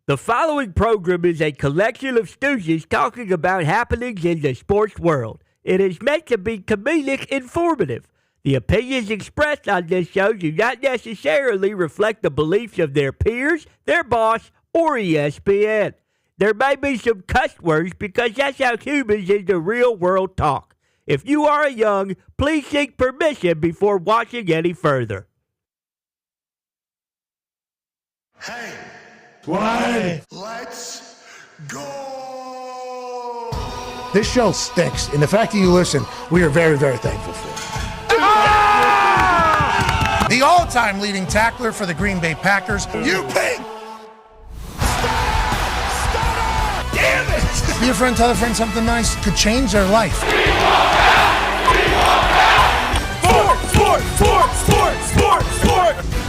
The following program is a collection of stooges talking about happenings in the sports world. It is meant to be comedic informative. The opinions expressed on this show do not necessarily reflect the beliefs of their peers, their boss, or ESPN. There may be some cuss words because that's how humans in the real world talk. If you are young, please seek permission before watching any further. Hey. Why? Let's go! This show stinks, and the fact that you listen, we are very, very thankful for. Ah! The all-time leading tackler for the Green Bay Packers, You pig! Stop! Damn it! Be a friend, tell a friend something nice could change their life. We walk out! We walk out! Sport!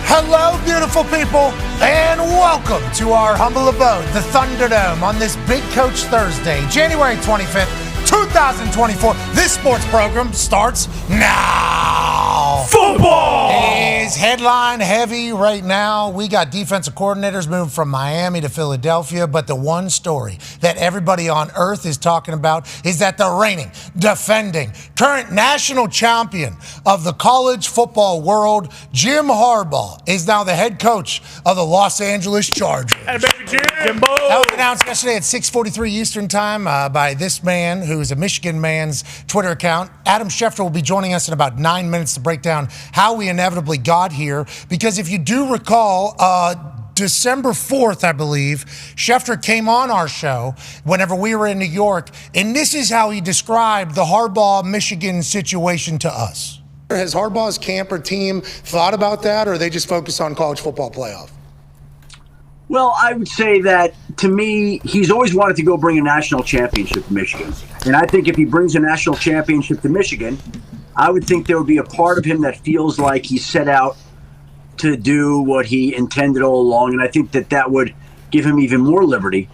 Hello, beautiful people, and welcome to our humble abode, the Thunderdome, on this Big Coach Thursday, January 25th, 2024. This sports program starts now. Football is headline heavy right now. We got defensive coordinators moving from Miami to Philadelphia, but the one story that everybody on earth is talking about is that the reigning, defending, current national champion of the college football world, Jim Harbaugh, is now the head coach of the Los Angeles Chargers. Hey, baby Jimbo! That was announced yesterday at 6:43 Eastern Time by this man, who is a Michigan man's Twitter account. Adam Schefter will be joining us in about 9 minutes to break down how we inevitably got here. Because if you do recall, December 4th, I believe, Schefter came on our show whenever we were in New York, and this is how he described the Harbaugh-Michigan situation to us. Has Harbaugh's camp or team thought about that, or are they just focused on college football playoff? Well, I would say that, to me, he's always wanted to go bring a national championship to Michigan. And I think if he brings a national championship to Michigan, I would think there would be a part of him that feels like he set out to do what he intended all along. And I think that that would give him even more liberty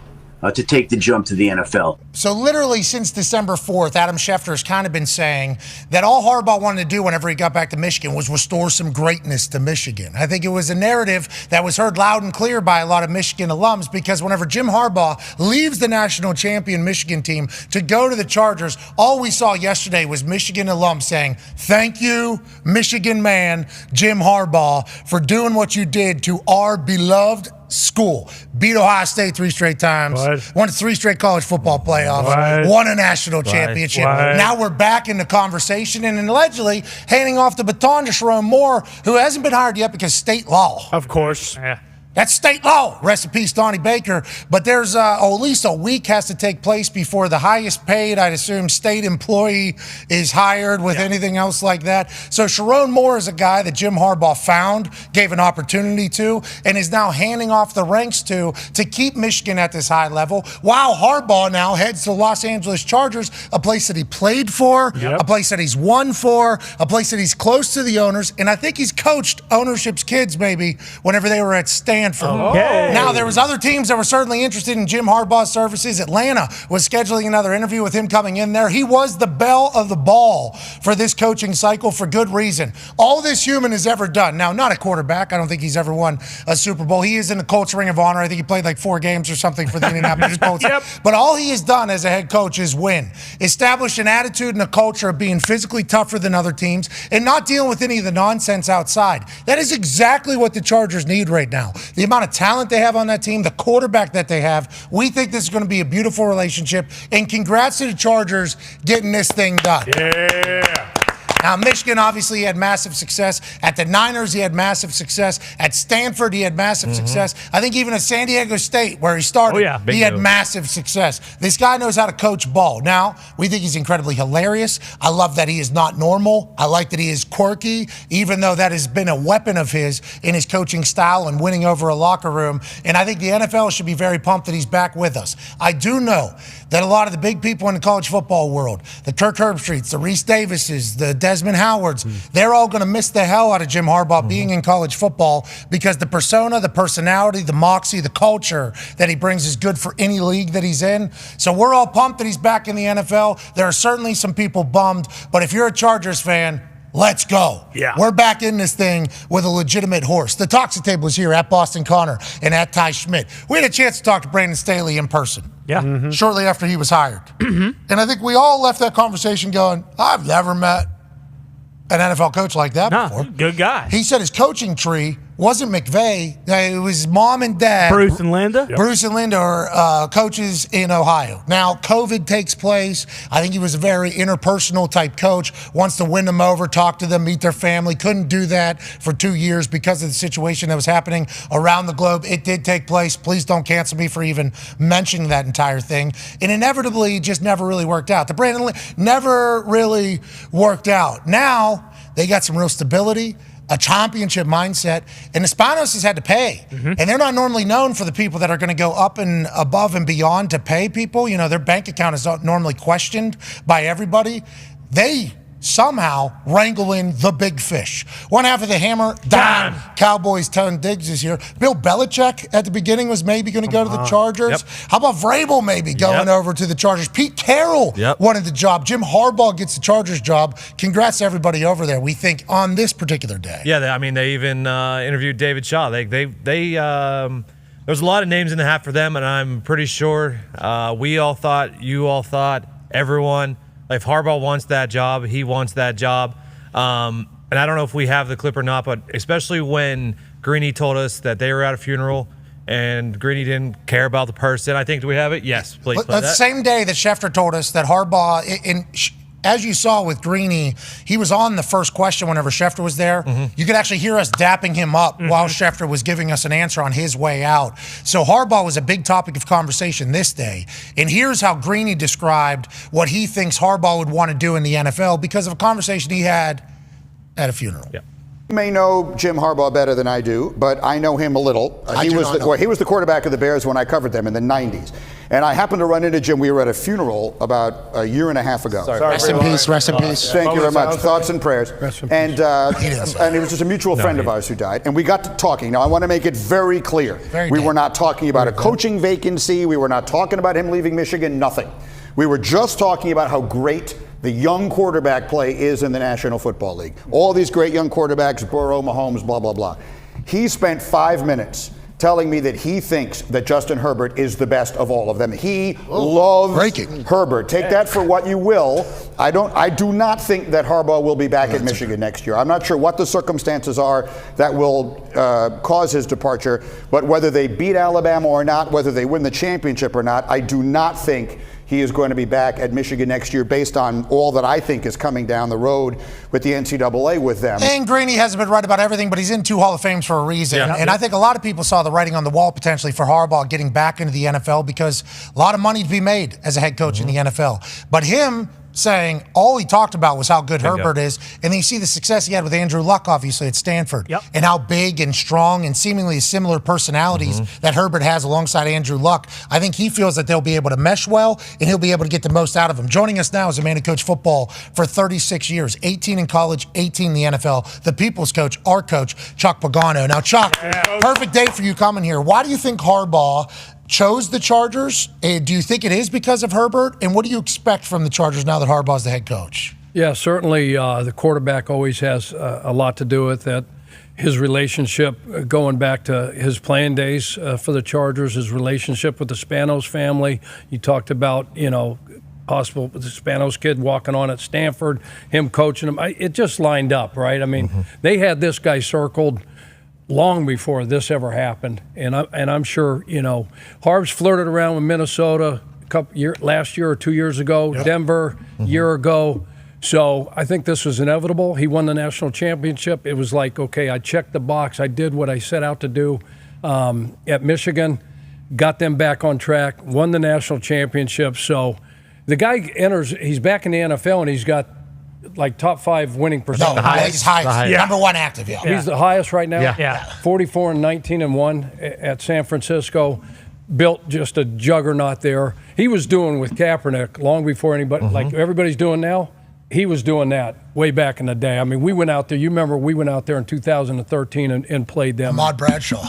to take the jump to the NFL. So literally since December 4th, Adam Schefter has kind of been saying that all Harbaugh wanted to do whenever he got back to Michigan was restore some greatness to Michigan. I think it was a narrative that was heard loud and clear by a lot of Michigan alums, because whenever Jim Harbaugh leaves the national champion Michigan team to go to the Chargers, all we saw yesterday was Michigan alums saying, "Thank you, Michigan man, Jim Harbaugh, for doing what you did to our beloved school." Beat Ohio State 3 straight times, won 3 straight college football playoffs, won a national championship. Now we're back in the conversation and allegedly handing off the baton to Sherrone Moore, who hasn't been hired yet because state law. Of course. Yeah. That's state law. Rest in peace, Donnie Baker. But there's at least a week has to take place before the highest paid, I'd assume, state employee is hired with anything else like that. So Sherrone Moore is a guy that Jim Harbaugh found, gave an opportunity to, and is now handing off the ranks to keep Michigan at this high level, while Harbaugh now heads to Los Angeles Chargers, a place that he played for, a place that he's won for, a place that he's close to the owners, and I think he's coached ownership's kids maybe whenever they were at Stanford. Okay. Now, there was other teams that were certainly interested in Jim Harbaugh's services. Atlanta was scheduling another interview with him coming in there. He was the belle of the ball for this coaching cycle for good reason. All this human has ever done. Now, not a quarterback. I don't think he's ever won a Super Bowl. He is in the Colts Ring of Honor. I think he played like 4 games or something for the Indianapolis Colts. But all he has done as a head coach is win. Established an attitude and a culture of being physically tougher than other teams and not dealing with any of the nonsense outside. That is exactly what the Chargers need right now. The amount of talent they have on that team, the quarterback that they have, we think this is going to be a beautiful relationship. And congrats to the Chargers getting this thing done. Yeah. Now, Michigan obviously had massive success. At the Niners, he had massive success. At Stanford, he had massive success. I think even at San Diego State, where he started, he had massive success. This guy knows how to coach ball. Now, we think he's incredibly hilarious. I love that he is not normal. I like that he is quirky, even though that has been a weapon of his in his coaching style and winning over a locker room. And I think the NFL should be very pumped that he's back with us. I do know that a lot of the big people in the college football world, the Kirk Herbstreits, the Reese Davises, the Desmond Howards, they're all going to miss the hell out of Jim Harbaugh being in college football, because the persona, the personality, the moxie, the culture that he brings is good for any league that he's in. So we're all pumped that he's back in the NFL. There are certainly some people bummed, but if you're a Chargers fan, let's go. Yeah. We're back in this thing with a legitimate horse. The Toxic Table is here at Boston Connor and at Ty Schmidt. We had a chance to talk to Brandon Staley in person. Yeah. Shortly after he was hired. And I think we all left that conversation going, I've never met an NFL coach like that before. Good guy. He said his coaching tree wasn't McVay. It was mom and dad. Bruce and Linda? Yep. Bruce and Linda are coaches in Ohio. Now, COVID takes place. I think he was a very interpersonal type coach. Wants to win them over, talk to them, meet their family. Couldn't do that for 2 years because of the situation that was happening around the globe. It did take place. Please don't cancel me for even mentioning that entire thing. And inevitably, just never really worked out. The Brandon never really worked out. Now, they got some real stability, a championship mindset, and the Spanos has had to pay. And they're not normally known for the people that are going to go up and above and beyond to pay people. You know, their bank account is normally questioned by everybody. They somehow wrangle in the big fish. One half of the hammer, Dahn. Cowboys, Tone Diggs is here. Bill Belichick at the beginning was maybe going to go to the Chargers. Yep. How about Vrabel maybe going over to the Chargers? Pete Carroll wanted the job. Jim Harbaugh gets the Chargers job. Congrats to everybody over there, we think, on this particular day. Yeah, they even interviewed David Shaw. There's a lot of names in the hat for them, and I'm pretty sure we all thought, you all thought, everyone, if Harbaugh wants that job, he wants that job. And I don't know if we have the clip or not, but especially when Greeny told us that they were at a funeral and Greeny didn't care about the person. I think, do we have it? Yes, please. The same day that Schefter told us that Harbaugh, as you saw with Greeny, he was on the first question whenever Schefter was there. You could actually hear us dapping him up while Schefter was giving us an answer on his way out. So Harbaugh was a big topic of conversation this day. And here's how Greeny described what he thinks Harbaugh would want to do in the NFL because of a conversation he had at a funeral. Yeah. You may know Jim Harbaugh better than I do, but I know him a little. He was the quarterback of the Bears when I covered them in the 90s. And I happened to run into Jim. We were at a funeral about a year and a half ago. Rest in peace, rest in peace. Thank you very much. Thoughts and prayers. And it was just a mutual friend of ours who died. And we got to talking. Now, I want to make it very clear. We were not talking about a coaching vacancy. We were not talking about him leaving Michigan. Nothing. We were just talking about how great the young quarterback play is in the National Football League. All these great young quarterbacks, Burrow, Mahomes, blah, blah, blah. He spent 5 minutes telling me that he thinks that Justin Herbert is the best of all of them. He loves Herbert. Take that for what you will. I do not think that Harbaugh will be back at Michigan next year. I'm not sure what the circumstances are that will cause his departure, but whether they beat Alabama or not, whether they win the championship or not, I do not think he is going to be back at Michigan next year based on all that I think is coming down the road with the NCAA with them. And Greeny hasn't been right about everything, but he's in 2 Hall of Fames for a reason. And I think a lot of people saw the writing on the wall potentially for Harbaugh getting back into the NFL because a lot of money to be made as a head coach in the NFL. But him saying all he talked about was how good Herbert is, and then you see the success he had with Andrew Luck, obviously, at Stanford, and how big and strong and seemingly similar personalities that Herbert has alongside Andrew Luck. I think he feels that they'll be able to mesh well, and he'll be able to get the most out of him. Joining us now is a man who coached football for 36 years, 18 in college, 18 in the NFL, the people's coach, our coach, Chuck Pagano. Now, Chuck, perfect day for you coming here. Why do you think Harbaugh chose the Chargers? Do you think it is because of Herbert? And what do you expect from the Chargers now that Harbaugh's the head coach? Yeah, certainly the quarterback always has a lot to do with that. His relationship going back to his playing days for the Chargers, his relationship with the Spanos family. You talked about, possible the Spanos kid walking on at Stanford, him coaching him. It just lined up, right? I mean, they had this guy circled long before this ever happened, and I'm sure Harb's flirted around with Minnesota last year or 2 years ago, Denver year ago. So I think this was inevitable. He won the national championship. It was like, okay, I checked the box. I did what I set out to do at Michigan, got them back on track, won the national championship. So the guy enters. He's back in the NFL, and he's got like top 5 winning percentage. No, he's highest. Number 1 active, He's the highest right now. 44-19-1 at San Francisco. Built just a juggernaut there. He was doing with Kaepernick long before anybody, like everybody's doing now. He was doing that way back in the day. I mean, we went out there. You remember we went out there in 2013 and played them. Ahmad Bradshaw.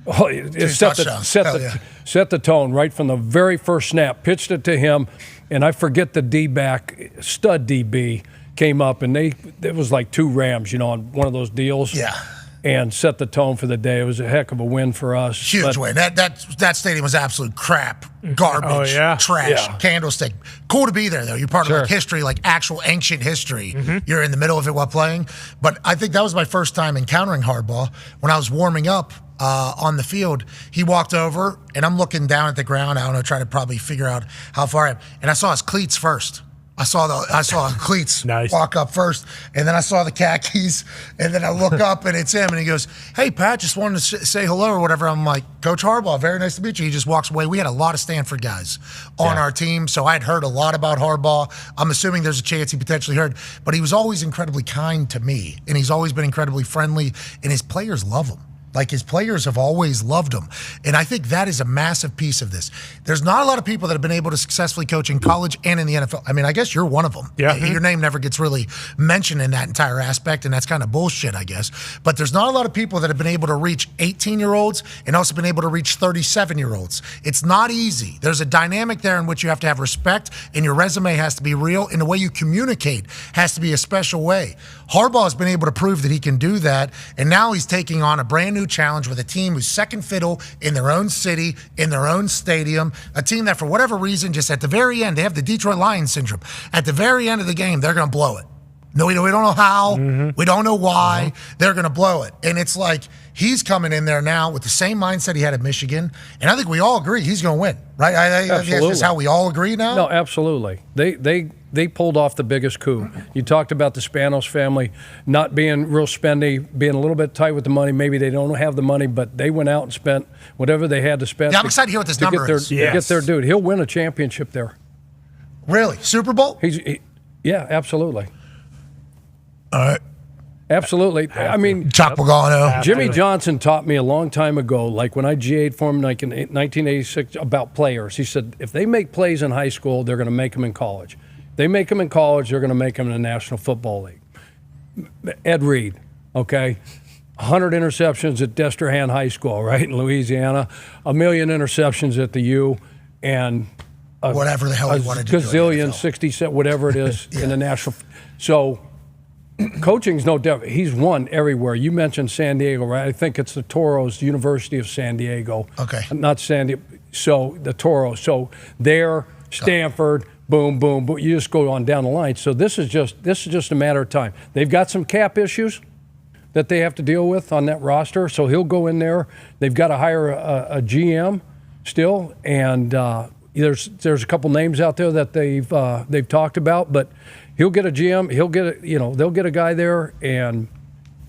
Oh, it set the tone right from the very first snap. Pitched it to him, and I forget the D-back, stud DB, came up, and it was like 2 Rams, on one of those deals. Yeah. And set the tone for the day. It was a heck of a win for us. Huge win. That stadium was absolute crap, garbage, trash, candlestick. Cool to be there, though. You're part of history, like actual ancient history. You're in the middle of it while playing. But I think that was my first time encountering Harbaugh. When I was warming up on the field, he walked over, and I'm looking down at the ground. I don't know, trying to probably figure out how far I am. And I saw his cleats first. I saw cleats walk up first, and then I saw the khakis, and then I look up, and it's him, and he goes, "Hey, Pat, just wanted to say hello or whatever." I'm like, "Coach Harbaugh, very nice to meet you." He just walks away. We had a lot of Stanford guys on our team, so I'd heard a lot about Harbaugh. I'm assuming there's a chance he potentially heard, but he was always incredibly kind to me, and he's always been incredibly friendly, and his players love him. Like, his players have always loved him. And I think that is a massive piece of this. There's not a lot of people that have been able to successfully coach in college and in the NFL. I mean, I guess you're one of them. Yeah. Your name never gets really mentioned in that entire aspect, and that's kind of bullshit, I guess. But there's not a lot of people that have been able to reach 18-year-olds and also been able to reach 37-year-olds. It's not easy. There's a dynamic there in which you have to have respect, and your resume has to be real, and the way you communicate has to be a special way. Harbaugh has been able to prove that he can do that, and now he's taking on a brand new challenge with a team who's second fiddle in their own city, in their own stadium, a team that for whatever reason, just at the very end, they have the Detroit Lions syndrome. At the very end of the game, they're going to blow it. No, we don't know how. We don't know why. They're going to blow it. And it's like he's coming in there now with the same mindset he had at Michigan, and I think we all agree he's going to win, right? That's just how we all agree now? No, absolutely. They pulled off the biggest coup. You talked about the Spanos family not being real spendy, being a little bit tight with the money. Maybe they don't have the money, but they went out and spent whatever they had to spend. Yeah, I'm excited to hear what this number is. To get their dude. He'll win a championship there. Really? Super Bowl? Yeah, absolutely. All right. Absolutely. I mean, Pagano. Jimmy Johnson taught me a long time ago, like when I GA'd for him like in 1986, about players. He said, if they make plays in high school, they're going to make them in college. They make them in college, they're going to make them in the National Football League. Ed Reed, okay? 100 interceptions at Destrehan High School, right, in Louisiana. 1 million interceptions at the U, and whatever the hell he wanted to do. Gazillion, 60 cent, whatever it is in the National. So coaching's no different. He's won everywhere. You mentioned San Diego, right? I think it's the Toros, University of San Diego. Okay. Not San Diego. So the Toros. So there, Stanford. Boom, boom, boom. You just go on down the line. So this is just a matter of time. They've got some cap issues that they have to deal with on that roster. So he'll go in there. They've got to hire a GM still, and there's a couple names out there that they've talked about. But he'll get a GM. They'll get a guy there, and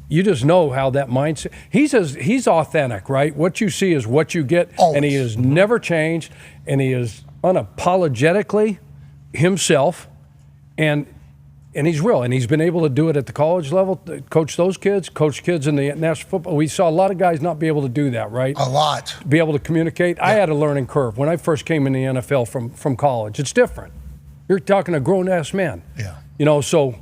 you just know how that mindset. He's authentic, right? What you see is what you get, always. And he has never changed, and he is unapologetically himself, and he's real, and he's been able to do it at the college level, coach those kids, coach kids in the national football. We saw a lot of guys not be able to do that, right? A lot. Be able to communicate. Yeah. I had a learning curve when I first came in the NFL from college. It's different. You're talking a grown-ass man. Yeah. So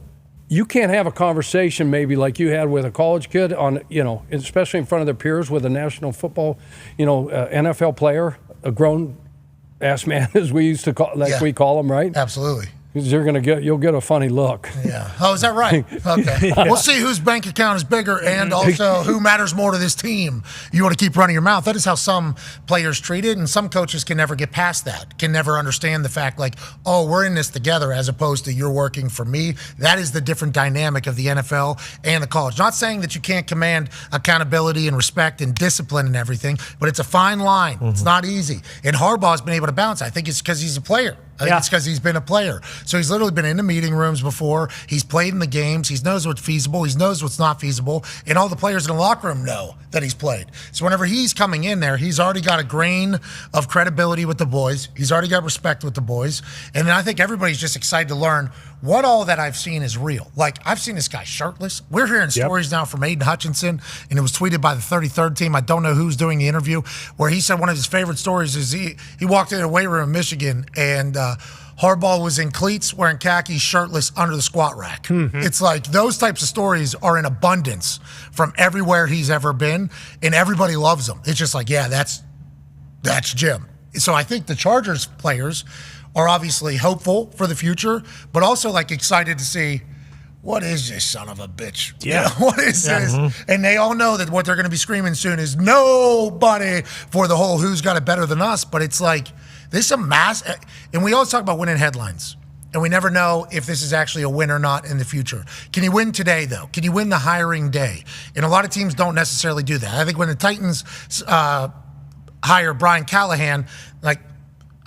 you can't have a conversation maybe like you had with a college kid on, especially in front of their peers with a national football, NFL player, a grown-ass man, as we used to call, we call them, right? Absolutely. Because you'll get a funny look. Yeah. Oh, is that right? Okay. Yeah. We'll see whose bank account is bigger and also who matters more to this team. You want to keep running your mouth. That is how some players treat it, and some coaches can never get past that, can never understand the fact like, oh, we're in this together as opposed to you're working for me. That is the different dynamic of the NFL and the college. Not saying that you can't command accountability and respect and discipline and everything, but it's a fine line. Mm-hmm. It's not easy. And Harbaugh's been able to balance. I think it's because he's a player. I think it's because he's been a player. So he's literally been in the meeting rooms before. He's played in the games. He knows what's feasible. He knows what's not feasible. And all the players in the locker room know that he's played. So whenever he's coming in there, he's already got a grain of credibility with the boys. He's already got respect with the boys. And then I think everybody's just excited to learn what all that I've seen is real. Like, I've seen this guy shirtless. We're hearing stories now from Aiden Hutchinson, and it was tweeted by the 33rd team. I don't know who's doing the interview, where he said one of his favorite stories is he walked in a weight room in Michigan, and Harbaugh was in cleats, wearing khakis, shirtless, under the squat rack. Mm-hmm. It's like those types of stories are in abundance from everywhere he's ever been, and everybody loves them. It's just like, yeah, that's Jim. So I think the Chargers players are obviously hopeful for the future, but also like excited to see what is this son of a bitch? Yeah. What is this? And they all know that what they're going to be screaming soon is nobody for the whole who's got it better than us. But it's like, this is a mass. And we always talk about winning headlines. And we never know if this is actually a win or not in the future. Can you win today, though? Can you win the hiring day? And a lot of teams don't necessarily do that. I think when the Titans hire Brian Callahan,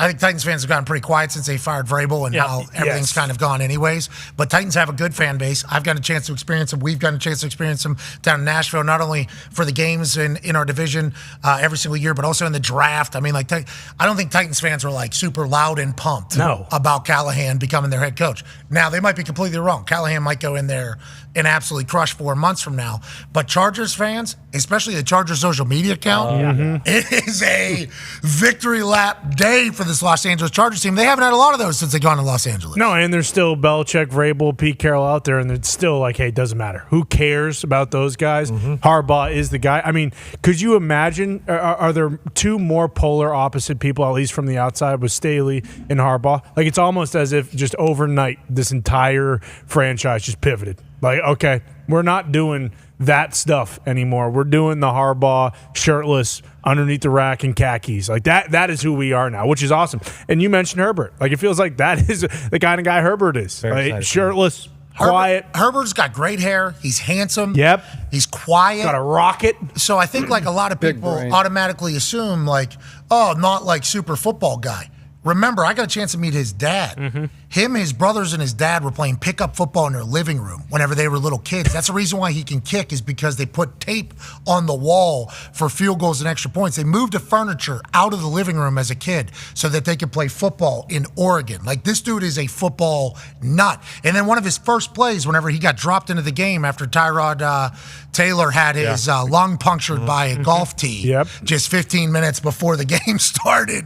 I think Titans fans have gotten pretty quiet since they fired Vrabel, and now everything's kind of gone anyways. But Titans have a good fan base. I've gotten a chance to experience them. We've gotten a chance to experience them down in Nashville, not only for the games in our division every single year, but also in the draft. I mean, I don't think Titans fans are super loud and pumped about Callahan becoming their head coach. Now, they might be completely wrong. Callahan might go in there and absolutely crush 4 months from now. But Chargers fans, especially the Chargers social media account, it is a victory lap day for this Los Angeles Chargers team. They haven't had a lot of those since they've gone to Los Angeles. No, and there's still Belichick, Vrabel, Pete Carroll out there, and it's still hey, it doesn't matter. Who cares about those guys? Harbaugh is the guy. I mean, could you imagine, are there two more polar opposite people, at least from the outside, with Staley and Harbaugh? It's almost as if just overnight this entire franchise just pivoted. Okay, we're not doing that stuff anymore. We're doing the Harbaugh shirtless underneath the rack in khakis. That is who we are now, which is awesome. And you mentioned Herbert. It feels like that is the kind of guy Herbert is. Shirtless, quiet. Herbert's got great hair. He's handsome. Yep. He's quiet. Got a rocket. So I think a lot of people automatically assume not super football guy. Remember, I got a chance to meet his dad. Him, his brothers, and his dad were playing pickup football in their living room whenever they were little kids. That's the reason why he can kick, is because they put tape on the wall for field goals and extra points. They moved the furniture out of the living room as a kid so that they could play football in Oregon. This dude is a football nut. And then one of his first plays, whenever he got dropped into the game after Tyrod Taylor had his lung punctured by a golf tee just 15 minutes before the game started,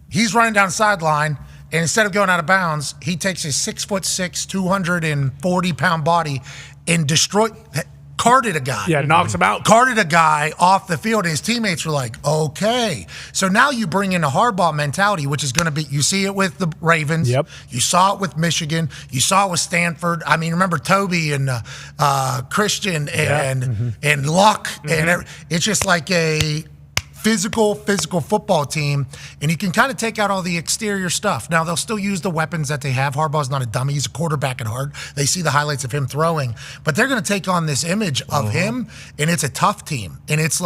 he's running down the sideline, and instead of going out of bounds, he takes his 6'6", 240-pound body and carted a guy. Yeah, knocks him out. Carted a guy off the field, and his teammates were like, okay. So now you bring in a Harbaugh mentality, which is going to be, you see it with the Ravens. Yep. You saw it with Michigan. You saw it with Stanford. I mean, remember Toby and Christian and Luck. And it's just like a physical football team, and you can kind of take out all the exterior stuff. Now, they'll still use the weapons that they have. Harbaugh's not a dummy. He's a quarterback at heart. They see the highlights of him throwing, but they're going to take on this image of him, and it's a tough team. And it's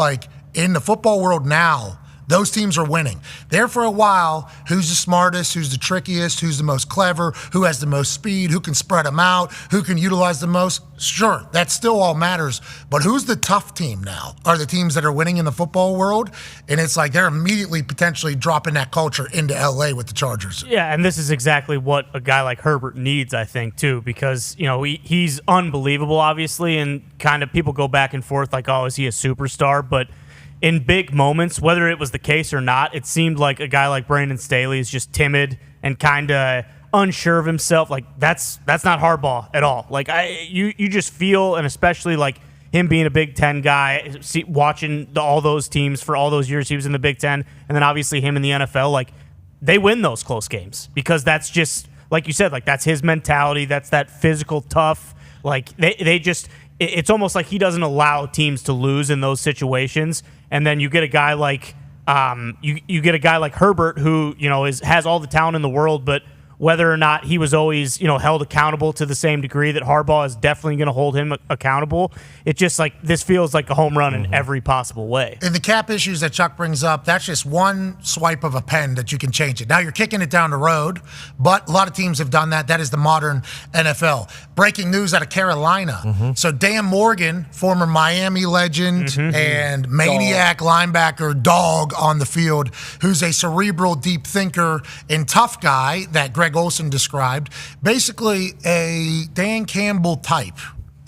in the football world now, those teams are winning. There for a while, who's the smartest, who's the trickiest, who's the most clever, who has the most speed, who can spread them out, who can utilize the most? Sure, that still all matters. But who's the tough team now? Are the teams that are winning in the football world? And it's they're immediately potentially dropping that culture into L.A. with the Chargers. Yeah, and this is exactly what a guy like Herbert needs, I think, too, because, he's unbelievable, obviously, and kind of people go back and forth is he a superstar? But in big moments, whether it was the case or not, it seemed like a guy like Brandon Staley is just timid and kind of unsure of himself. That's not Harbaugh at all. You just feel, and especially him being a Big Ten guy, watching all those teams for all those years he was in the Big Ten, and then obviously him in the NFL, they win those close games because that's just, like you said, that's his mentality. That's that physical tough. They just, it's almost like he doesn't allow teams to lose in those situations. And then you get a guy like you get a guy like Herbert who has all the talent in the world, but whether or not he was always held accountable to the same degree that Harbaugh is definitely going to hold him accountable. It just this feels like a home run in every possible way. And the cap issues that Chuck brings up, that's just one swipe of a pen that you can change it. Now you're kicking it down the road, but a lot of teams have done that. That is the modern NFL. Breaking news out of Carolina. So Dan Morgan, former Miami legend and maniac linebacker dog on the field, who's a cerebral deep thinker and tough guy that Greg Olson described, basically a Dan Campbell type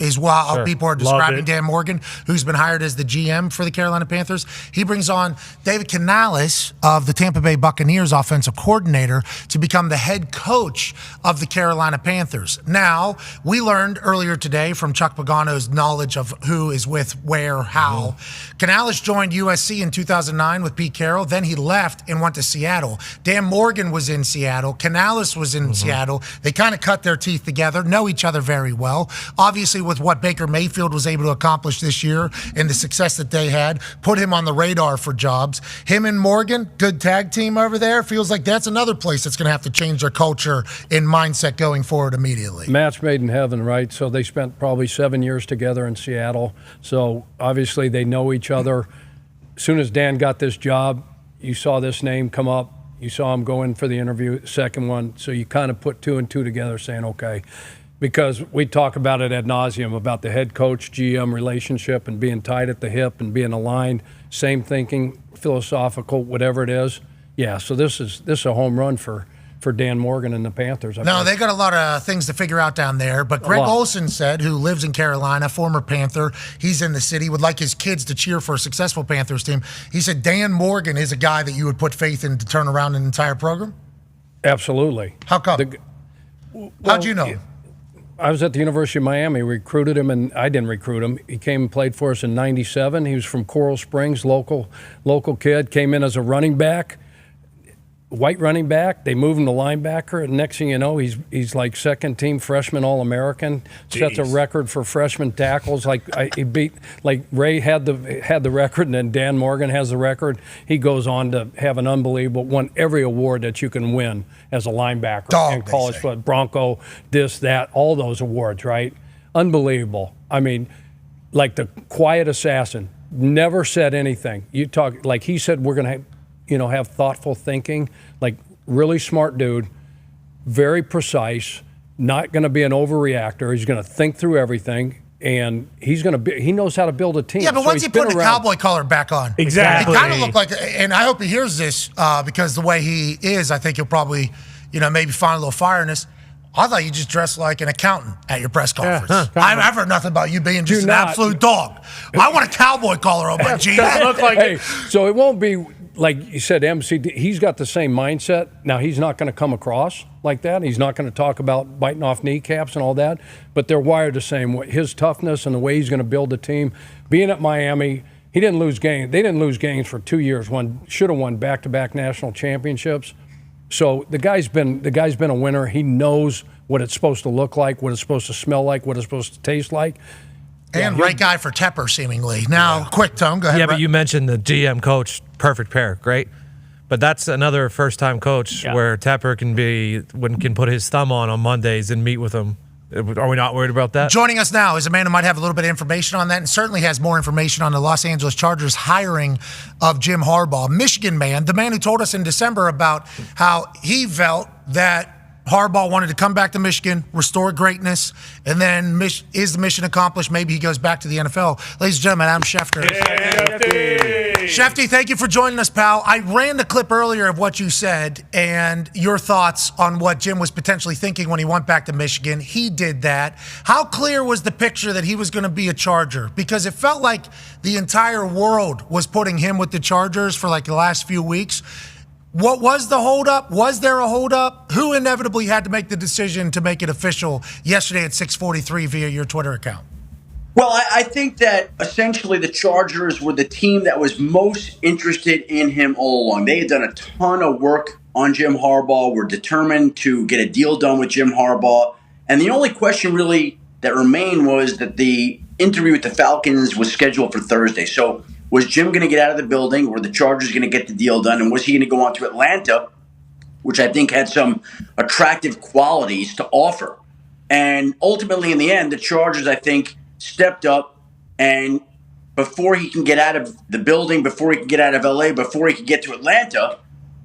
is how Sure. people are Love describing it. Dan Morgan, who's been hired as the GM for the Carolina Panthers. He brings on David Canales of the Tampa Bay Buccaneers, offensive coordinator, to become the head coach of the Carolina Panthers. Now, we learned earlier today from Chuck Pagano's knowledge of who is with where, how. Canales joined USC in 2009 with Pete Carroll. Then he left and went to Seattle. Dan Morgan was in Seattle. Canales was in Seattle. They kind of cut their teeth together, know each other very well. Obviously, with what Baker Mayfield was able to accomplish this year and the success that they had, put him on the radar for jobs. Him and Morgan, good tag team over there. Feels like that's another place that's going to have to change their culture and mindset going forward immediately. Match made in heaven, right? So they spent probably 7 years together in Seattle. So obviously they know each other. As soon as Dan got this job, you saw this name come up. You saw him go in for the interview, second one. So you kind of put two and two together saying, okay. Because we talk about it ad nauseum about the head coach GM relationship and being tied at the hip and being aligned, same thinking, philosophical, whatever it is. Yeah, so this is a home run for Dan Morgan and the Panthers. No, they got a lot of things to figure out down there. But Greg Olson said, who lives in Carolina, former Panther, he's in the city, would like his kids to cheer for a successful Panthers team. He said Dan Morgan is a guy that you would put faith in to turn around an entire program? Absolutely. How come? How'd you know? I was at the University of Miami, recruited him, and I didn't recruit him. He came and played for us in '97. He was from Coral Springs, local kid, came in as a running back, white running back. They moved him to linebacker, and next thing you know, he's like second team freshman All-American. Sets a record for freshman tackles. He beat Ray had the record, and then Dan Morgan has the record. He goes on to have an unbelievable, won every award that you can win as a linebacker in college football. Bronco, this, that, all those awards, right? Unbelievable. I mean, like the quiet assassin, never said anything. You talk like he said, we're going to have thoughtful thinking, like really smart dude, very precise, not going to be an overreactor. He's going to think through everything, and he knows how to build a team. Yeah, but once he put the cowboy collar back on, exactly, it kind of looked like, and I hope he hears this because the way he is, I think he'll probably, maybe find a little fire in this. I thought you just dressed like an accountant at your press conference. I've heard nothing about you being just an absolute dog. I want a cowboy collar on my jeans. So it won't be like you said, MC. He's got the same mindset. Now he's not going to come across like that. He's not going to talk about biting off kneecaps and all that. But they're wired the same way. His toughness and the way he's going to build a team. Being at Miami, he didn't lose games. They didn't lose games for 2 years. Should have won back-to-back national championships. So the guy's been a winner. He knows what it's supposed to look like, what it's supposed to smell like, what it's supposed to taste like. And right guy for Tepper, seemingly. Now, quick, Tone, go ahead. Yeah, but you mentioned the GM coach, perfect pair, great. But that's another first-time coach where Tepper can put his thumb on Mondays and meet with him. Are we not worried about that? Joining us now is a man who might have a little bit of information on that and certainly has more information on the Los Angeles Chargers hiring of Jim Harbaugh. Michigan man, the man who told us in December about how he felt that Harbaugh wanted to come back to Michigan, restore greatness, and then is the mission accomplished? Maybe he goes back to the NFL. Ladies and gentlemen, I'm Schefter. Shefty, thank you for joining us, pal. I ran the clip earlier of what you said and your thoughts on what Jim was potentially thinking when he went back to Michigan. He did that. How clear was the picture that he was going to be a Charger? Because it felt like the entire world was putting him with the Chargers for like the last few weeks. What was the holdup? Was there a holdup? Who inevitably had to make the decision to make it official yesterday at 6:43 via your Twitter account? Well, I think that essentially the Chargers were the team that was most interested in him all along. They had done a ton of work on Jim Harbaugh, were determined to get a deal done with Jim Harbaugh. And the only question really that remained was that the interview with the Falcons was scheduled for Thursday. So was Jim going to get out of the building? Were the Chargers going to get the deal done? And was he going to go on to Atlanta, which I think had some attractive qualities to offer? And ultimately, in the end, the Chargers, I think, stepped up, and before he can get out of the building, before he can get out of LA, before he can get to Atlanta,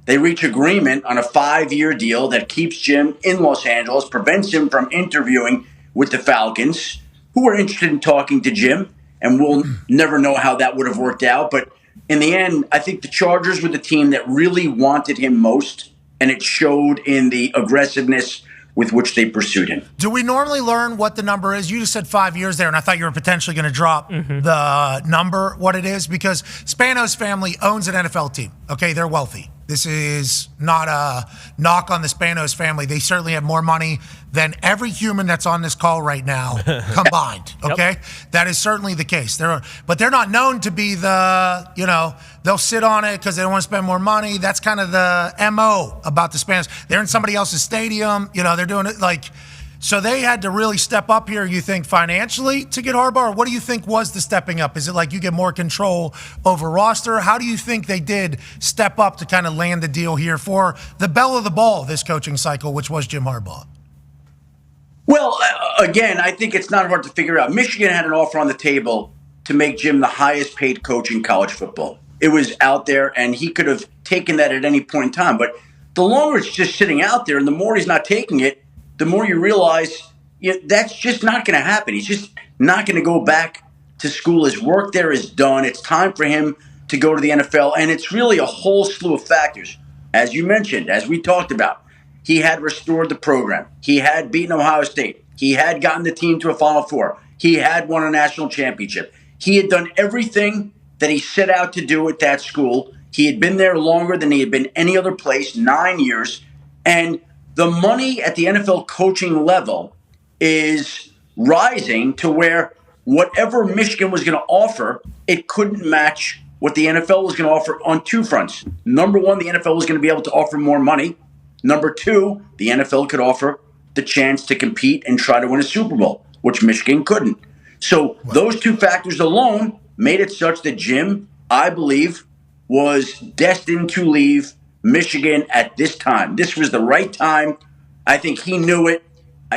they reach agreement on a 5-year deal that keeps Jim in Los Angeles, prevents him from interviewing with the Falcons, who are interested in talking to Jim, and we'll never know how that would have worked out. But in the end, I think the Chargers were the team that really wanted him most, and it showed in the aggressiveness with which they pursued him. Do we normally learn what the number is? You just said 5 years there, and I thought you were potentially going to drop the number, what it is, because Spanos family owns an NFL team. Okay, they're wealthy. This is not a knock on the Spanos family. They certainly have more money than every human that's on this call right now combined, okay? Yep. That is certainly the case. But they're not known to be they'll sit on it because they don't want to spend more money. That's kind of the MO about the Spanos. They're in somebody else's stadium. They're doing it so they had to really step up here, you think, financially to get Harbaugh? Or what do you think was the stepping up? Is it like you get more control over roster? How do you think they did step up to kind of land the deal here for the belle of the ball this coaching cycle, which was Jim Harbaugh? Well, again, I think it's not hard to figure out. Michigan had an offer on the table to make Jim the highest paid coach in college football. It was out there, and he could have taken that at any point in time. But the longer it's just sitting out there and the more he's not taking it, the more you realize that's just not going to happen. He's just not going to go back to school. His work there is done. It's time for him to go to the NFL, and it's really a whole slew of factors. As you mentioned, as we talked about, he had restored the program. He had beaten Ohio State. He had gotten the team to a Final Four. He had won a national championship. He had done everything that he set out to do at that school. He had been there longer than he had been any other place, 9 years, and the money at the NFL coaching level is rising to where whatever Michigan was going to offer, it couldn't match what the NFL was going to offer on two fronts. Number one, the NFL was going to be able to offer more money. Number two, the NFL could offer the chance to compete and try to win a Super Bowl, which Michigan couldn't. So those two factors alone made it such that Jim, I believe, was destined to leave Michigan at this time. This was the right time. I think he knew it.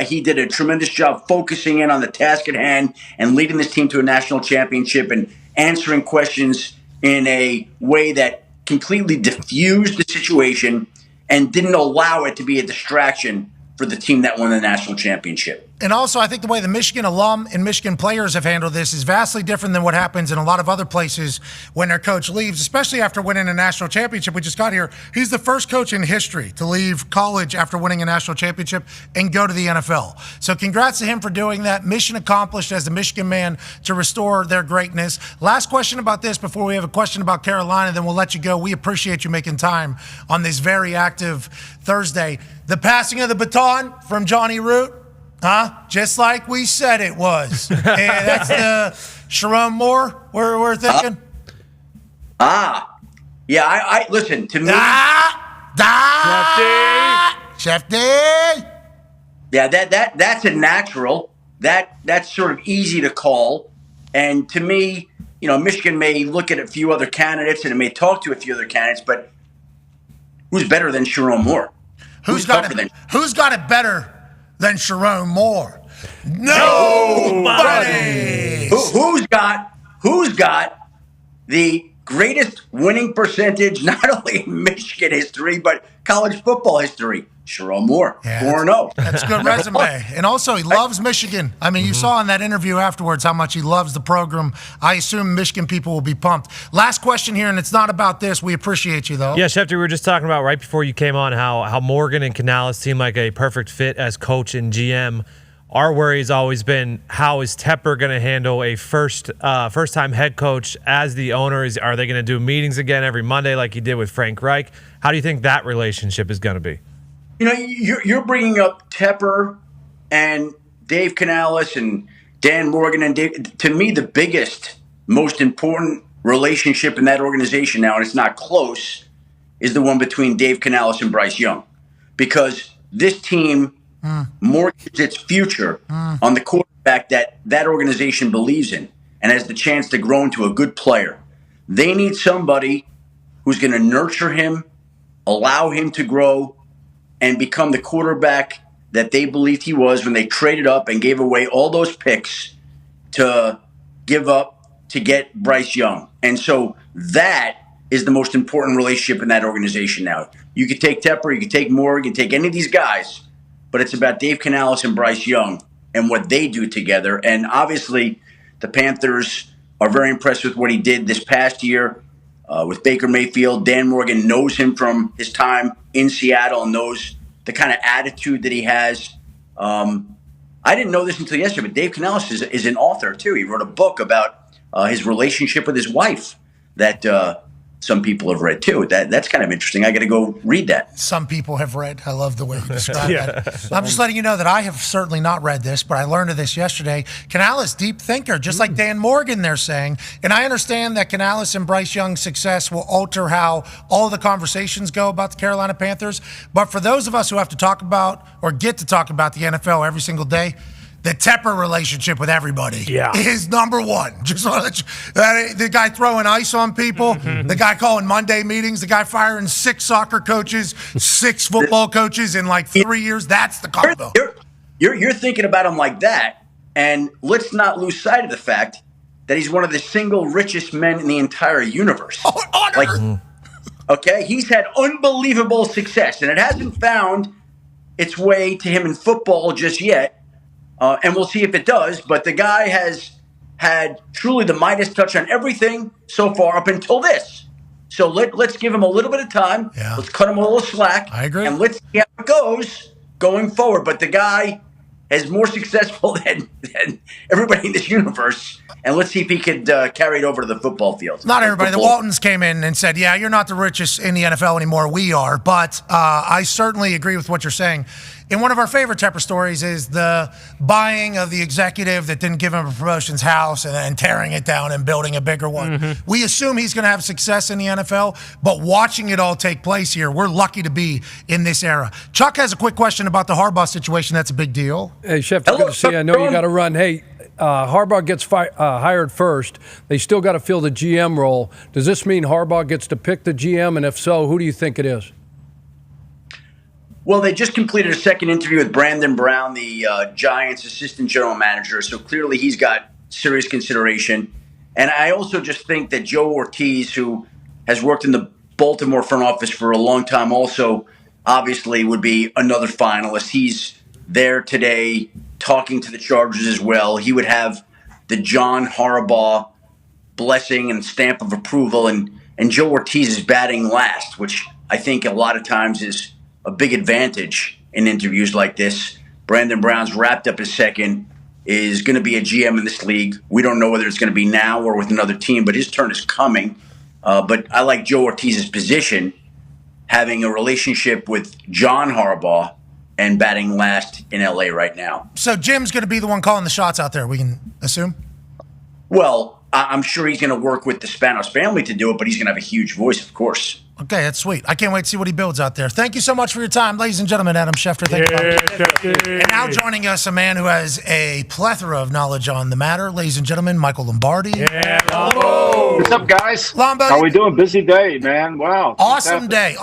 He did a tremendous job focusing in on the task at hand and leading this team to a national championship and answering questions in a way that completely diffused the situation and didn't allow it to be a distraction for the team that won the national championship. And also, I think the way the Michigan alum and Michigan players have handled this is vastly different than what happens in a lot of other places when their coach leaves, especially after winning a national championship. We just got here. He's the first coach in history to leave college after winning a national championship and go to the NFL. So congrats to him for doing that. Mission accomplished as the Michigan man to restore their greatness. Last question about this before we have a question about Carolina, then we'll let you go. We appreciate you making time on this very active Thursday. The passing of the baton from Johnny Root. Just like we said it was. And that's the Sharon Moore we're thinking. Yeah, I listen to me. Schefter. Yeah, that's a natural. That's sort of easy to call. And to me, Michigan may look at a few other candidates and it may talk to a few other candidates, but who's better than Sharon Moore? Who's got it better than Sharon Moore? Nobody. Who's got the greatest winning percentage not only in Michigan history but college football history? Sharon Moore, 4-0. That's a good resume. And also, he loves Michigan. I mean, you saw in that interview afterwards how much he loves the program. I assume Michigan people will be pumped. Last question here, and it's not about this. We appreciate you, though. Yeah, Schefter, we were just talking about right before you came on how Morgan and Canales seem like a perfect fit as coach and GM. Our worry has always been, how is Tepper going to handle a first-time head coach as the owner? Are they going to do meetings again every Monday like he did with Frank Reich? How do you think that relationship is going to be? You're bringing up Tepper and Dave Canales and Dan Morgan and Dave. To me, the biggest, most important relationship in that organization now, and it's not close, is the one between Dave Canales and Bryce Young. Because this team mortgages its future on the quarterback that organization believes in and has the chance to grow into a good player. They need somebody who's going to nurture him, allow him to grow, and become the quarterback that they believed he was when they traded up and gave away all those picks to give up to get Bryce Young. And so that is the most important relationship in that organization now. You could take Tepper, you could take Moore, you can take any of these guys, but it's about Dave Canales and Bryce Young and what they do together. And obviously, the Panthers are very impressed with what he did this past year with Baker Mayfield. Dan Morgan knows him from his time in Seattle and knows the kind of attitude that he has. I didn't know this until yesterday, but Dave Canales is an author too. He wrote a book about his relationship with his wife that some people have read too. That's kind of interesting. I got to go read that. Some people have read. I love the way you describe that. I'm just letting you know that I have certainly not read this, but I learned of this yesterday. Canales, deep thinker, just like Dan Morgan, they're saying. And I understand that Canales and Bryce Young's success will alter how all the conversations go about the Carolina Panthers. But for those of us who have to talk about or get to talk about the NFL every single day, the Tepper relationship with everybody is number one. Just want to let you, the guy throwing ice on people, the guy calling Monday meetings, the guy firing 6 soccer coaches, 6 football coaches in like 3 years. That's the combo. You're thinking about him like that, and let's not lose sight of the fact that he's one of the single richest men in the entire universe. Okay, he's had unbelievable success, and it hasn't found its way to him in football just yet. And we'll see if it does. But the guy has had truly the Midas touch on everything so far up until this. So let's give him a little bit of time. Yeah. Let's cut him a little slack. I agree. And let's see how it goes going forward. But the guy is more successful than everybody in this universe. And let's see if he could carry it over to the football field. Not everybody. The Waltons came in and said, yeah, you're not the richest in the NFL anymore. We are. But I certainly agree with what you're saying. And one of our favorite Tepper stories is the buying of the executive that didn't give him a promotions house and then tearing it down and building a bigger one. We assume he's going to have success in the NFL, but watching it all take place here, we're lucky to be in this era. Chuck has a quick question about the Harbaugh situation. That's a big deal. Hey, Schefter, good to see you. I know you got to run. Hey, Harbaugh gets hired first. They still got to fill the GM role. Does this mean Harbaugh gets to pick the GM? And if so, who do you think it is? Well, they just completed a second interview with Brandon Brown, the Giants' assistant general manager. So clearly he's got serious consideration. And I also just think that Joe Ortiz, who has worked in the Baltimore front office for a long time, also obviously would be another finalist. He's there today talking to the Chargers as well. He would have the John Harbaugh blessing and stamp of approval. And Joe Ortiz is batting last, which I think a lot of times is a big advantage in interviews like this. Brandon Brown's wrapped up his second, is going to be a GM in this league. We don't know whether it's going to be now or with another team, but his turn is coming. But I like Joe Ortiz's position, having a relationship with John Harbaugh and batting last in LA right now. So Jim's going to be the one calling the shots out there, we can assume? Well, I'm sure he's going to work with the Spanos family to do it, but he's going to have a huge voice, of course. Okay, that's sweet. I can't wait to see what he builds out there. Thank you so much for your time, ladies and gentlemen. Adam Schefter, thank you. And now joining us, a man who has a plethora of knowledge on the matter. Ladies and gentlemen, Michael Lombardi. What's up, guys? Lombardi. How we doing? Busy day, man. Wow. Awesome day.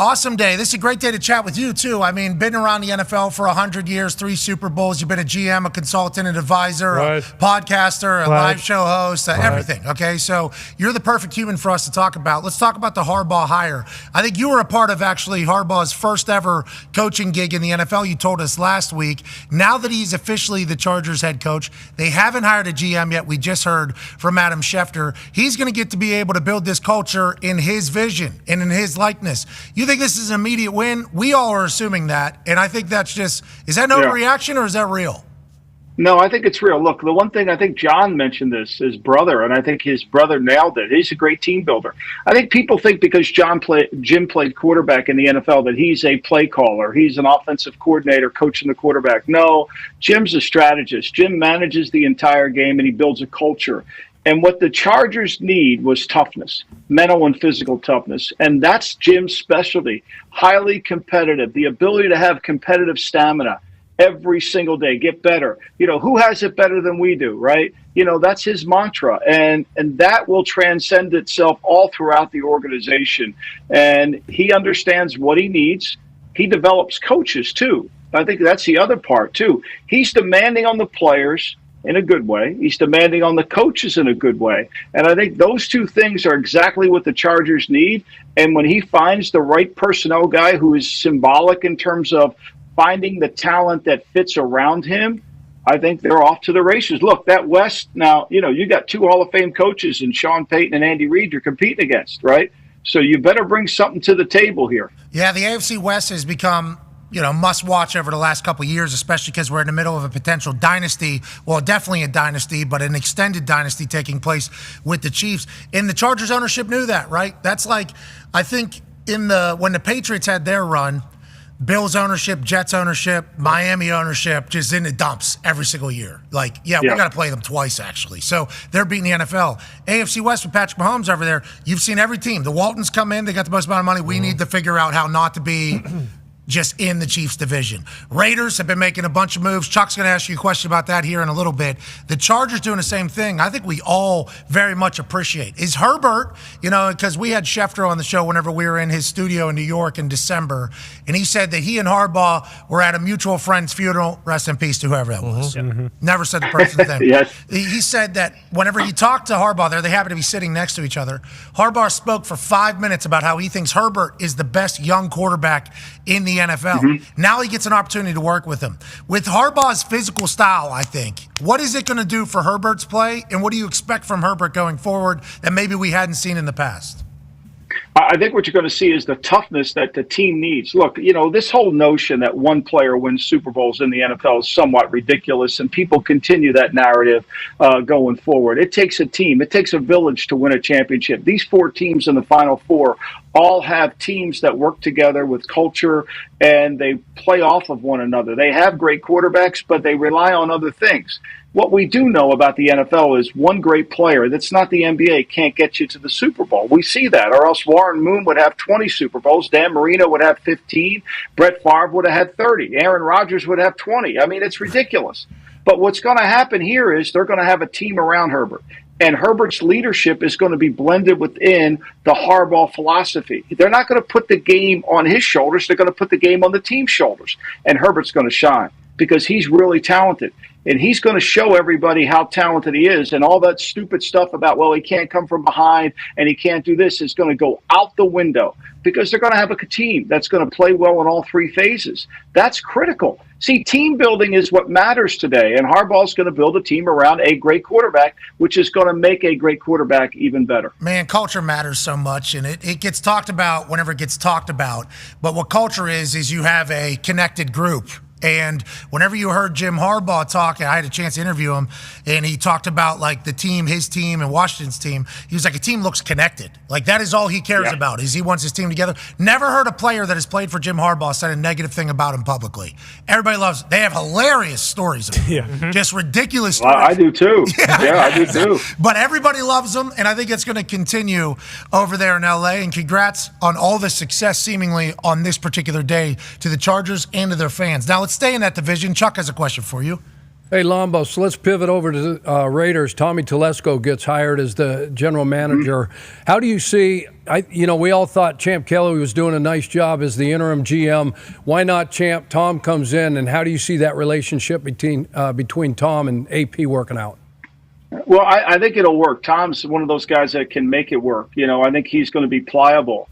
This is a great day to chat with you, too. I mean, been around the NFL for 100 years, 3 Super Bowls. You've been a GM, a consultant, an advisor, a podcaster, a live show host, everything. Okay, so you're the perfect human for us to talk about. Let's talk about the Harbaugh hire. I think you were a part of actually Harbaugh's first ever coaching gig in the NFL. You told us last week. Now that he's officially the Chargers head coach, they haven't hired a GM yet. We just heard from Adam Schefter. He's going to get to be able to build this culture in his vision and in his likeness. You think this is an immediate win? We all are assuming that. And I think that's just, is that an overreaction or is that real? No, I think it's real. Look, the one thing I think John mentioned this, his brother, and I think his brother nailed it. He's a great team builder. I think people think because Jim played quarterback in the NFL that he's a play caller. He's an offensive coordinator coaching the quarterback. No, Jim's a strategist. Jim manages the entire game and he builds a culture. And what the Chargers need was toughness, mental and physical toughness. And that's Jim's specialty. Highly competitive, the ability to have competitive stamina. Every single day, get better. You know, who has it better than we do, right? You know, that's his mantra. And that will transcend itself all throughout the organization. And he understands what he needs. He develops coaches, too. I think that's the other part, too. He's demanding on the players in a good way. He's demanding on the coaches in a good way. And I think those two things are exactly what the Chargers need. And when he finds the right personnel guy who is symbolic in terms of finding the talent that fits around him, I think they're off to the races. Look, that West now, you know, you got 2 Hall of Fame coaches in Sean Payton and Andy Reid you're competing against, right? So you better bring something to the table here. Yeah, the AFC West has become must watch over the last couple of years, especially because we're in the middle of a potential dynasty. Well, definitely a dynasty, but an extended dynasty taking place with the Chiefs. And the Chargers ownership knew that, right? That's like, I think when the Patriots had their run, Bills ownership, Jets ownership, Miami ownership, just in the dumps every single year. Like, we got to play them twice, actually. So they're beating the NFL. AFC West with Patrick Mahomes over there, you've seen every team. The Waltons come in, they got the most amount of money. We need to figure out how not to be just in the Chiefs division. Raiders have been making a bunch of moves. Chuck's going to ask you a question about that here in a little bit. The Chargers doing the same thing. I think we all very much appreciate. Is Herbert, because we had Schefter on the show whenever we were in his studio in New York in December, and he said that he and Harbaugh were at a mutual friend's funeral. Rest in peace to whoever that was. Never said the person's name. Yes. He said that whenever he talked to Harbaugh there, they happened to be sitting next to each other. Harbaugh spoke for 5 minutes about how he thinks Herbert is the best young quarterback in the NFL. Now he gets an opportunity to work with him. With Harbaugh's physical style, I think, what is it going to do for Herbert's play, and what do you expect from Herbert going forward that maybe we hadn't seen in the past? I think what you're going to see is the toughness that the team needs. Look, this whole notion that one player wins Super Bowls in the NFL is somewhat ridiculous, and people continue that narrative going forward. It takes a team. It takes a village to win a championship. These 4 teams in the Final Four all have teams that work together with culture, and they play off of one another. They have great quarterbacks, but they rely on other things. What we do know about the NFL is one great player that's not the NBA can't get you to the Super Bowl. We see that, or else Warren Moon would have 20 Super Bowls, Dan Marino would have 15, Brett Favre would have had 30, Aaron Rodgers would have 20. I mean, it's ridiculous. But what's going to happen here is they're going to have a team around Herbert. And Herbert's leadership is going to be blended within the Harbaugh philosophy. They're not going to put the game on his shoulders. They're going to put the game on the team's shoulders. And Herbert's going to shine because he's really talented. And he's going to show everybody how talented he is. And all that stupid stuff about, he can't come from behind and he can't do this is going to go out the window because they're going to have a team that's going to play well in all 3 phases. That's critical. See, team building is what matters today. And Harbaugh's going to build a team around a great quarterback, which is going to make a great quarterback even better. Man, culture matters so much, and it gets talked about whenever it gets talked about. But what culture is you have a connected group. And whenever you heard Jim Harbaugh talk, I had a chance to interview him, and he talked about like the team, his team, and Washington's team. He was like, a team looks connected. Like that is all he cares about, is he wants his team together. Never heard a player that has played for Jim Harbaugh said a negative thing about him publicly. Everybody loves. They have hilarious stories of him. Just ridiculous stories. I do too. Yeah, I do too. But everybody loves him, and I think it's going to continue over there in L.A. And congrats on all the success seemingly on this particular day to the Chargers and to their fans. Now let's stay in that division. Chuck has a question for you. Hey, Lombo, so let's pivot over to the Raiders. Tommy Telesco gets hired as the general manager. How do you see, we all thought Champ Kelly was doing a nice job as the interim GM. Why not Champ? Tom comes in, and how do you see that relationship between Tom and AP working out? Well, I think it'll work. Tom's one of those guys that can make it work. I think he's going to be pliable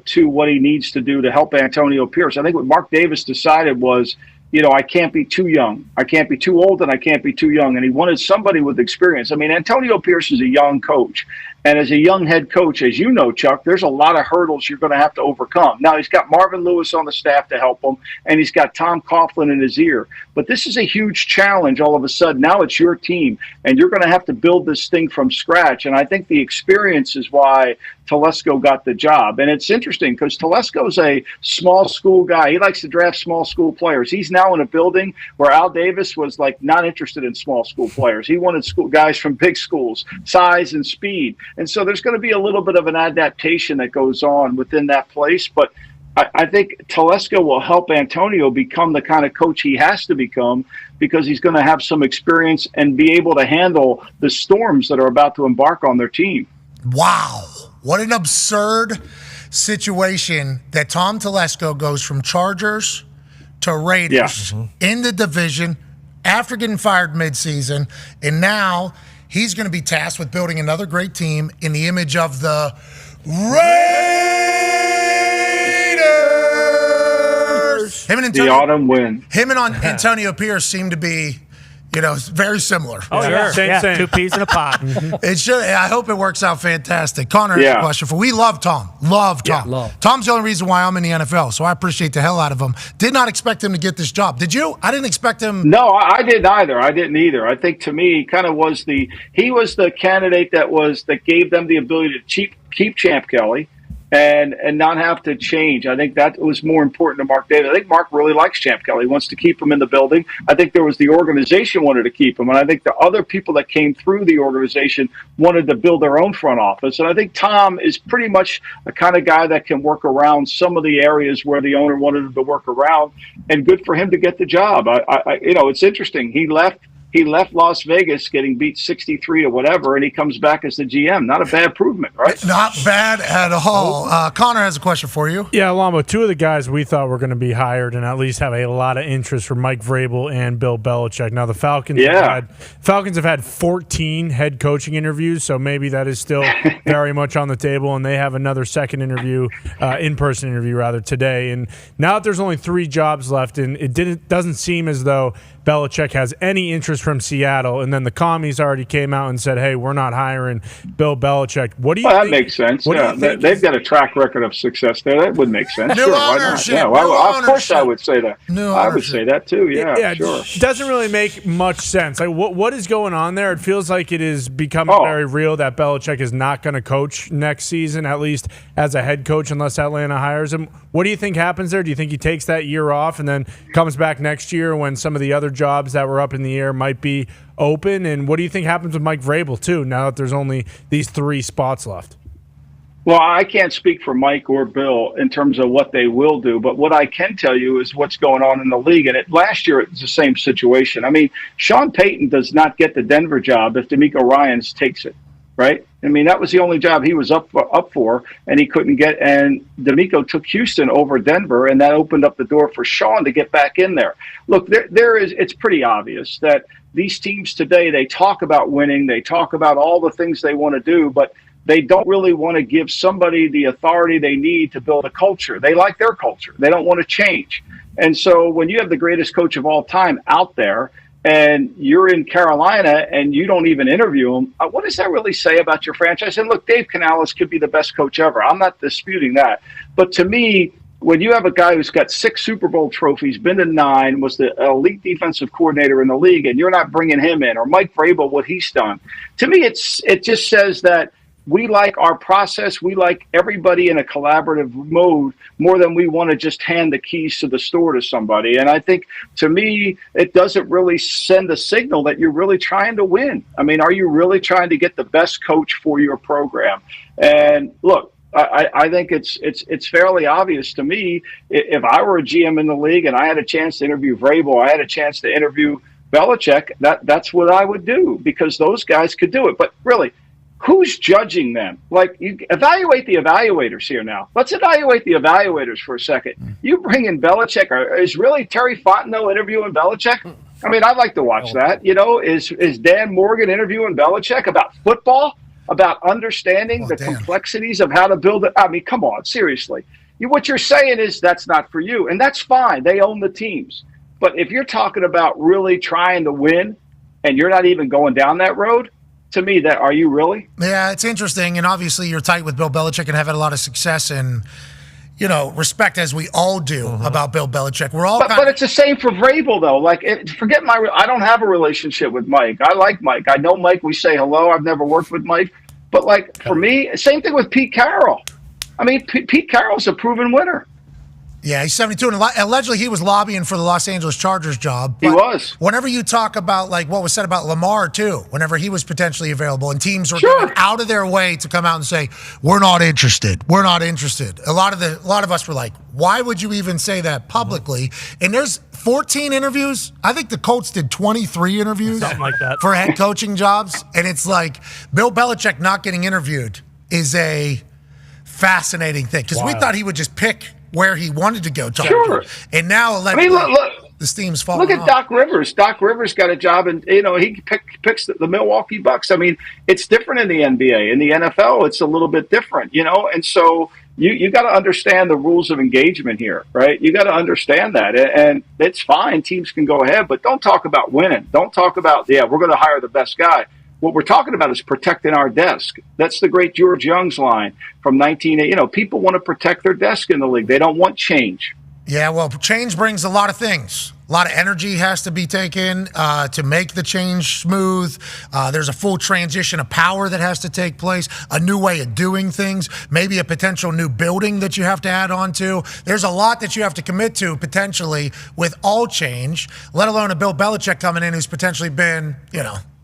to what he needs to do to help Antonio Pierce. I think what Mark Davis decided was, I can't be too young. I can't be too old, and I can't be too young. And he wanted somebody with experience. I mean, Antonio Pierce is a young coach. And as a young head coach, as you know, Chuck, there's a lot of hurdles you're going to have to overcome. Now, he's got Marvin Lewis on the staff to help him, and he's got Tom Coughlin in his ear. But this is a huge challenge all of a sudden. Now it's your team, and you're going to have to build this thing from scratch. And I think the experience is why Telesco got the job. And it's interesting because Telesco's a small school guy. He likes to draft small school players. He's now in a building where Al Davis was like not interested in small school players. He wanted guys from big schools, size and speed. And so there's going to be a little bit of an adaptation that goes on within that place. But I think Telesco will help Antonio become the kind of coach he has to become because he's going to have some experience and be able to handle the storms that are about to embark on their team. Wow. What an absurd situation that Tom Telesco goes from Chargers to Raiders in the division after getting fired midseason, and now he's going to be tasked with building another great team in the image of the Raiders. The autumn win. Him and Antonio Pierce seem to be, You know, it's very similar. Oh, yeah. Same. 2 peas in a pod. It should. I hope it works out fantastic. Connor has a question for. We love Tom. Love Tom. Tom's the only reason why I'm in the NFL, so I appreciate the hell out of him. Did not expect him to get this job. Did you? I didn't expect him. No, I didn't either. I didn't either. I think to me, he kind of was the candidate that gave them the ability to keep Champ Kelly and not have to change. I think that was more important to Mark Davis. I think Mark really likes Champ Kelly. He wants to keep him in the building. I think there was the organization wanted to keep him, and I think the other people that came through the organization wanted to build their own front office. And I think Tom is pretty much the kind of guy that can work around some of the areas where the owner wanted him to work around, and good for him to get the job. It's interesting. He left Las Vegas getting beat 63 to whatever, and he comes back as the GM. Not a bad improvement, right? Not bad at all. Connor has a question for you. Yeah, Lombo, 2 of the guys we thought were going to be hired and at least have a lot of interest for Mike Vrabel and Bill Belichick. Now, the Falcons have had 14 head coaching interviews, so maybe that is still very much on the table, and they have another second interview, in-person interview, rather, today. And now that there's only 3 jobs left, and it doesn't seem as though Belichick has any interest from Seattle, and then the commies already came out and said, hey, we're not hiring Bill Belichick. What do you think? That makes sense. They've got a track record of success there. That would make sense. New ownership. Of course I would say that. I would say that too, sure. It doesn't really make much sense. Like, what is going on there? It feels like it is becoming very real that Belichick is not going to coach next season, at least as a head coach, unless Atlanta hires him. What do you think happens there? Do you think he takes that year off and then comes back next year when some of the other jobs that were up in the air might be open? And what do you think happens with Mike Vrabel, too, now that there's only these 3 spots left? Well, I can't speak for Mike or Bill in terms of what they will do, but what I can tell you is what's going on in the league. And last year, it was the same situation. I mean, Sean Payton does not get the Denver job if DeMeco Ryans takes it, right? I mean, that was the only job he was up for, and he couldn't get. And DeMeco took Houston over Denver, and that opened up the door for Sean to get back in there. Look, it's pretty obvious that these teams today, they talk about winning, they talk about all the things they want to do, but they don't really want to give somebody the authority they need to build a culture. They like their culture. They don't want to change. And so when you have the greatest coach of all time out there, and you're in Carolina and you don't even interview him, what does that really say about your franchise? And look, Dave Canales could be the best coach ever. I'm not disputing that. But to me, when you have a guy who's got 6 Super Bowl trophies, been to 9, was the elite defensive coordinator in the league, and you're not bringing him in, or Mike Vrabel, what he's done, to me, it just says that we like our process. We like everybody in a collaborative mode more than we want to just hand the keys to the store to somebody. And I think, to me, it doesn't really send a signal that you're really trying to win. I mean, are you really trying to get the best coach for your program? And look, I think it's fairly obvious to me. If I were a GM in the league and I had a chance to interview Vrabel, I had a chance to interview Belichick, that's what I would do, because those guys could do it. But really, who's judging them? Like, you evaluate the evaluators here now. Let's evaluate the evaluators for a second. You bring in Belichick. Is really Terry Fontenot interviewing Belichick? I mean, I'd like to watch that. You know, is Dan Morgan interviewing Belichick about football, about understanding the complexities of how to build it? I mean, come on, seriously. What you're saying is that's not for you, and that's fine. They own the teams. But if you're talking about really trying to win and you're not even going down that road, to me, that are you really? Yeah, it's interesting, and obviously you're tight with Bill Belichick and have had a lot of success and, you know, respect, as we all do, about Bill Belichick. We're all, but it's the same for Vrabel, though. Like, forget I don't have a relationship with Mike. I like Mike. I know Mike. We say hello. I've never worked with Mike, but like for me, same thing with Pete Carroll. I mean, Pete Carroll's a proven winner. Yeah, he's 72, and allegedly he was lobbying for the Los Angeles Chargers job. He was. Whenever you talk about, like, what was said about Lamar, too, whenever he was potentially available, and teams were going out of their way to come out and say, we're not interested, we're not interested. A lot of us were like, why would you even say that publicly? And there's 14 interviews. I think the Colts did 23 interviews. Something like that. For head coaching jobs. And it's like, Bill Belichick not getting interviewed is a fascinating thing. Because we thought he would just pick where he wanted to go. Sure. And now, I mean, look, the steam's falling Look at off. Doc Rivers. Doc Rivers got a job, and he picks the Milwaukee Bucks. I mean, it's different in the NBA. In the NFL, it's a little bit different, and so You got to understand the rules of engagement here, right? You got to understand that. And it's fine. Teams can go ahead, but don't talk about winning. Don't talk about, we're going to hire the best guy. What we're talking about is protecting our desk. That's the great George Young's line from 1980. People want to protect their desk in the league. They don't want change. Yeah, well, change brings a lot of things. A lot of energy has to be taken to make the change smooth. There's a full transition of power that has to take place, a new way of doing things, maybe a potential new building that you have to add on to. There's a lot that you have to commit to potentially with all change, let alone a Bill Belichick coming in who's potentially been,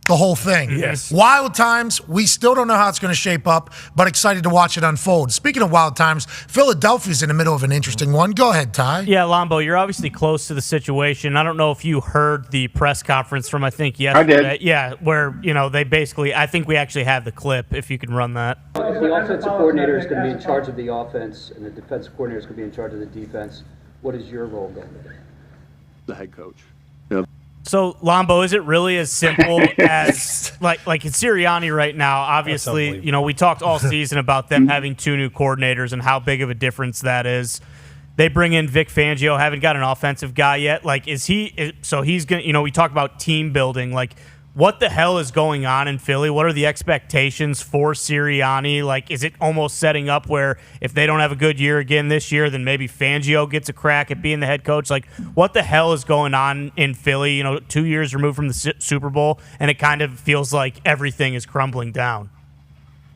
the whole thing. Yes. Wild times. We still don't know how it's going to shape up, but excited to watch it unfold. Speaking of wild times, Philadelphia's in the middle of an interesting one. Go ahead, Ty. Yeah, Lombo, you're obviously close to the situation. I don't know if you heard the press conference from, I think, yesterday. I did. Yeah, where, they basically, I think we actually have the clip, if you can run that. If the offensive coordinator is going to be in charge of the offense and the defensive coordinator is going to be in charge of the defense, what is your role going to be? The head coach. So, Lombo, is it really as simple as, like it's Sirianni right now? Obviously, we talked all season about them having 2 new coordinators and how big of a difference that is. They bring in Vic Fangio, haven't got an offensive guy yet. So he's going to, we talk about team building. What the hell is going on in Philly? What are the expectations for Sirianni? Is it almost setting up where if they don't have a good year again this year, then maybe Fangio gets a crack at being the head coach? What the hell is going on in Philly? 2 years removed from the Super Bowl, and it kind of feels like everything is crumbling down.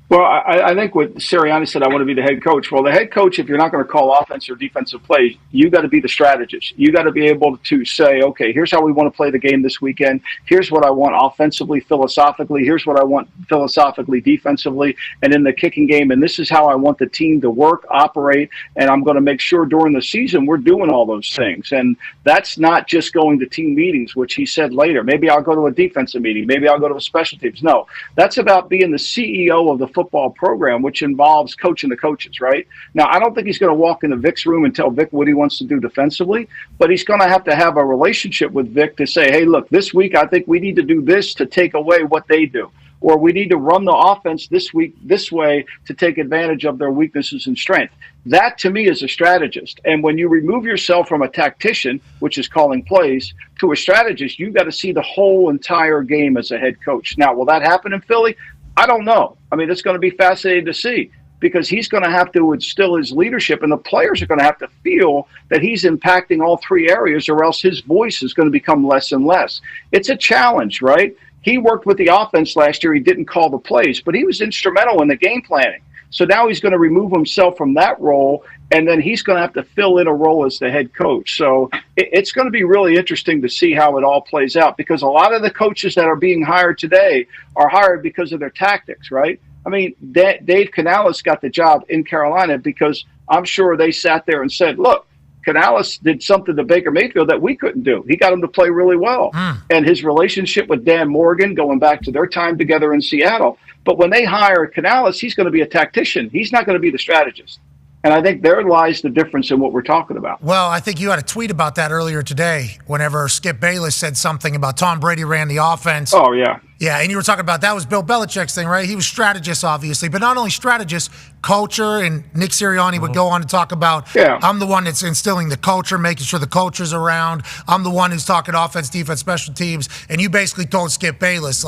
Well, I think what Sirianni said, I want to be the head coach. Well, the head coach, if you're not going to call offense or defensive plays, you got to be the strategist. You got to be able to say, okay, here's how we want to play the game this weekend. Here's what I want offensively, philosophically. Here's what I want philosophically, defensively, and in the kicking game. And this is how I want the team to work, operate, and I'm going to make sure during the season we're doing all those things. And that's not just going to team meetings, which he said later. Maybe I'll go to a defensive meeting. Maybe I'll go to a special teams. No, that's about being the CEO of the football program, which involves coaching the coaches, right? Now, I don't think he's going to walk into Vic's room and tell Vic what he wants to do defensively, but he's going to have a relationship with Vic to say, hey, look, this week I think we need to do this to take away what they do. Or we need to run the offense this week this way to take advantage of their weaknesses and strength. That, to me, is a strategist. And when you remove yourself from a tactician, which is calling plays, to a strategist, you've got to see the whole entire game as a head coach. Now, will that happen in Philly? I don't know. I mean, it's going to be fascinating to see because he's going to have to instill his leadership, and the players are going to have to feel that he's impacting all 3 areas, or else his voice is going to become less and less. It's a challenge, right? He worked with the offense last year. He didn't call the plays, but he was instrumental in the game planning. So now he's going to remove himself from that role, and then he's going to have to fill in a role as the head coach. So it's going to be really interesting to see how it all plays out, because a lot of the coaches that are being hired today are hired because of their tactics, right? I mean, Dave Canales got the job in Carolina because I'm sure they sat there and said, look, Canales did something to Baker Mayfield that we couldn't do. He got him to play really well. And his relationship with Dan Morgan, going back to their time together in Seattle. But when they hire Canales, he's going to be a tactician. He's not going to be the strategist. And I think there lies the difference in what we're talking about. Well, I think you had a tweet about that earlier today whenever Skip Bayless said something about Tom Brady ran the offense. Oh, yeah. Yeah, and you were talking about that was Bill Belichick's thing, right? He was strategist, obviously, but not only strategist, culture, and Nick Sirianni would go on to talk about, I'm the one that's instilling the culture, making sure the culture's around. I'm the one who's talking offense, defense, special teams. And you basically told Skip Bayless,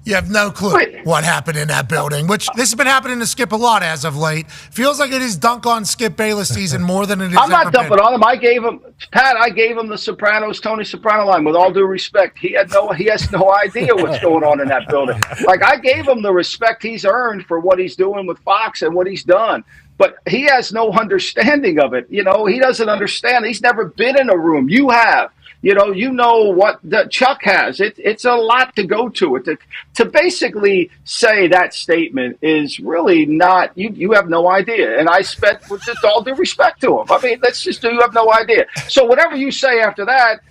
you have no clue what happened in that building, which this has been happening to Skip a lot as of late. Feels like it is dunk on Skip Bayless season more than it is. I'm not dumping on him. I gave him the Sopranos, Tony Soprano line with all due respect. He has no idea what's going on in that building. I gave him the respect he's earned for what he's doing with Fox and what he's done. But he has no understanding of it. He doesn't understand. He's never been in a room. You have. You know what Chuck has. It's a lot to go to it. To basically say that statement is really not, you have no idea. And I spent, with just all due respect to him. I mean, let's just do, you have no idea. So whatever you say after that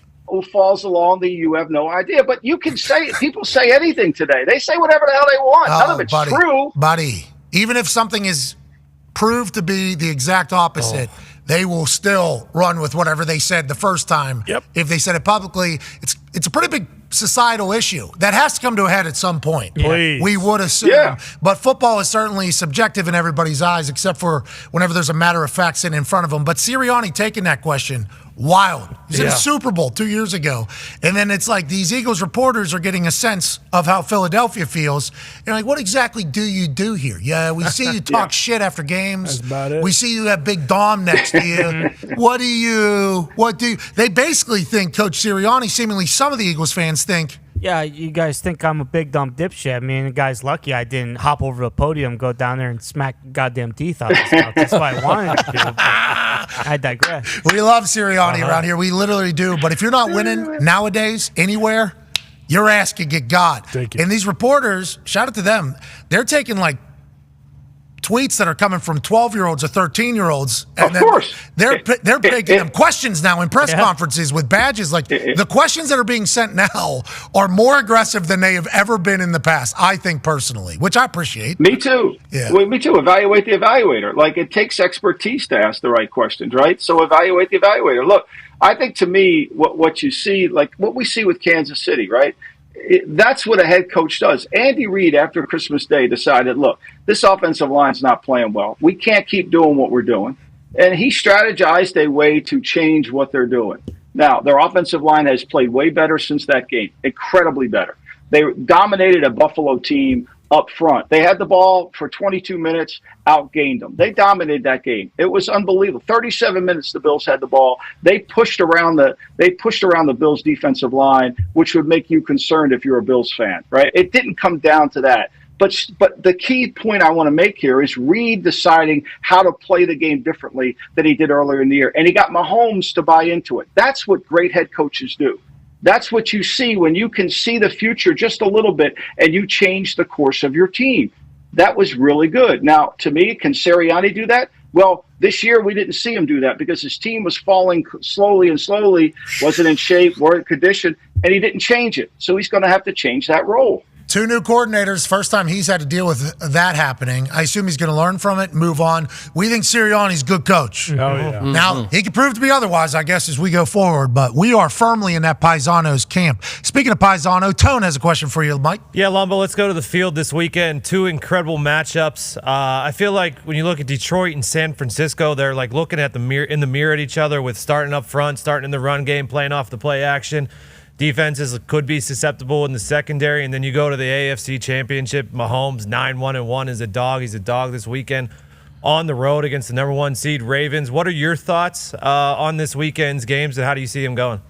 falls along the you have no idea. But you can say, people say anything today. They say whatever the hell they want. None of it's true. Buddy, even if something is proved to be the exact opposite, they will still run with whatever they said the first time. If they said it publicly, it's a pretty big societal issue that has to come to a head at some point. Please. We would assume. Yeah. But football is certainly subjective in everybody's eyes, except for whenever there's a matter of fact sitting in front of them. But Sirianni taking that question, wild. He was in the Super Bowl 2 years ago. And then it's like these Eagles reporters are getting a sense of how Philadelphia feels. You're like, what exactly do you do here? Yeah, we see you talk shit after games. That's about it. We see you have Big Dom next to you. What do you? They basically think Coach Sirianni, seemingly some of the Eagles fans think, Yeah, you guys think I'm a big dumb dipshit. I mean, the guy's lucky I didn't hop over the podium, go down there and smack goddamn teeth out his mouth. That's what I wanted to do. But I digress. we love Sirianni around here. We literally do. But if you're not winning nowadays anywhere, your ass could get got. Thank you. And these reporters, shout out to them, they're taking like tweets that are coming from 12-year-olds or 13-year-olds. And Of course. They're making them questions now in press conferences with badges. Like, the questions that are being sent now are more aggressive than they have ever been in the past, I think personally, which I appreciate. Me too. Yeah. Well, me too. Evaluate the evaluator. Like, it takes expertise to ask the right questions, right? So evaluate the evaluator. Look, I think to me, what you see, like what we see with Kansas City, right? That's what a head coach does. Andy Reid, after Christmas Day, decided, look, this offensive line's not playing well. We can't keep doing what we're doing. And he strategized a way to change what they're doing. Now, their offensive line has played way better since that game, incredibly better. They dominated a Buffalo team up front. They had the ball for 22 minutes, outgained them. They dominated that game. It was unbelievable. 37 minutes the Bills had the ball. They pushed around the Bills defensive line, which would make you concerned if you're a Bills fan, right? It didn't come down to that. But the key point I want to make here is Reid deciding how to play the game differently than he did earlier in the year. And he got Mahomes to buy into it. That's what great head coaches do. That's what you see when you can see the future just a little bit and you change the course of your team. That was really good. Now, to me, can Sirianni do that? Well, this year we didn't see him do that because his team was falling slowly, wasn't in shape, weren't in condition, and he didn't change it. So he's going to have to change that role. 2 new coordinators, first time he's had to deal with that happening. I assume he's going to learn from it, move on. We think Sirianni's a good coach. Oh, yeah. Now, he can prove to be otherwise, I guess, as we go forward, but we are firmly in that Paisano's camp. Speaking of Paisano, Tone has a question for you, Mike. Yeah, Lumbo, let's go to the field this weekend. 2 incredible matchups. I feel like when you look at Detroit and San Francisco, they're like looking at in the mirror at each other with starting up front, starting in the run game, playing off the play action. Defenses could be susceptible in the secondary, and then you go to the AFC Championship. Mahomes 9-1-1 is a dog. He's a dog this weekend on the road against the number 1 seed Ravens. What are your thoughts on this weekend's games, and how do you see them going?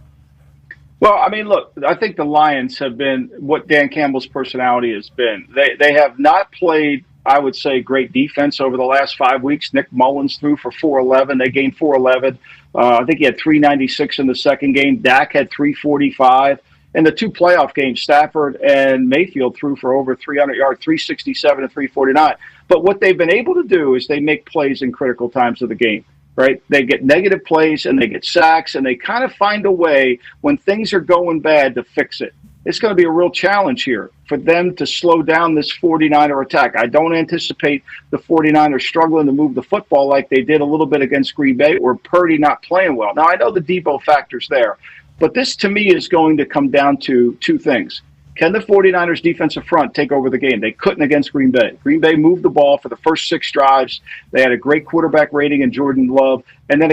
Well, I mean, look, I think the Lions have been what Dan Campbell's personality has been. They have not played, I would say, great defense over the last 5 weeks. Nick Mullins threw for 411. They gained 411. I think he had 396 in the second game. Dak had 345. In the 2 playoff games, Stafford and Mayfield threw for over 300 yards, 367 and 349. But what they've been able to do is they make plays in critical times of the game, right? They get negative plays and they get sacks, and they kind of find a way when things are going bad to fix it. It's going to be a real challenge here for them to slow down this 49er attack. I don't anticipate the 49ers struggling to move the football like they did a little bit against Green Bay, or Purdy not playing well. Now, I know the Debo factor's there, but this to me is going to come down to 2 things. Can the 49ers defensive front take over the game? They couldn't against Green Bay. Green Bay moved the ball for the first 6 drives. They had a great quarterback rating in Jordan Love, and then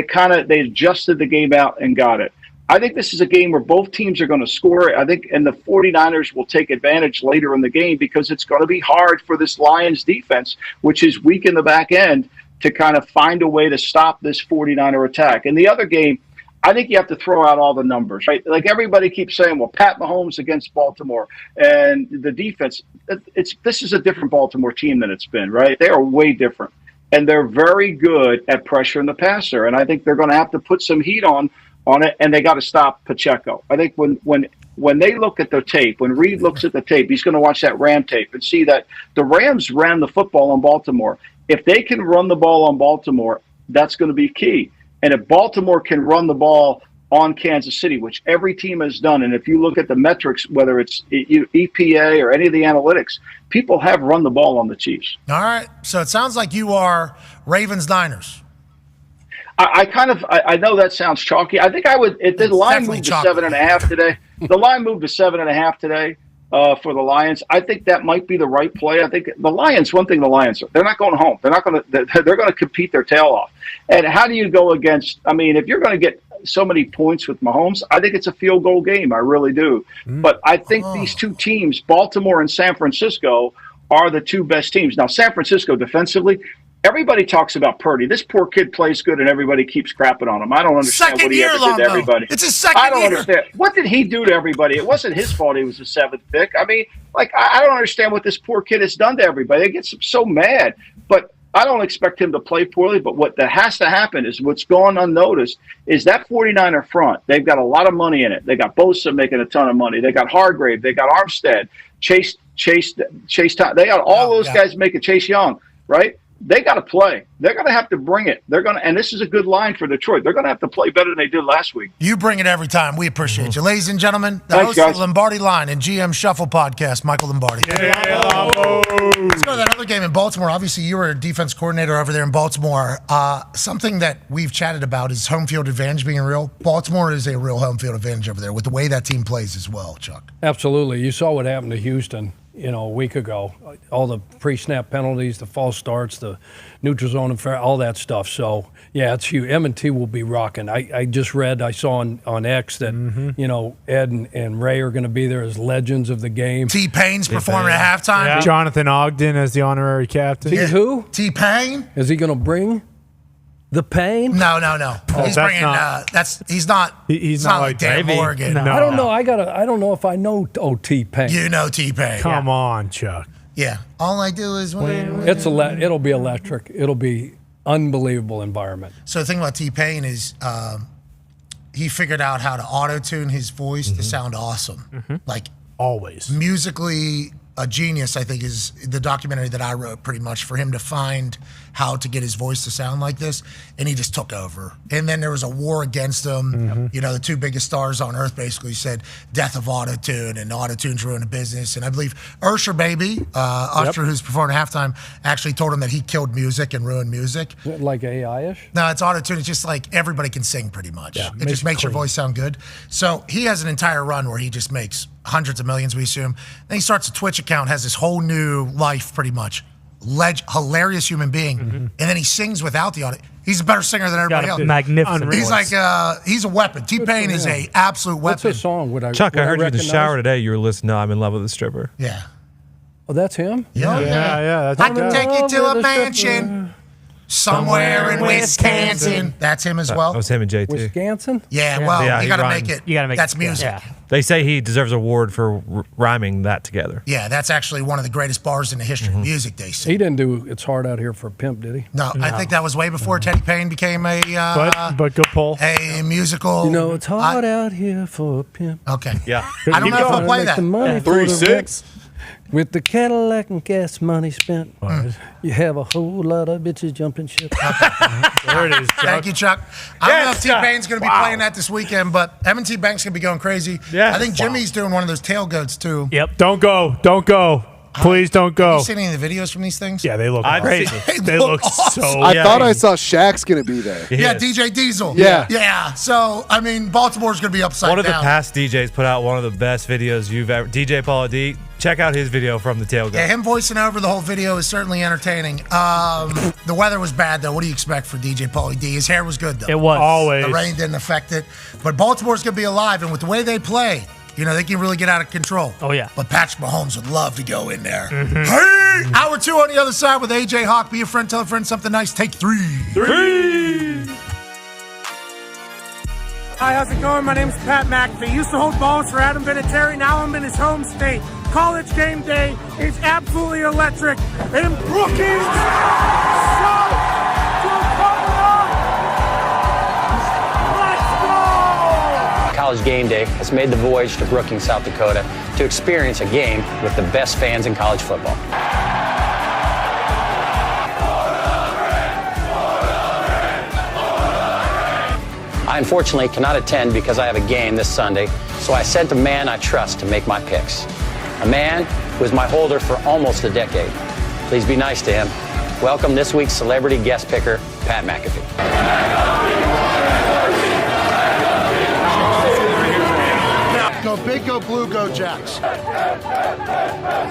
they adjusted the game out and got it. I think this is a game where both teams are going to score. I think, and the 49ers will take advantage later in the game because it's going to be hard for this Lions defense, which is weak in the back end, to kind of find a way to stop this 49er attack. In the other game, I think you have to throw out all the numbers, right? Like everybody keeps saying, well, Pat Mahomes against Baltimore and the defense, this is a different Baltimore team than it's been, right? They are way different. And they're very good at pressuring the passer. And I think they're going to have to put some heat on it, and they got to stop Pacheco. I think when they look at the tape, when Reid looks at the tape, he's going to watch that Ram tape and see that the Rams ran the football on Baltimore. If they can run the ball on Baltimore, that's going to be key. And if Baltimore can run the ball on Kansas City, which every team has done, and if you look at the metrics, whether it's EPA or any of the analytics, people have run the ball on the Chiefs. All right. So it sounds like you are Ravens-Niners. I know that sounds chalky. I think I would. The line moved to 7.5 today. The line moved to 7.5 today for the Lions. I think that might be the right play. I think the Lions. One thing, they're not going home. They're going to compete their tail off. And how do you go against? I mean, if you're going to get so many points with Mahomes, I think it's a field goal game. I really do. But I think these two teams, Baltimore and San Francisco, are the two best teams. Now, San Francisco defensively. Everybody talks about Purdy. This poor kid plays good, and everybody keeps crapping on him. I don't understand what he ever did to everybody. It's his second year. I don't understand. What did he do to everybody? It wasn't his fault he was the 7th pick. I mean, I don't understand what this poor kid has done to everybody. They get so mad. But I don't expect him to play poorly. But what that has to happen is what's gone unnoticed is that 49er front. They've got a lot of money in it. They got Bosa making a ton of money. They got Hargrave. They got Armstead. Chase. They got all those guys making Chase Young, right? They got to play. They're going to have to bring it. And this is a good line for Detroit. They're going to have to play better than they did last week. You bring it every time. We appreciate you. Ladies and gentlemen, the host of the Lombardi Line and GM Shuffle podcast, Michael Lombardi. Let's go to that other game in Baltimore. Obviously, you were a defense coordinator over there in Baltimore. Something that we've chatted about is home field advantage being real. Baltimore is a real home field advantage over there with the way that team plays as well, Chuck. Absolutely. You saw what happened to Houston. A week ago, all the pre-snap penalties, the false starts, the neutral zone affair, all that stuff. So, yeah, it's huge. M&T will be rocking. I saw on X that, Ed and Ray are going to be there as legends of the game. T-Pain's performing at halftime. Yeah. Jonathan Ogden as the honorary captain. Who? T-Pain. Is he going to bring the pain? No. He's bringing. He's not like Dan Morgan. No. I don't know. I don't know if I know T-Pain. You know T-Pain. Come on, Chuck. Yeah. All I do is win. It'll be electric. It'll be unbelievable environment. So the thing about T-Pain is he figured out how to auto-tune his voice to sound awesome. Like always. Musically a genius, I think, is the documentary that I wrote pretty much for him to find how to get his voice to sound like this, and he just took over. And then there was a war against him. The two biggest stars on earth basically said death of autotune, and autotune's ruined the business. And I believe Usher Baby, Usher, who's performing at halftime, actually told him that he killed music and ruined music. Like AI-ish? No, it's autotune. It's just like everybody can sing pretty much. Yeah, it just makes your voice sound good. So he has an entire run where he just makes hundreds of millions, we assume. Then he starts a Twitch account, has this whole new life pretty much. Hilarious human being. And then he sings without the audio. He's a better singer than everybody else. Magnificent. He's like, he's a weapon. T-Pain is a absolute weapon. What's the song? Chuck, I heard you in the shower today. You were listening to I'm in Love with a Stripper. Yeah. Oh, that's him? Yeah. I can take you to a mansion somewhere in Wisconsin. That's him as well. That was him and JT. Wisconsin? Yeah, well, you got to make it. You gotta make that's it. music. Yeah. They say he deserves an award for rhyming that together. Yeah, that's actually one of the greatest bars in the history of music, they say. He didn't do It's Hard Out Here for a Pimp, did he? No, I think that was way before Teddy Payne became a but good pull. A musical. It's hard out here for a pimp. Okay. Yeah. I don't know if I'll play that. 3-6. With the Cadillac and gas money spent, you have a whole lot of bitches jumping ship. There it is, Chuck. Thank you, Chuck. I don't know if T-Pain's going to be playing that this weekend, but M&T Bank's going to be going crazy. Yeah. I think Jimmy's doing one of those tailgates, too. Yep. Don't go. Please don't go. Have you seen any of the videos from these things? Yeah, they look crazy. They look awesome. so I thought I saw Shaq's going to be there. Yeah, DJ Diesel. Yeah. So, I mean, Baltimore's going to be upside down. One of the past DJs put out one of the best videos you've ever. DJ Paula D. Check out his video from the tailgate. Yeah, him voicing over the whole video is certainly entertaining. The weather was bad, though. What do you expect for DJ Pauly D? His hair was good, though. It was. Always. The rain didn't affect it. But Baltimore's going to be alive, and with the way they play, they can really get out of control. Oh, yeah. But Patrick Mahomes would love to go in there. Hey! Hour 2 on the other side with AJ Hawk. Be a friend, tell a friend something nice. Take 3. Hi, how's it going? My name's Pat McAfee. Used to hold balls for Adam Vinatieri. Now I'm in his home state. College game day is absolutely electric. In Brookings, South Dakota. Let's go! College game day has made the voyage to Brookings, South Dakota to experience a game with the best fans in college football. I unfortunately cannot attend because I have a game this Sunday, so I sent a man I trust to make my picks. A man who is my holder for almost a decade. Please be nice to him. Welcome this week's celebrity guest picker, Pat McAfee. Go big, go blue, go Jacks.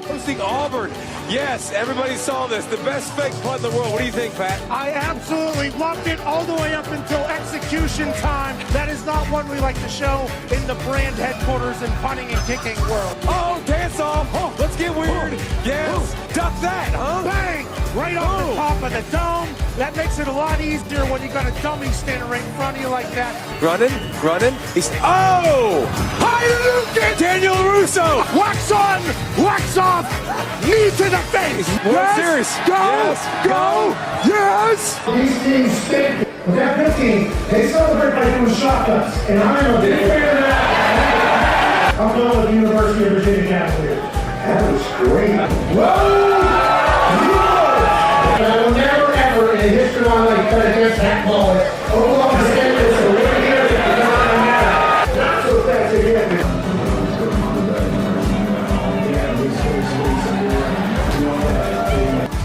Hosting Auburn. Yes, everybody saw this. The best fake punt in the world. What do you think, Pat? I absolutely loved it all the way up until execution time. That is not one we like to show in the brand headquarters and punting and kicking world. Oh, dance off. Oh, let's get weird. Yes. Duck that, huh? Bang! Right off the top of the dome. That makes it a lot easier when you got a dummy standing right in front of you like that. Running. He's Hayukin! Daniel Russo! Wax on! Wax off! Knee to the face! World Series! Go! Yes! These teams stink. With that 15, they celebrate by doing shotguns. And I'm a big fan of that. I'm going with the University of Virginia Cavaliers. That was great. Whoa! I will never, ever in the history of my life cut against that ball. Oklahoma State is a win here. Not so fast again.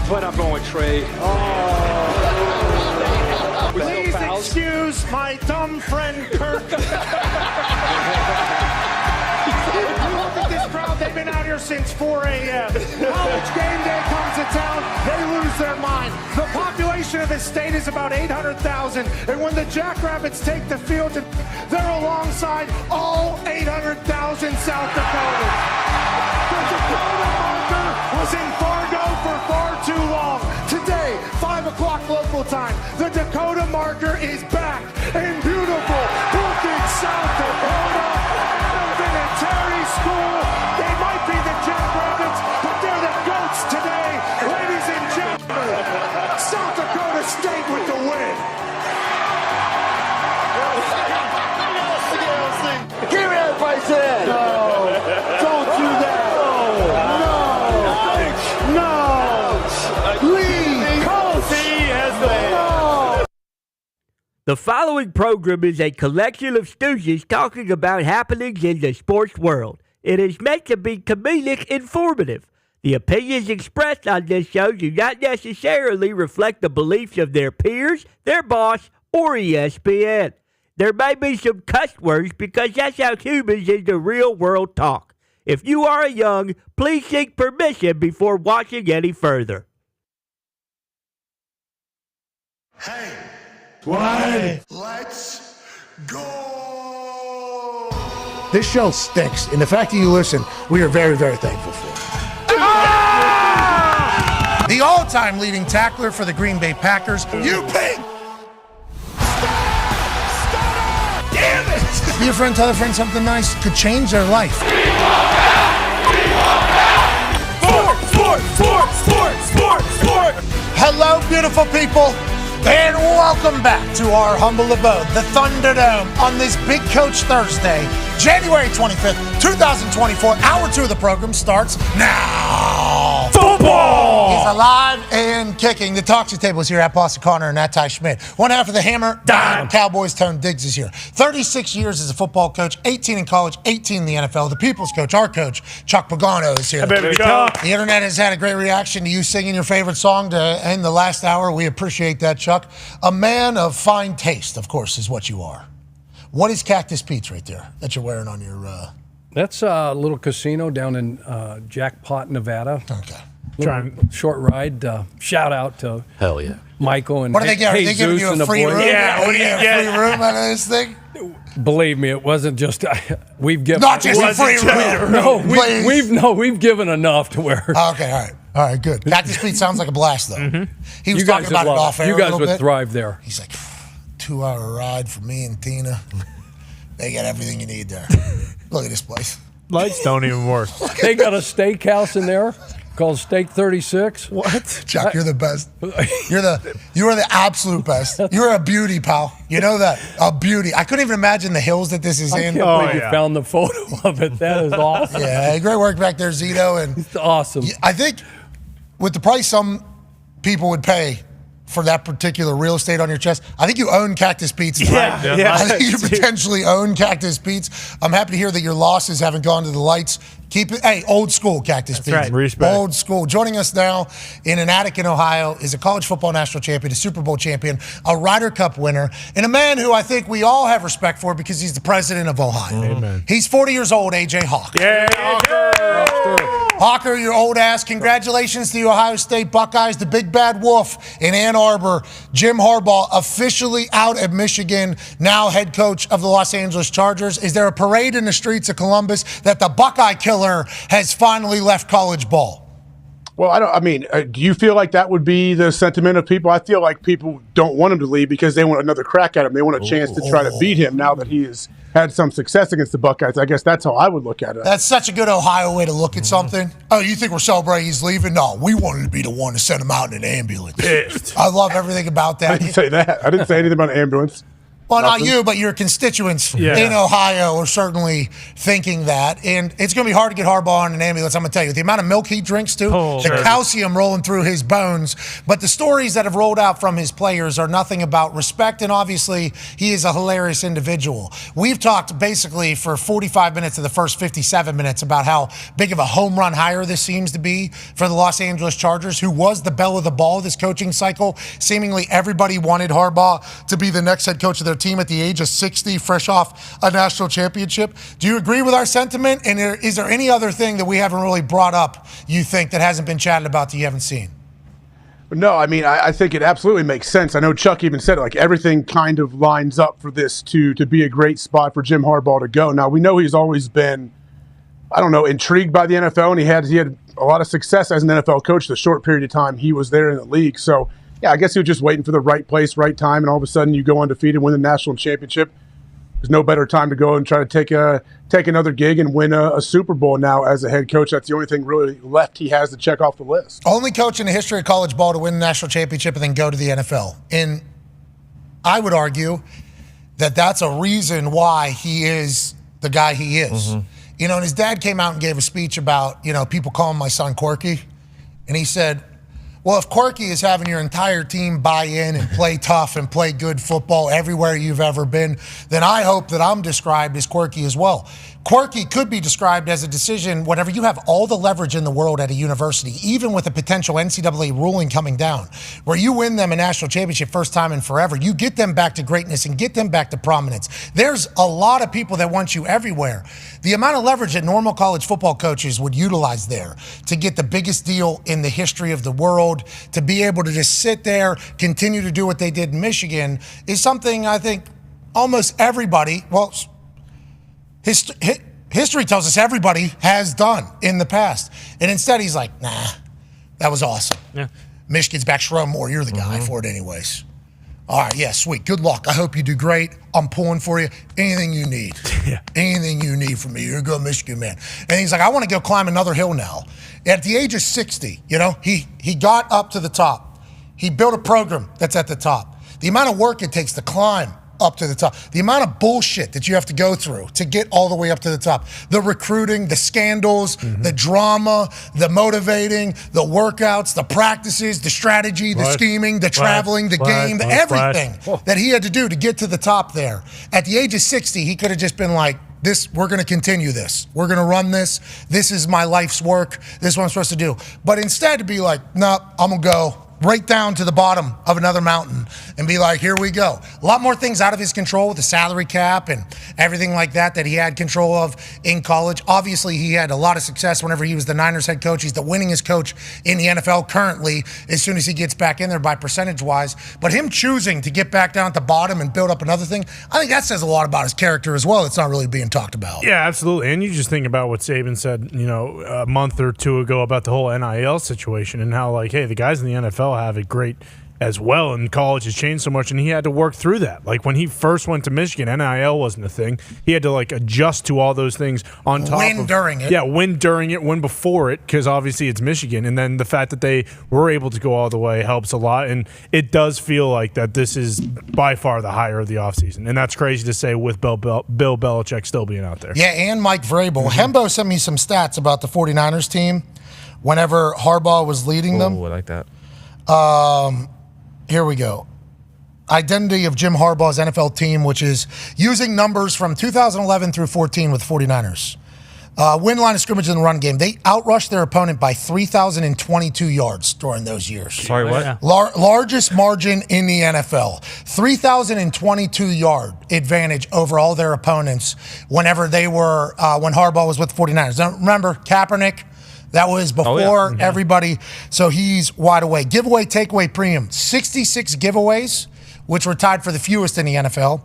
But I'm going with Trey. Please excuse my dumb friend Kirk. Look at this crowd. They've been out here since 4 a.m. College game day comes to town. They lose their mind. The population of this state is about 800,000. And when the Jackrabbits take the field, they're alongside all 800,000 South Dakotans. The Dakota marker was in Fargo for far too long. Today, 5 o'clock local time, the Dakota marker is back in beautiful Brookings, South Dakota. Terry School. They might be the Jackrabbits, but they're the GOATs today. Ladies and gentlemen, South Dakota State with the win. Give me that place in. No. Don't do that. No. Leave. Coach. He has the The following program is a collection of stooges talking about happenings in the sports world. It is meant to be comedic informative. The opinions expressed on this show do not necessarily reflect the beliefs of their peers, their boss, or ESPN. There may be some cuss words because that's how humans in the real world talk. If you are young, please seek permission before watching any further. Hey. Why? Let's go. This show stinks, and the fact that you listen, we are very, very thankful for. Ah! The all-time leading tackler for the Green Bay Packers, you pig! Damn it! Be a friend, tell a friend something nice could change their life. Sport! Hello, beautiful people. And welcome back to our humble abode, the Thunderdome, on this Big Coach Thursday, January 25th, 2024. Hour 2 of the program starts now. Football is alive and kicking. The Talksy Table is here at Boston Connor and at Ty Schmidt. One half of the Hammer, Dahn. Cowboys, Tone Diggs is here. 36 years as a football coach, 18 in college, 18 in the NFL. The people's coach, our coach, Chuck Pagano is here. The internet has had a great reaction to you singing your favorite song to end the last hour. We appreciate that, Chuck. A man of fine taste, of course, is what you are. What is Cactus Pete's right there that you're wearing on your... That's a little casino down in Jackpot, Nevada. Okay. Short ride. Shout out to hell yeah, Michael and what are they giving? Are they giving you a free room? Yeah, what do you get? A free room out of this thing? Believe me, it wasn't just we've given not just a free room. No, we've given enough to where. Okay, all right, good. Cactus Pete sounds like a blast though. Mm-hmm. He was talking about it off air. You guys would thrive there. He's like, 2-hour ride for me and Tina. They got everything you need there. Look at this place. Lights don't even work. They got a steakhouse in there called Steak 36. What? Chuck, you're the best. You are the absolute best. You're a beauty, pal. You know that. A beauty. I couldn't even imagine the hills that this is in. I can't believe you found the photo of it. That is awesome. Yeah, great work back there, Zito. And it's awesome. I think with the price some people would pay for that particular real estate on your chest. I think you own Cactus Pete's. Yeah. I think you potentially own Cactus Pete's. I'm happy to hear that your losses haven't gone to the lights. Keep it, hey, old school Cactus Pete's. Right. Respect. Old school. Joining us now in an attic in Ohio is a college football national champion, a Super Bowl champion, a Ryder Cup winner, and a man who I think we all have respect for because he's the president of Ohio. Amen. He's 40 years old, AJ Hawk. Yeah. Hawker, your old ass, congratulations to the Ohio State Buckeyes, the big bad wolf in Ann Arbor. Jim Harbaugh officially out at Michigan, now head coach of the Los Angeles Chargers. Is there a parade in the streets of Columbus that the Buckeye killer has finally left college ball? Well, do you feel like that would be the sentiment of people? I feel like people don't want him to leave because they want another crack at him. They want a chance to try to beat him now that he has had some success against the Buckeyes. I guess that's how I would look at it. That's such a good Ohio way to look at something. Oh, you think we're celebrating he's leaving? No, we wanted to be the one to send him out in an ambulance. Pissed. I love everything about that. I didn't say that. I didn't say anything about an ambulance. Well, not you, but your constituents in Ohio are certainly thinking that. And it's going to be hard to get Harbaugh on an ambulance, I'm going to tell you. The amount of milk he drinks, too, calcium rolling through his bones. But the stories that have rolled out from his players are nothing about respect, and obviously he is a hilarious individual. We've talked basically for 45 minutes of the first 57 minutes about how big of a home run hire this seems to be for the Los Angeles Chargers, who was the belle of the ball this coaching cycle. Seemingly everybody wanted Harbaugh to be the next head coach of their team at the age of 60, fresh off a national championship. Do you agree with our sentiment? And is there any other thing that we haven't really brought up, you think, that hasn't been chatted about that you haven't seen? No, I think it absolutely makes sense. I know Chuck even said it, like everything kind of lines up for this to be a great spot for Jim Harbaugh to go. Now, we know he's always been, intrigued by the NFL, and he had a lot of success as an NFL coach the short period of time he was there in the league. So, yeah, I guess he was just waiting for the right place, right time, and all of a sudden you go undefeated, win the national championship. There's no better time to go and try to take another gig and win a Super Bowl now as a head coach. That's the only thing really left he has to check off the list. Only coach in the history of college ball to win the national championship and then go to the NFL. And I would argue that that's a reason why he is the guy he is. Mm-hmm. And his dad came out and gave a speech about, people calling my son quirky. And he said, well, if quirky is having your entire team buy in and play tough and play good football everywhere you've ever been, then I hope that I'm described as quirky as well. Quirky could be described as a decision whenever you have all the leverage in the world at a university, even with a potential NCAA ruling coming down, where you win them a national championship first time in forever. You get them back to greatness and get them back to prominence. There's a lot of people that want you everywhere. The amount of leverage that normal college football coaches would utilize there to get the biggest deal in the history of the world, to be able to just sit there, continue to do what they did in Michigan, is something I think almost everybody, history tells us everybody has done in the past. And instead he's like, nah, that was awesome. Yeah. Michigan's back. Sherrone Moore, you're the guy for it anyways. All right, yeah, sweet. Good luck. I hope you do great. I'm pulling for you. Anything you need. Anything you need from me. You're a good Michigan man. And he's like, I want to go climb another hill now. At the age of 60, he got up to the top. He built a program that's at the top. The amount of work it takes to climb up to the top, the amount of bullshit that you have to go through to get all the way up to the top, the recruiting, the scandals, the drama, the motivating, the workouts, the practices, the strategy, the scheming, the traveling, the game, everything that he had to do to get to the top there. At the age of 60, he could have just been like, we're going to continue this. We're going to run this. This is my life's work. This is what I'm supposed to do. But instead to be like, no, I'm going to go right down to the bottom of another mountain and be like, here we go. A lot more things out of his control with the salary cap and everything like that he had control of in college. Obviously, he had a lot of success whenever he was the Niners head coach. He's the winningest coach in the NFL currently as soon as he gets back in there by percentage-wise. But him choosing to get back down at the bottom and build up another thing, I think that says a lot about his character as well. It's not really being talked about. Yeah, absolutely. And you just think about what Saban said, a month or two ago about the whole NIL situation and how, hey, the guys in the NFL have it great as well, and college has changed so much, and he had to work through that. When he first went to Michigan, NIL wasn't a thing. He had to adjust to all those things on top win during it. Yeah, win during it, win before it, because obviously it's Michigan, and then the fact that they were able to go all the way helps a lot, and it does feel like that this is by far the hire of the offseason, and that's crazy to say with Bill Belichick still being out there. Yeah, and Mike Vrabel. Hembo sent me some stats about the 49ers team whenever Harbaugh was leading them. Oh, I like that. Here we go. Identity of Jim Harbaugh's NFL team, which is using numbers from 2011 through 14 with 49ers. Win line of scrimmage in the run game. They outrushed their opponent by 3,022 yards during those years. Sorry, what? Largest margin in the NFL. 3,022-yard advantage over all their opponents whenever they were, when Harbaugh was with the 49ers. Now, remember, Kaepernick, that was before everybody, so he's wide away. Giveaway, takeaway premium. 66 giveaways, which were tied for the fewest in the NFL.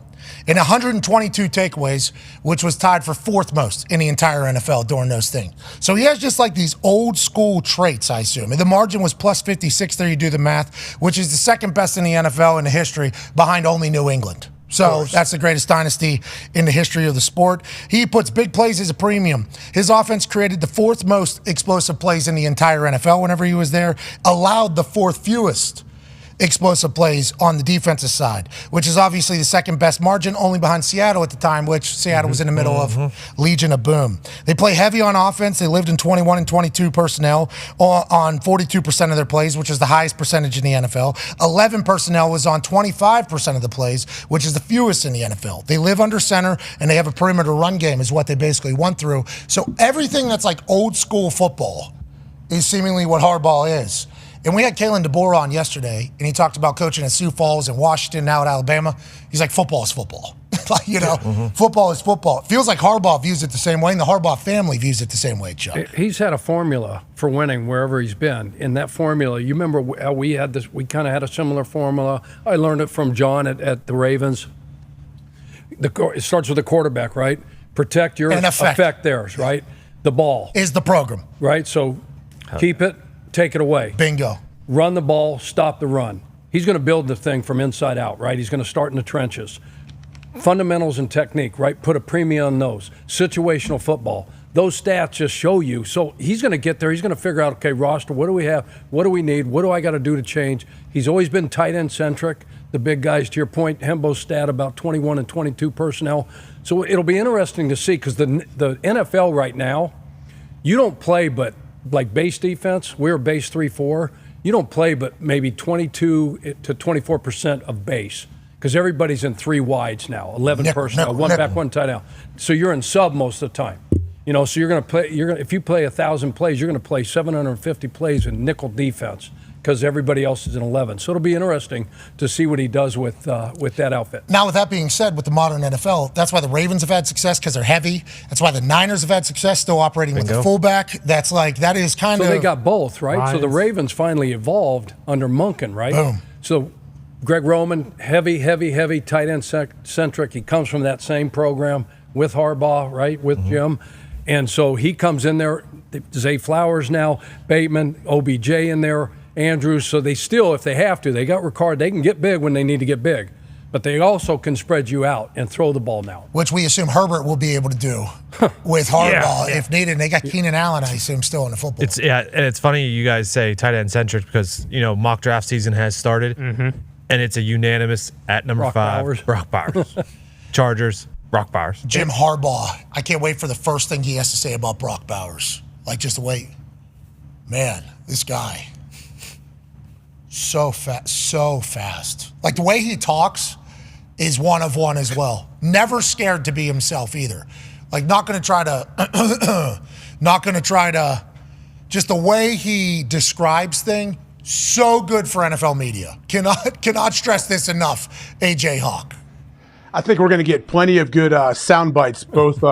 And 122 takeaways, which was tied for fourth most in the entire NFL during those things. So he has just like these old school traits, I assume. And the margin was plus 56 there, you do the math, which is the second best in the NFL in the history behind only New England. So that's the greatest dynasty in the history of the sport. He puts big plays as a premium. His offense created the fourth most explosive plays in the entire NFL whenever he was there, allowed the fourth fewest explosive plays on the defensive side, which is obviously the second best margin, only behind Seattle at the time, which Seattle was in the middle of Legion of Boom. They play heavy on offense. They lived in 21 and 22 personnel on 42% of their plays, which is the highest percentage in the NFL. 11 personnel was on 25% of the plays, which is the fewest in the NFL. They live under center, and they have a perimeter run game is what they basically went through. So everything that's like old school football is seemingly what Harbaugh is. And we had Kalen DeBoer on yesterday, and he talked about coaching at Sioux Falls and Washington, now at Alabama. He's like, football is football. Football is football. It feels like Harbaugh views it the same way, and the Harbaugh family views it the same way, Chuck. He's had a formula for winning wherever he's been. In that formula, you remember we had this, we kind of had a similar formula. I learned it from John at the Ravens. It starts with the quarterback, right? Protect yours, affect theirs, right? The ball is the program. Right? So keep it. Take it away. Bingo. Run the ball, stop the run. He's going to build the thing from inside out, right? He's going to start in the trenches. Fundamentals and technique, right? Put a premium on those. Situational football. Those stats just show you. So he's going to get there. He's going to figure out, okay, roster, what do we have? What do we need? What do I got to do to change? He's always been tight end centric. The big guys, to your point, Hembo's stat about 21 and 22 personnel. So it'll be interesting to see because the NFL right now, you don't play but like base defense, we're base 3-4. You don't play but maybe 22 to 24% of base because everybody's in three wides now, 11 personnel, one back, one tight out. So you're in sub most of the time. So you're going to play. If you play 1,000 plays, you're going to play 750 plays in nickel defense because everybody else is in 11. So it'll be interesting to see what he does with that outfit. Now, with that being said, with the modern NFL, that's why the Ravens have had success because they're heavy. That's why the Niners have had success still operating with the fullback. That is kind of. So they got both, right? Lions. So the Ravens finally evolved under Monken, right? Boom. So Greg Roman, heavy tight end centric. He comes from that same program with Harbaugh, right, with Jim. And so he comes in there, Zay Flowers now, Bateman, OBJ in there, Andrews. So they still, if they have to, they got Ricard. They can get big when they need to get big. But they also can spread you out and throw the ball now. Which we assume Herbert will be able to do with Harbaugh if needed. And they got Keenan Allen, I assume, still in the football. And it's funny you guys say tight end centric because, mock draft season has started. And it's a unanimous at number 5. Brock Bowers. Chargers. Brock Bowers. Jim Harbaugh. I can't wait for the first thing he has to say about Brock Bowers. Like, just wait. Man, this guy. So fast. Like, the way he talks is one of one as well. Never scared to be himself either. Like, not going to try to, just the way he describes things, so good for NFL media. Cannot stress this enough, AJ Hawk. I think we're going to get plenty of good sound bites, both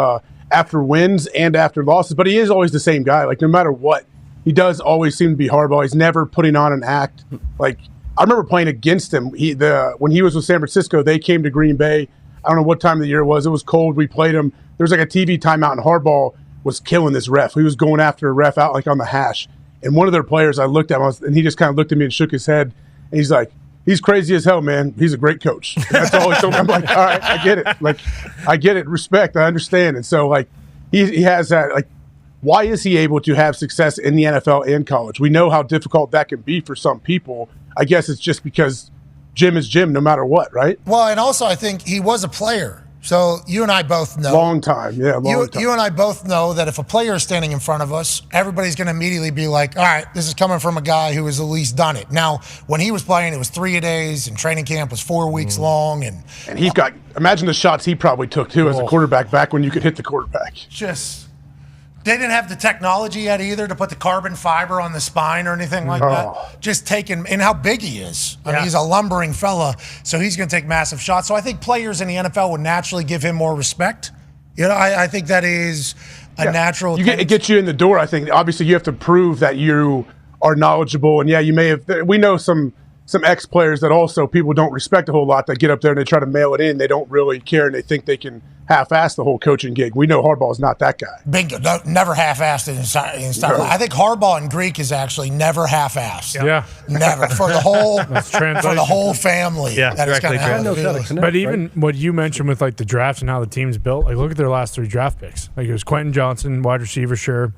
after wins and after losses. But he is always the same guy. Like, no matter what, he does always seem to be Harbaugh. He's never putting on an act. Like, I remember playing against him. When he was with San Francisco, they came to Green Bay. I don't know what time of the year it was. It was cold. We played him. There was like a TV timeout, and Harbaugh was killing this ref. He was going after a ref out like on the hash. And one of their players, I looked at him, and he just kind of looked at me and shook his head. And he's like, he's crazy as hell, man. He's a great coach. And that's all he told me. I'm like, all right, I get it. Like, I get it. Respect. I understand. And so, like, he has that. Like, why is he able to have success in the NFL and college? We know how difficult that can be for some people. I guess it's just because Jim is Jim no matter what, right? Well, and also I think he was a player So you and I both know. Long time. You and I both know that if a player is standing in front of us, everybody's going to immediately be like, all right, this is coming from a guy who has at least done it. Now, when he was playing, it was 3-a-days, and training camp was 4 weeks long. And he's got, imagine the shots he probably took, too, as a quarterback back when you could hit the quarterback. They didn't have the technology yet either to put the carbon fiber on the spine or anything like that. Just taking, and how big he is. I mean, he's a lumbering fella, so he's going to take massive shots. So I think players in the NFL would naturally give him more respect. You know, I think that is a natural. It gets you in the door, I think. Obviously, you have to prove that you are knowledgeable. And, you may have – we know some ex-players that also people don't respect a whole lot that get up there and they try to mail it in. They don't really care, and they think they can half-ass the whole coaching gig. We know Harbaugh is not that guy. Bingo. No, never half-assed it in style. No. I think Harbaugh in Greek is actually never half-assed. Yeah. Never. For the whole family. Yeah, that it's gonna have. But even what you mentioned with like the drafts and how the team's built, like look at their last 3 draft picks. Like it was Quentin Johnson, wide receiver, sure.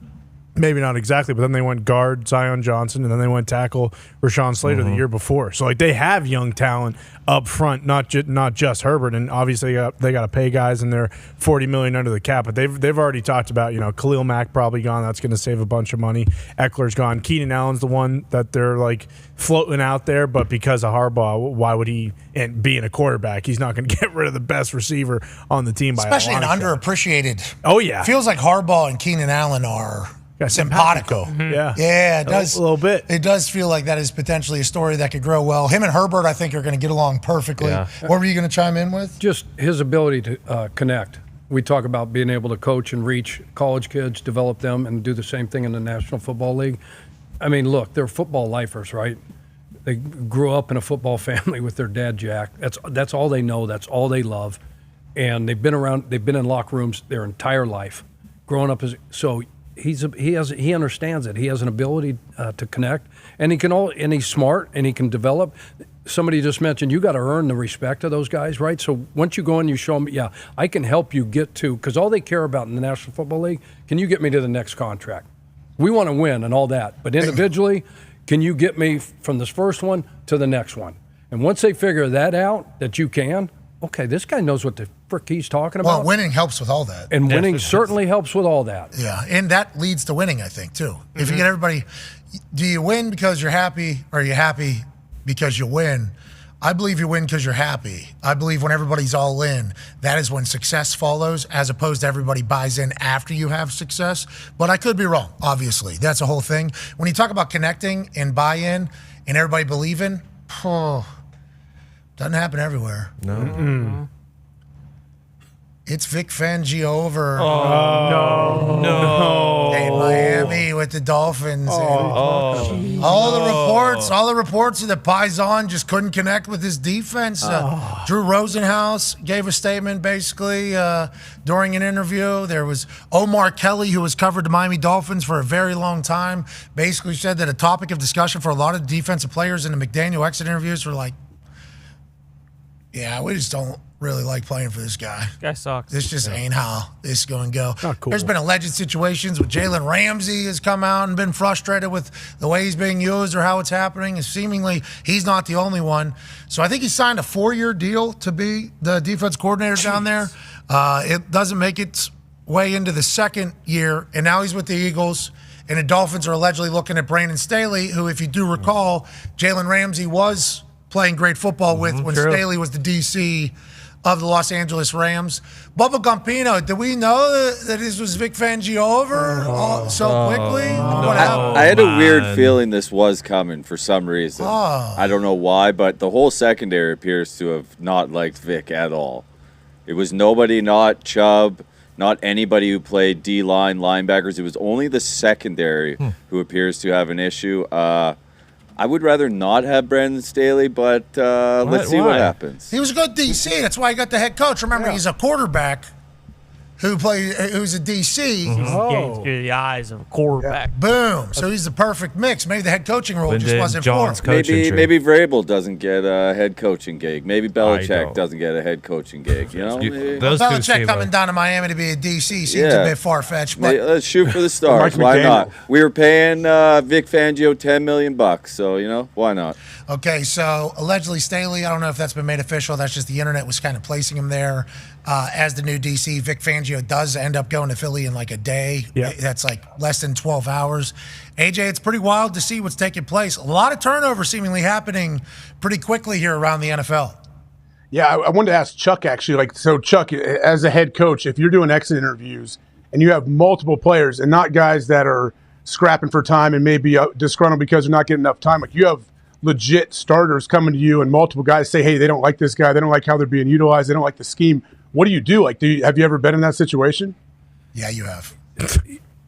Maybe not exactly, but then they went guard Zion Johnson, and then they went tackle Rashawn Slater the year before. So like they have young talent up front, not just Herbert, and obviously they got to pay guys, and they're $40 million under the cap. But they've already talked about Khalil Mack probably gone. That's going to save a bunch of money. Eckler's gone. Keenan Allen's the one that they're like floating out there, but because of Harbaugh, why would he? And being a quarterback, he's not going to get rid of the best receiver on the team, especially an shot. underappreciated. Oh yeah, feels like Harbaugh and Keenan Allen are simpatico. Yeah, it does a little bit. It does feel like that is potentially a story that could grow well. Him and Herbert, I think, are going to get along perfectly. Yeah. What were you going to chime in with? Just his ability to connect. We talk about being able to coach and reach college kids, develop them, and do the same thing in the National Football League. I mean, look, they're football lifers, right? They grew up in a football family with their dad, Jack. That's all they know. That's all they love, and they've been in locker rooms their entire life, growing up he understands it. He has an ability to connect, and he's smart, and he can develop. Somebody just mentioned you got to earn the respect of those guys, right? So once you go in, you show them, I can help you get to, because all they care about in the National Football League, can you get me to the next contract? We want to win and all that, but individually, can you get me from this first one to the next one? And once they figure that out, that you can, okay, this guy knows what the frick he's talking about. Well, winning helps with all that. And winning certainly helps with all that. Yeah, and that leads to winning, I think, too. If you get everybody, do you win because you're happy, or are you happy because you win? I believe you win because you're happy. I believe when everybody's all in, that is when success follows, as opposed to everybody buys in after you have success. But I could be wrong, obviously. That's a whole thing. When you talk about connecting and buy-in and everybody believing, doesn't happen everywhere. No. Mm-mm. It's Vic Fangio over. No. In Miami with the Dolphins. All the reports that Paisan just couldn't connect with his defense. Drew Rosenhaus gave a statement basically during an interview. There was Omar Kelly, who has covered the Miami Dolphins for a very long time, basically said that a topic of discussion for a lot of defensive players in the McDaniel exit interviews were like, yeah, we just don't really like playing for this guy. Guy sucks. This just ain't how this is going to go. Not cool. There's been alleged situations with Jalen Ramsey has come out and been frustrated with the way he's being used or how it's happening. And seemingly he's not the only one. So I think he signed a 4-year deal to be the defense coordinator down there. It doesn't make its way into the second year, and now he's with the Eagles. And the Dolphins are allegedly looking at Brandon Staley, who, if you do recall, Jalen Ramsey was playing great football with when Staley was the DC of the Los Angeles Rams. Bubba Gumpino, did we know that this was Vic Fangio over so quickly? What happened? I had a weird feeling this was coming for some reason. I don't know why, but the whole secondary appears to have not liked Vic at all. It was nobody, not Chubb, not anybody who played D-line, linebackers. It was only the secondary who appears to have an issue. I would rather not have Brandon Staley, but let's see what happens. He was a good DC. That's why he got the head coach. Remember, he's a quarterback who's a DC. Gains through the eyes of a quarterback. Boom. So he's the perfect mix. Maybe the head coaching role just wasn't for him. Maybe Vrabel doesn't get a head coaching gig. Maybe Belichick doesn't get a head coaching gig. You know, Belichick coming down to Miami to be a DC seems a bit far-fetched. But let's shoot for the stars. Why not? We were paying Vic Fangio $10 million, so why not? Okay, so allegedly Staley, I don't know if that's been made official. That's just the internet was kind of placing him there. as the new DC. Vic Fangio does end up going to Philly in like a day. Yeah. That's like less than 12 hours. AJ, it's pretty wild to see what's taking place. A lot of turnover seemingly happening pretty quickly here around the NFL. Yeah, I wanted to ask Chuck actually. So Chuck, as a head coach, if you're doing exit interviews and you have multiple players and not guys that are scrapping for time and maybe disgruntled because they're not getting enough time, like you have legit starters coming to you and multiple guys say, hey, they don't like this guy, they don't like how they're being utilized, they don't like the scheme. What do you do? Like, have you ever been in that situation? Yeah, you have.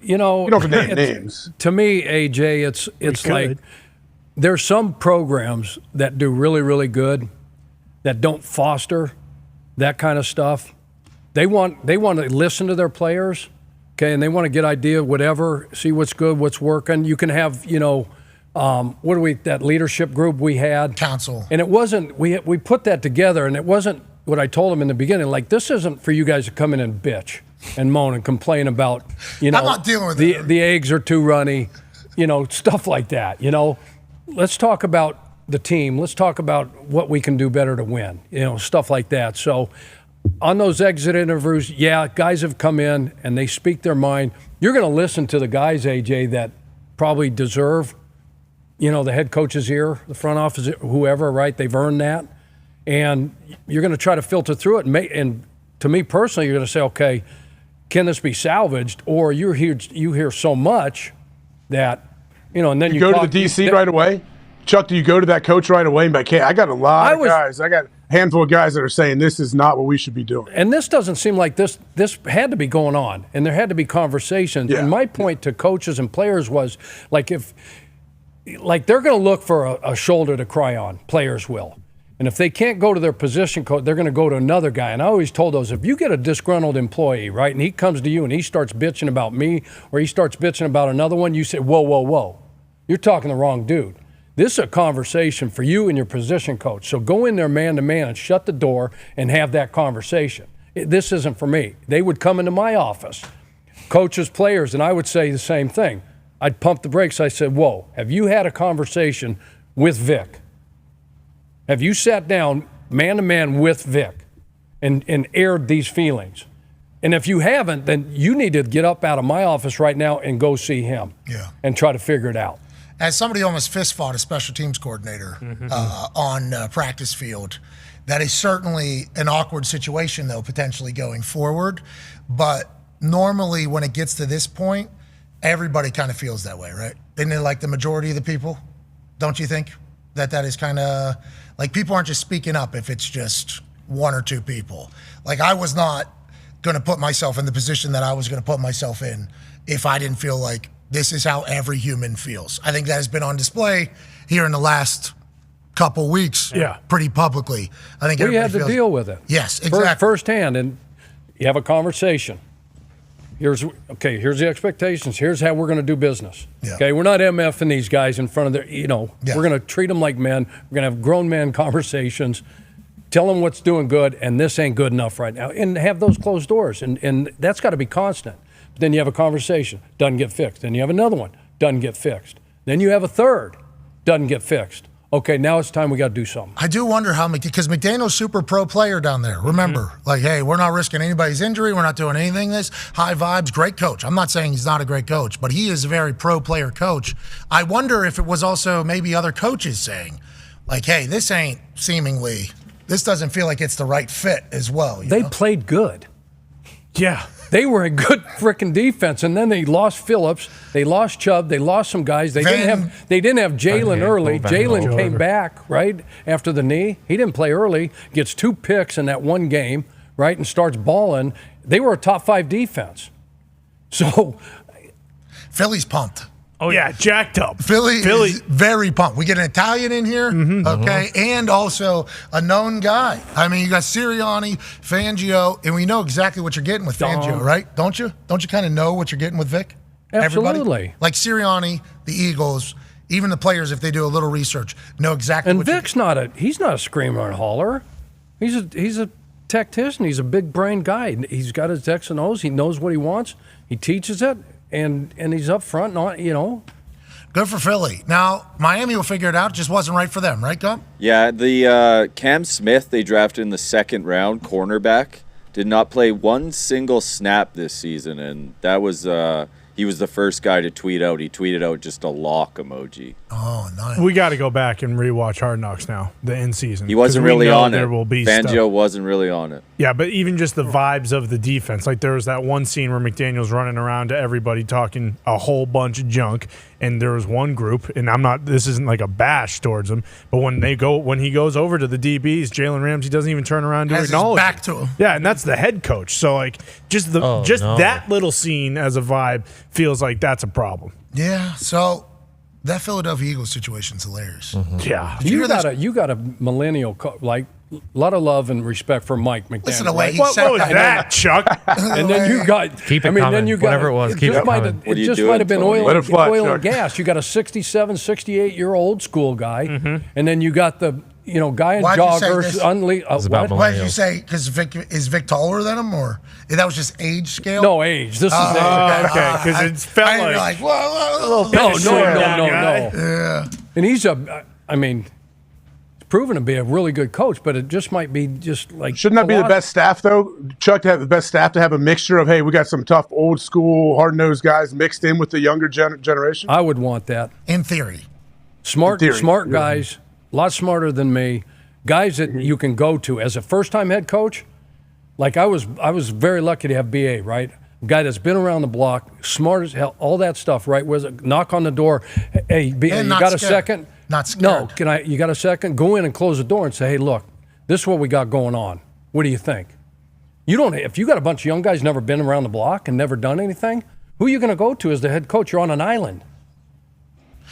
You know, you don't have to name names. To me, AJ, it's like there's some programs that do really, really good that don't foster that kind of stuff. They want to listen to their players, okay, and they want to get idea of whatever, see what's good, what's working. You can have, that leadership group we had. Council. And it wasn't, we put that together, and it wasn't what I told them in the beginning. Like, this isn't for you guys to come in and bitch and moan and complain about, I'm not dealing with the eggs are too runny, stuff like that. Let's talk about the team. Let's talk about what we can do better to win, stuff like that. So on those exit interviews, yeah, guys have come in and they speak their mind. You're going to listen to the guys, AJ, that probably deserve, the head coach's ear, the front office, whoever, right? They've earned that. And you're going to try to filter through it. And to me personally, you're going to say, okay, can this be salvaged? Or you hear so much that, and then you go to the DC right away? Chuck, do you go to that coach right away and be like, hey, I got a lot of guys. I got a handful of guys that are saying this is not what we should be doing. And this doesn't seem like this had to be going on, and there had to be conversations. Yeah. And my point to coaches and players was, like, they're going to look for a shoulder to cry on, players will. And if they can't go to their position coach, they're going to go to another guy. And I always told those, if you get a disgruntled employee, right, and he comes to you and he starts bitching about me or he starts bitching about another one, you say, whoa, whoa, whoa. You're talking the wrong dude. This is a conversation for you and your position coach. So go in there man-to-man and shut the door and have that conversation. This isn't for me. They would come into my office, coaches, players, and I would say the same thing. I'd pump the brakes. I said, whoa, have you had a conversation with Vic? Have you sat down man-to-man with Vic and aired these feelings? And if you haven't, then you need to get up out of my office right now and go see him and try to figure it out. As somebody who almost fist fought a special teams coordinator on practice field, that is certainly an awkward situation, though, potentially going forward. But normally when it gets to this point, everybody kind of feels that way, right? Isn't it like the majority of the people? Don't you think that is kind of like people aren't just speaking up if it's just one or two people? Like, I was not going to put myself in the position that I was going to put myself in if I didn't feel like this is how every human feels. I think that has been on display here in the last couple weeks pretty publicly. I think we had to deal with it. Yes, exactly. Firsthand, and you have a conversation. Here's the expectations. Here's how we're going to do business. Yeah. Okay, we're not MFing these guys in front of their, we're going to treat them like men. We're going to have grown man conversations, tell them what's doing good, and this ain't good enough right now, and have those closed doors. And that's got to be constant. But then you have a conversation, doesn't get fixed. Then you have another one, doesn't get fixed. Then you have a third, doesn't get fixed. Okay, now it's time we got to do something. I do wonder how, because McDaniel's super pro player down there. Remember, like, hey, we're not risking anybody's injury. We're not doing anything this. High vibes, great coach. I'm not saying he's not a great coach, but he is a very pro player coach. I wonder if it was also maybe other coaches saying, like, hey, this doesn't feel like it's the right fit as well. They played good. Yeah. They were a good freaking defense, and then they lost Phillips, they lost Chubb, they lost some guys. They didn't have Jalen early. Jalen came back right after the knee. He didn't play early. Gets 2 picks in that one game, right, and starts balling. They were a top 5 defense. So Philly's pumped. Oh, yeah, jacked up. Philly is very pumped. We get an Italian in here, okay, and also a known guy. I mean, you got Sirianni, Fangio, and we know exactly what you're getting with Fangio, right? Don't you? Don't you kind of know what you're getting with Vic? Absolutely. Everybody? Like Sirianni, the Eagles, even the players, if they do a little research, know exactly and what Vic's he's not a screamer and holler. He's a tactician. He's a big brain guy. He's got his X and O's. He knows what he wants. He teaches it. And he's up front, Good for Philly. Now, Miami will figure it out. It just wasn't right for them, right, Gump? Yeah, the Cam Smith they drafted in the second round, cornerback, did not play one single snap this season, and that was he was the first guy to tweet out. He tweeted out just a lock emoji. Oh, nice. We got to go back and rewatch Hard Knocks now, the end season. He wasn't really on it. Fangio stuff. wasn't really on it. Yeah, but even just the vibes of the defense. Like there was that one scene where McDaniel's running around to everybody talking a whole bunch of junk, and there was one group, and this isn't like a bash towards them, but when he goes over to the DBs, Jalen Ramsey doesn't even turn around to acknowledge back to him. Yeah, and that's the head coach. So like that little scene as a vibe feels like that's a problem. Yeah, so that Philadelphia Eagles situation's hilarious. Mm-hmm. Yeah. You got a millennial, like a lot of love and respect for Mike McDaniel. Listen to the way he What said was that, Chuck? And then you got keep it coming. Whatever it was, keep it coming. It just might have been oil and gas. You got a 67, 68-year-old school guy, and then you got the guy in joggers. Why did you say? Because is Vic taller than him, or that was just age scale? No age. This is age. Okay, because it felt like whoa. No. Yeah. And he's proven to be a really good coach, but it just might be just like. Shouldn't that be the best staff, though? Chuck, to have the best staff, to have a mixture of, hey, we got some tough, old school, hard nosed guys mixed in with the younger generation? I would want that. In theory. Smart guys, a lot smarter than me, guys that you can go to as a first time head coach. Like I was very lucky to have BA, right? A guy that's been around the block, smart as hell, all that stuff, right? Was it knock on the door? Hey, BA, you got a second? Not scared. No, you got a second? Go in and close the door and say, hey, look, this is what we got going on. What do you think? If you got a bunch of young guys never been around the block and never done anything, who are you going to go to as the head coach? You're on an island.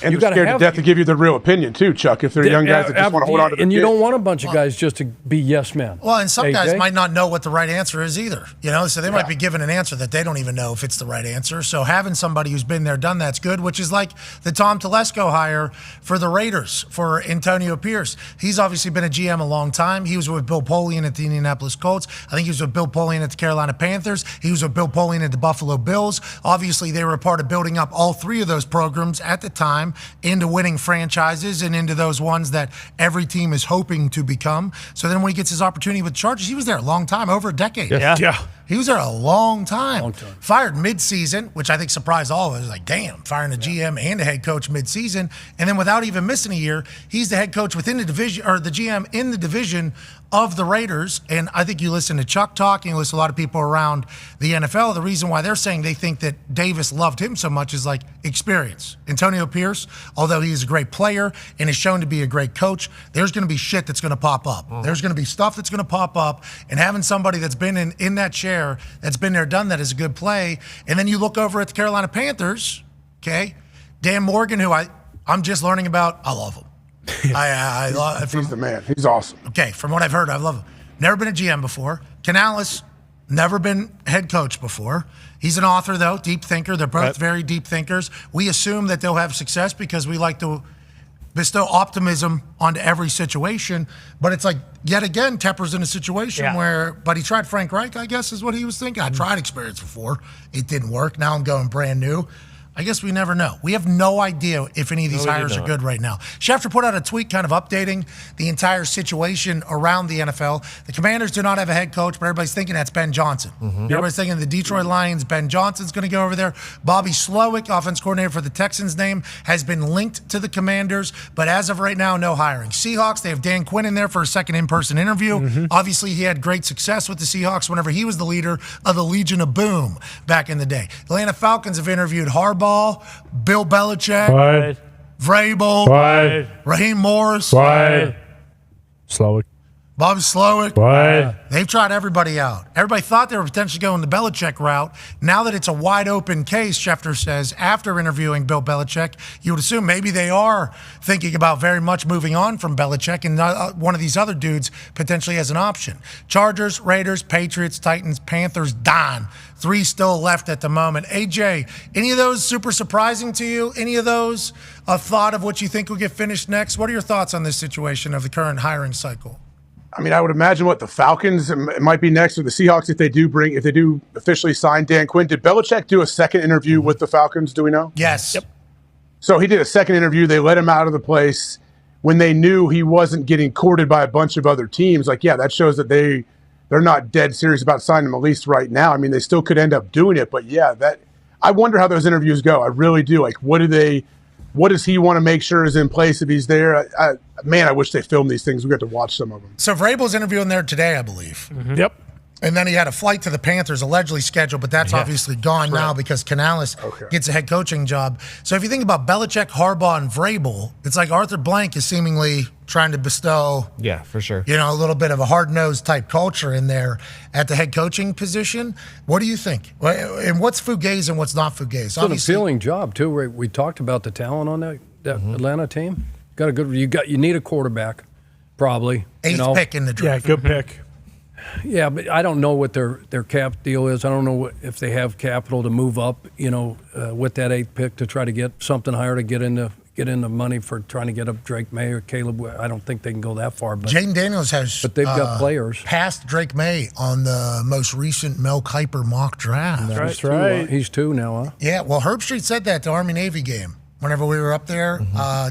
And they're scared to death to give you the real opinion, too, Chuck, if they're young guys that just want to hold on to the And you don't want a bunch of guys just to be yes men. Well, and some guys might not know what the right answer is either. So they might be given an answer that they don't even know if it's the right answer. So having somebody who's been there, done that's good, which is like the Tom Telesco hire for the Raiders for Antonio Pierce. He's obviously been a GM a long time. He was with Bill Polian at the Indianapolis Colts. I think he was with Bill Polian at the Carolina Panthers. He was with Bill Polian at the Buffalo Bills. Obviously, they were a part of building up all three of those programs at the time into winning franchises and into those ones that every team is hoping to become. So then when he gets his opportunity with Chargers, he was there a long time, over a decade. Yeah. He was there a long time. Fired mid-season, which I think surprised all of us. Like, damn, firing a GM and a head coach mid-season. And then without even missing a year, he's the head coach within the division, or the GM in the division of the Raiders. And I think you listen to Chuck talk, and you listen to a lot of people around the NFL. The reason why they're saying they think that Davis loved him so much is like experience. Antonio Pierce, although he is a great player and is shown to be a great coach, there's going to be shit that's going to pop up. There's going to be stuff that's going to pop up, and having somebody that's been in that chair, that's been there, done that, is a good play. And then you look over at the Carolina Panthers, okay? Dan Morgan, who I'm just learning about, I love him. I love him. He's the man. He's awesome. Okay, from what I've heard, I love him. Never been a GM before. Canales, never been head coach before. He's an author, though, deep thinker. They're both very deep thinkers. We assume that they'll have success because we like to bestow optimism onto every situation, but it's like, yet again, Tepper's in a situation but he tried Frank Reich, I guess is what he was thinking. I tried experience before. It didn't work. Now I'm going brand new. I guess we never know. We have no idea if any of these hires are good right now. Schefter put out a tweet kind of updating the entire situation around the NFL. The Commanders do not have a head coach, but everybody's thinking that's Ben Johnson. Everybody's thinking the Detroit Lions, Ben Johnson's going to go over there. Bobby Slowick, offense coordinator for the Texans name, has been linked to the Commanders, but as of right now, no hiring. Seahawks, they have Dan Quinn in there for a second in-person interview. Obviously, he had great success with the Seahawks whenever he was the leader of the Legion of Boom back in the day. Atlanta Falcons have interviewed Harbaugh, Bill Belichick, Vrabel, Raheem Morris, Slowick. Bobby Slowick. They've tried everybody out. Everybody thought they were potentially going the Belichick route. Now that it's a wide open case, Schefter says, after interviewing Bill Belichick, you would assume maybe they are thinking about very much moving on from Belichick, and one of these other dudes potentially as an option. Chargers, Raiders, Patriots, Titans, Panthers, Dahn. 3 still left at the moment. AJ, any of those super surprising to you? Any of those a thought of what you think will get finished next? What are your thoughts on this situation of the current hiring cycle? I mean, I would imagine the Falcons it might be next, or the Seahawks if they do officially sign Dan Quinn. Did Belichick do a second interview with the Falcons? Do we know? Yes. Yep. So he did a second interview. They let him out of the place when they knew he wasn't getting courted by a bunch of other teams. Like, yeah, that shows that the they're not dead serious about signing him, at least right now. I mean, they still could end up doing it, but yeah, I wonder how those interviews go. I really do. Like, what does he want to make sure is in place if he's there? Man, I wish they filmed these things. We got to watch some of them. So Vrabel's interviewing there today, I believe. Mm-hmm. Yep. And then he had a flight to the Panthers allegedly scheduled, but that's obviously gone now because Canales gets a head coaching job. So if you think about Belichick, Harbaugh, and Vrabel, it's like Arthur Blank is seemingly trying to bestow, for sure, a little bit of a hard-nosed type culture in there at the head coaching position. What do you think? And what's fugazi and what's not fugazi? It's an appealing job too. We talked about the talent on that Atlanta team. You need a quarterback, probably. Eighth pick in the draft. Yeah, good pick. Yeah, but I don't know what their cap deal is. I don't know if they have capital to move up, with that 8th pick to try to get something higher to get into money for trying to get up Drake May or Caleb. I don't think they can go that far. But Jaden Daniels but they've got players passed Drake May on the most recent Mel Kiper mock draft. That's right. He's 2 now, huh? Yeah. Well, Herb Street said that at the Army-Navy game whenever we were up there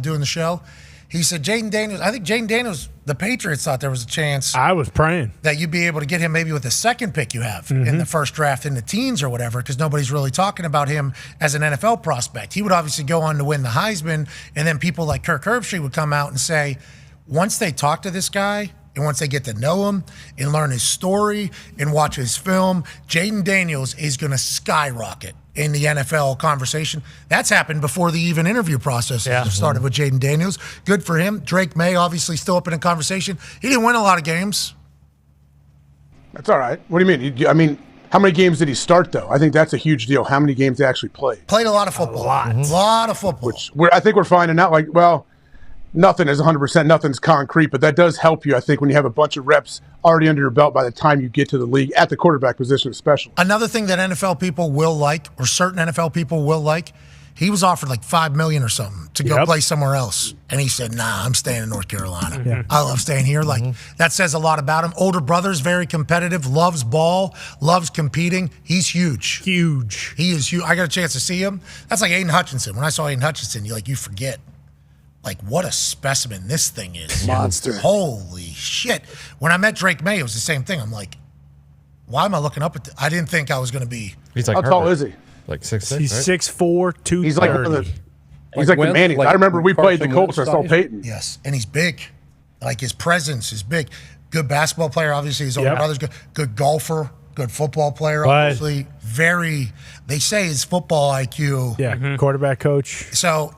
doing the show. He said Jaden Daniels. I think Jaden Daniels. The Patriots thought there was a chance. I was praying that you'd be able to get him maybe with the 2nd pick you have in the first draft in the teens or whatever, because nobody's really talking about him as an NFL prospect. He would obviously go on to win the Heisman, and then people like Kirk Herbstreit would come out and say, once they talk to this guy and once they get to know him and learn his story and watch his film, Jaden Daniels is going to skyrocket in the NFL conversation. That's happened before the even interview process started with Jaden Daniels. Good for him. Drake May, obviously, still up in the conversation. He didn't win a lot of games. That's all right. What do you mean? I mean, how many games did he start, though? I think that's a huge deal. How many games he actually played? Played a lot of football. A lot of football. Which I think we're finding out, nothing is 100%, nothing's concrete, but that does help you, I think, when you have a bunch of reps already under your belt by the time you get to the league, at the quarterback position especially. Another thing that NFL people will like, or certain NFL people will like, he was offered like $5 million or something to go play somewhere else. And he said, nah, I'm staying in North Carolina. Yeah. I love staying here. That says a lot about him. Older brother's very competitive, loves ball, loves competing. He's huge. Huge. He is huge. I got a chance to see him. That's like Aiden Hutchinson. When I saw Aiden Hutchinson, you forget. What a specimen this thing is. Monster. Holy shit. When I met Drake May, it was the same thing. I'm like, why am I looking up at I didn't think I was going to be. He's like How tall is he? Like 6'6", He's right? 6'4", 230. He's like the Manning. I remember we played the Colts. I saw Peyton. Yes, and he's big. His presence is big. Good basketball player, obviously. His older brother's good. Good golfer. Good football player, obviously. They say his football IQ. Yeah, quarterback coach. So,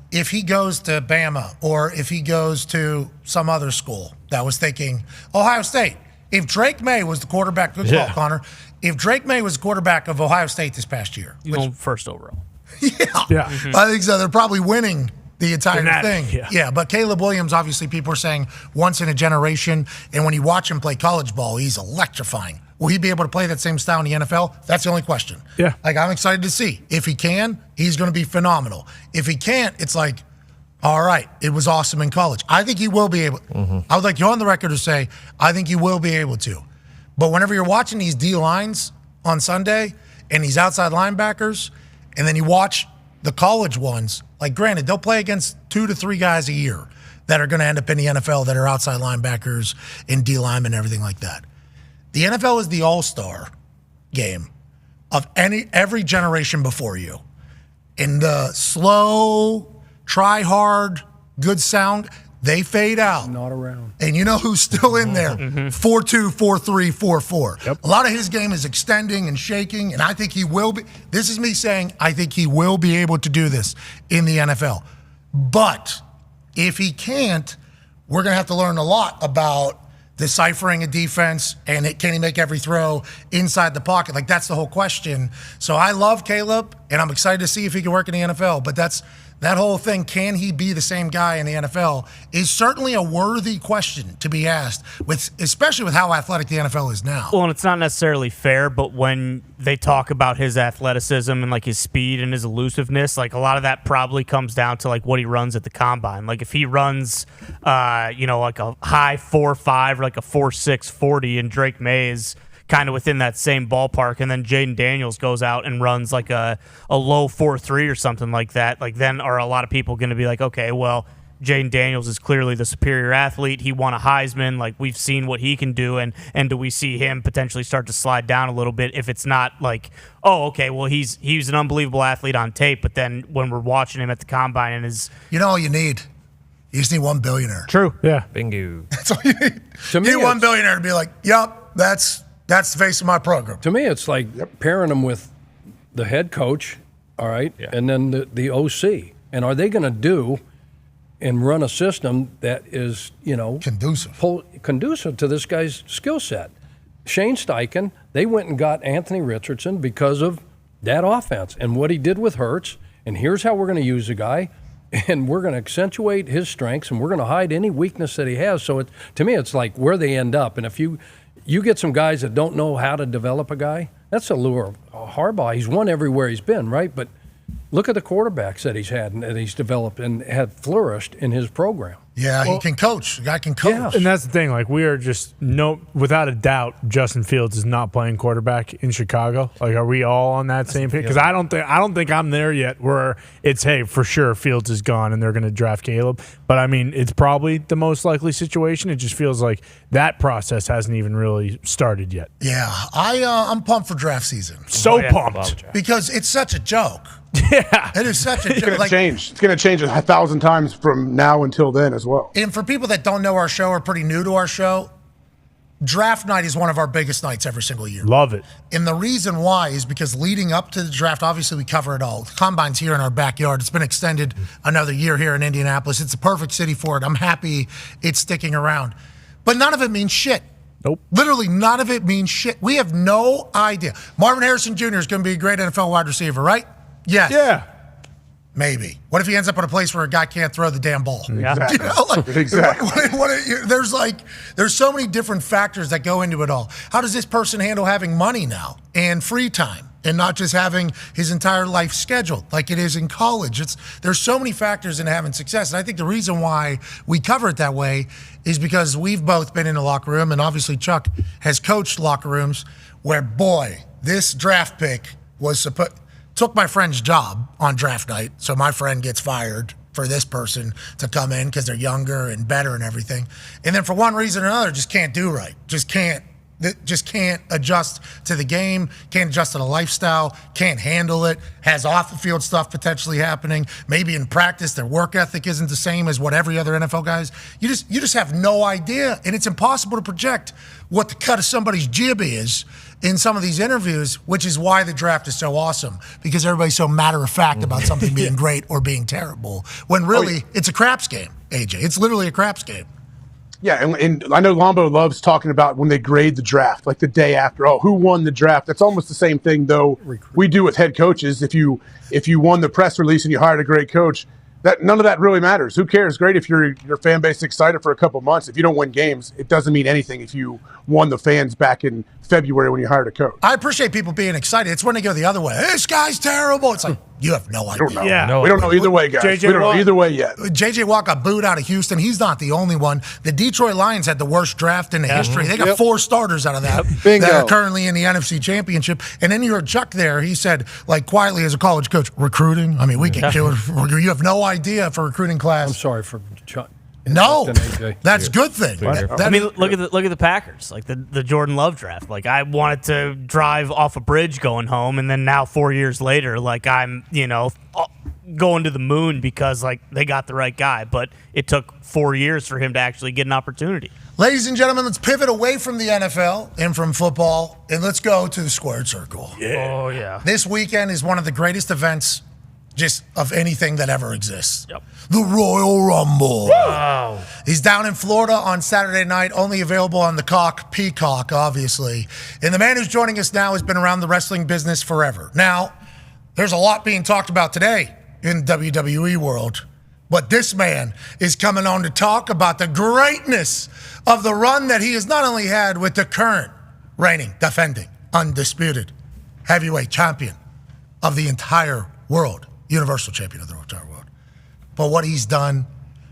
if he goes to Bama or if he goes to some other school that was thinking Ohio State, if Drake May was the quarterback, good call, Connor. If Drake May was the quarterback of Ohio State this past year, first overall. Yeah. I think so. They're probably winning the entire thing. Yeah, but Caleb Williams, obviously, people are saying once in a generation, and when you watch him play college ball, he's electrifying. Will he be able to play that same style in the NFL? That's the only question. Yeah. I'm excited to see. If he can, he's going to be phenomenal. If he can't, it's like, all right, it was awesome in college. I think he will be able. I would like you on the record to say, I think he will be able to. But whenever you're watching these D lines on Sunday and these outside linebackers, and then you watch the college ones, granted, they'll play against 2 to 3 guys a year that are going to end up in the NFL that are outside linebackers and D linemen and everything like that. The NFL is the all-star game of every generation before you. In the slow, try hard, good sound, they fade out. Not around. And you know who's still in there? 4-2, 4-3, 4-4. Yep. A lot of his game is extending and shaking, and I think he will be. This is me saying I think he will be able to do this in the NFL. But if he can't, we're going to have to learn a lot about deciphering a defense and can he make every throw inside the pocket? That's the whole question. So I love Caleb, and I'm excited to see if he can work in the NFL. But that whole thing, can he be the same guy in the NFL, is certainly a worthy question to be asked, especially with how athletic the NFL is now. Well, and it's not necessarily fair, but when they talk about his athleticism and his speed and his elusiveness, a lot of that probably comes down to what he runs at the combine. If he runs, a high 4.5 or a 4.6 40, and Drake May is kind of within that same ballpark, and then Jaden Daniels goes out and runs a low 4.3 or something like that, then are a lot of people going to be okay, well, Jaden Daniels is clearly the superior athlete. He won a Heisman. Like, we've seen what he can do, and do we see him potentially start to slide down a little bit if it's not like, oh, okay, well, he's an unbelievable athlete on tape, but then when we're watching him at the combine and his... You know all you need? You just need one billionaire. True. Yeah. Bingo. That's all you need. To me, you need one billionaire to be like, yep, that's the face of my program. To me, it's like pairing them with the head coach, all right, and then the OC. And are they going to do and run a system that is, conducive to this guy's skill set? Shane Steichen, they went and got Anthony Richardson because of that offense and what he did with Hurts. And here's how we're going to use the guy. And we're going to accentuate his strengths, and we're going to hide any weakness that he has. So to me, it's like where they end up. And if you get some guys that don't know how to develop a guy, that's the lure of Harbaugh. He's won everywhere he's been, right? But look at the quarterbacks that he's had and that he's developed and have flourished in his program. Yeah, he can coach. The guy can coach. Yeah. And that's the thing. Like, we are just without a doubt, Justin Fields is not playing quarterback in Chicago. Like, are we all on that same page? Because I don't think I'm there yet. Where it's, hey, for sure Fields is gone and they're going to draft Caleb. But I mean, it's probably the most likely situation. It just feels like that process hasn't even really started yet. Yeah, I'm pumped for draft season. So pumped because it's such a joke. Yeah, it is such a It's joke. going to change. It's going to change 1,000 times from now until then as well. And for people that don't know our show or pretty new to our show, draft night is one of our biggest nights every single year. Love it. And the reason why is because leading up to the draft, obviously we cover it all. The combine's here in our backyard. It's been extended another year here in Indianapolis. It's a perfect city for it. I'm happy it's sticking around. But none of it means shit. Nope. Literally none of it means shit. We have no idea. Marvin Harrison Jr. is going to be a great NFL wide receiver, right? Yes. Yeah. Maybe. What if he ends up in a place where a guy can't throw the damn ball? Exactly. You know, like, Exactly. There's so many different factors that go into it all. How does this person handle having money now and free time and not just having his entire life scheduled like it is in college? There's so many factors in having success. And I think the reason why we cover it that way is because we've both been in the locker room, and obviously Chuck has coached locker rooms where, boy, this draft pick took my friend's job on draft night, so my friend gets fired for this person to come in because they're younger and better and everything. And then for one reason or another, just can't do right. Just can't adjust to the game, can't adjust to the lifestyle, can't handle it, has off-the-field stuff potentially happening. Maybe in practice, their work ethic isn't the same as what every other NFL guys. You just have no idea, and it's impossible to project what the cut of somebody's jib is in some of these interviews, which is why the draft is so awesome, because everybody's so matter-of-fact about something being great or being terrible, when really it's a craps game, AJ. It's literally a craps game. Yeah, and I know Lombo loves talking about when they grade the draft, like the day after. Oh, who won the draft? That's almost the same thing, though, we do with head coaches. If you won the press release and you hired a great coach, that none of that really matters. Who cares? Great if your fan base is excited for a couple months. If you don't win games, it doesn't mean anything if you won the fans back in February when you hired a coach. I appreciate people being excited. It's when they go the other way. This guy's terrible. It's like, you have no idea. We don't know. Yeah. We don't know either way, guys. We don't know either way yet. J.J. Watt got booed out of Houston. He's not the only one. The Detroit Lions had the worst draft in the history. They got 4 starters out of that that are currently in the NFC Championship. And then you heard Chuck there. He said, like, quietly as a college coach, recruiting? I mean, we can kill it. You have no idea for recruiting class. I'm sorry for Chuck. No, that's a good thing. I mean, look at the Packers, like the Jordan Love draft. Like, I wanted to drive off a bridge going home, and then now 4 years later, like, I'm going to the moon because like they got the right guy. But it took 4 years for him to actually get an opportunity. Ladies and gentlemen, let's pivot away from the NFL and from football, and let's go to the squared circle. Yeah. Oh yeah. This weekend is one of the greatest events just of anything that ever exists. Yep. The Royal Rumble. Wow. He's down in Florida on Saturday night, only available on the Peacock, obviously. And the man who's joining us now has been around the wrestling business forever. Now, there's a lot being talked about today in WWE world, but this man is coming on to talk about the greatness of the run that he has not only had with the current reigning, defending, undisputed heavyweight champion of the entire world, Universal Champion of the entire world, but what he's done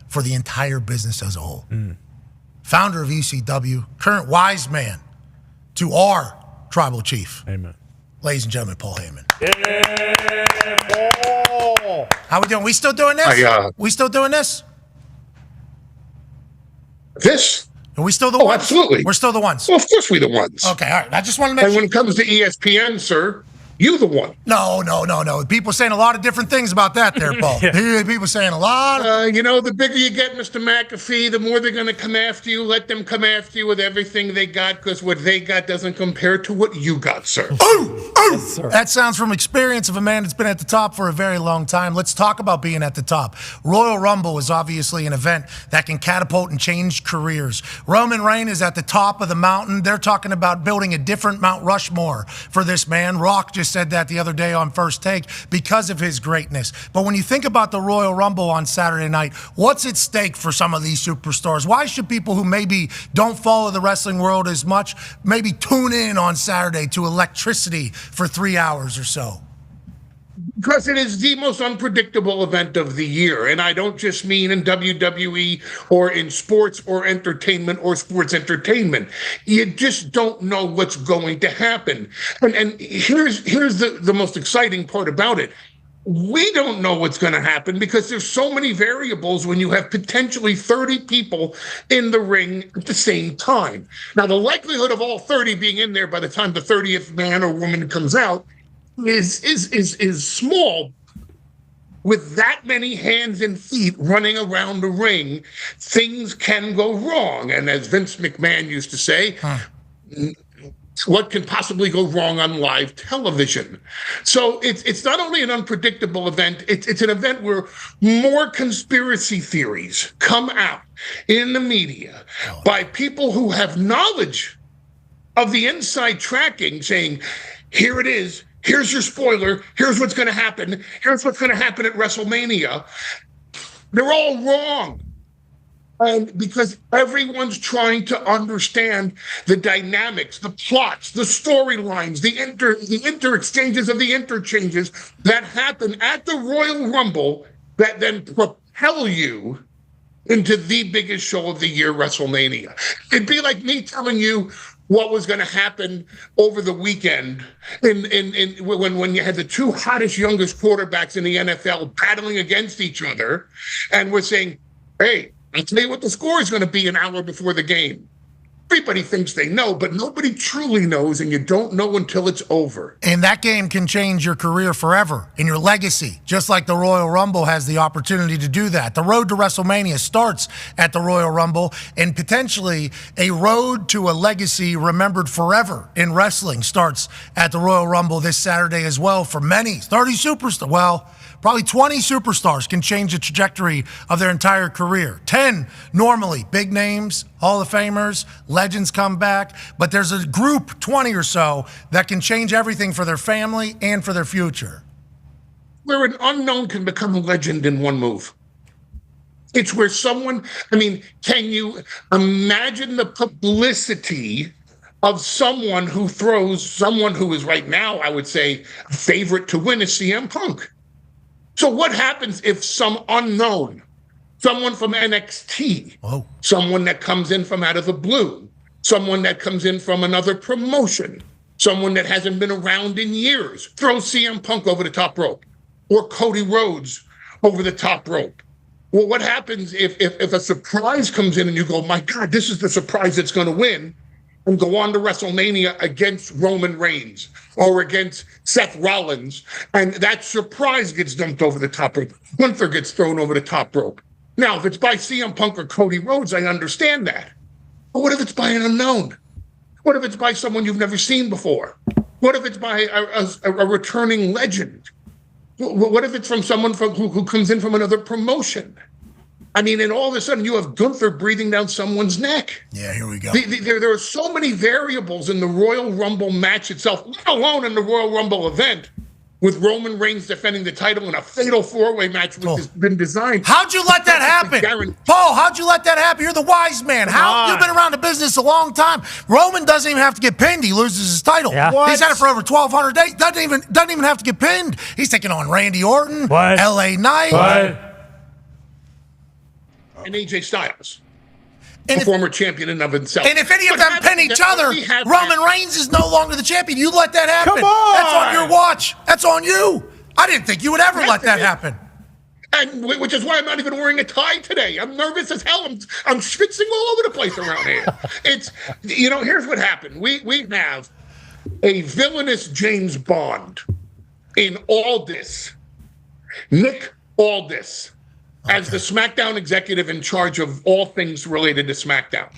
for the entire business as a whole. Founder of ECW, current wise man to our tribal chief. Amen. Ladies and gentlemen, Paul Heyman. Yeah, Paul. How we doing? We still doing this? We still doing this? This? Are we still the ones? Absolutely. We're still the ones. Well, of course we're the ones. Okay, all right. I just want to make And when it comes to ESPN, sir, you the one. No. People saying a lot of different things about that there, Paul. People saying a lot. The bigger you get, Mr. McAfee, the more they're going to come after you. Let them come after you with everything they got, because what they got doesn't compare to what you got, sir. Yes, sir. That sounds from experience of a man that's been at the top for a very long time. Let's talk about being at the top. Royal Rumble is obviously an event that can catapult and change careers. Roman Reigns is at the top of the mountain. They're talking about building a different Mount Rushmore for this man. Rock just said that the other day on First Take because of his greatness. But when you think about the Royal Rumble on Saturday night, what's at stake for some of these superstars? Why should people who maybe don't follow the wrestling world as much maybe tune in on Saturday to electricity for 3 hours or so? Because it is the most unpredictable event of the year. And I don't just mean in WWE or in sports or entertainment or sports entertainment. You just don't know what's going to happen. And here's the most exciting part about it. We don't know what's going to happen because there's so many variables when you have potentially 30 people in the ring at the same time. Now, the likelihood of all 30 being in there by the time the 30th man or woman comes out is small. With that many hands and feet running around the ring, things can go wrong. And as Vince McMahon used to say, what can possibly go wrong on live television? So it's not only an unpredictable event, it's an event where more conspiracy theories come out in the media by people who have knowledge of the inside tracking, saying, here it is. Here's your spoiler. Here's what's going to happen. Here's what's going to happen at WrestleMania. They're all wrong. And because everyone's trying to understand the dynamics, the plots, the storylines, the inter-exchanges of the interchanges that happen at the Royal Rumble that then propel you into the biggest show of the year, WrestleMania. It'd be like me telling you what was going to happen over the weekend when you had the two hottest, youngest quarterbacks in the NFL battling against each other, and we're saying, hey, I'll tell you what the score is going to be an hour before the game. Everybody thinks they know, but nobody truly knows, and you don't know until it's over. And that game can change your career forever and your legacy, just like the Royal Rumble has the opportunity to do that. The road to WrestleMania starts at the Royal Rumble, and potentially a road to a legacy remembered forever in wrestling starts at the Royal Rumble this Saturday as well for many. 30 superstars. Well, probably 20 superstars can change the trajectory of their entire career. 10 normally, big names, Hall of Famers, legends come back, but there's a group, 20 or so, that can change everything for their family and for their future. Where an unknown can become a legend in one move. It's where someone, can you imagine the publicity of someone who is right now, I would say, a favorite to win is CM Punk. So what happens if some unknown, someone from NXT, someone that comes in from out of the blue, someone that comes in from another promotion, someone that hasn't been around in years, throws CM Punk over the top rope, or Cody Rhodes over the top rope? Well, what happens if a surprise comes in and you go, my God, this is the surprise that's going to win, and go on to WrestleMania against Roman Reigns or against Seth Rollins, and that surprise gets dumped over the top rope. Gunther gets thrown over the top rope. Now, if it's by CM Punk or Cody Rhodes, I understand that. But what if it's by an unknown? What if it's by someone you've never seen before? What if it's by a returning legend? What if it's from someone who comes in from another promotion? And all of a sudden you have Gunther breathing down someone's neck. Yeah, here we go. There are so many variables in the Royal Rumble match itself, let alone in the Royal Rumble event, with Roman Reigns defending the title in a fatal four-way match which has been designed. How'd you let that happen? Paul, how'd you let that happen? You're the wise man. You've been around the business a long time. Roman doesn't even have to get pinned. He loses his title. Yeah. He's had it for over 1,200 days. Doesn't even have to get pinned. He's taking on Randy Orton, LA Knight. And AJ Styles, former champion in of himself. And if any of them pin each other, Roman Reigns is no longer the champion. You let that happen. Come on. That's on your watch. That's on you. I didn't think you would ever let that happen. And which is why I'm not even wearing a tie today. I'm nervous as hell. I'm schwitzing all over the place around here. It's, here's what happened. We have a villainous James Bond in Aldis, Nick Aldis, as the SmackDown executive in charge of all things related to SmackDown.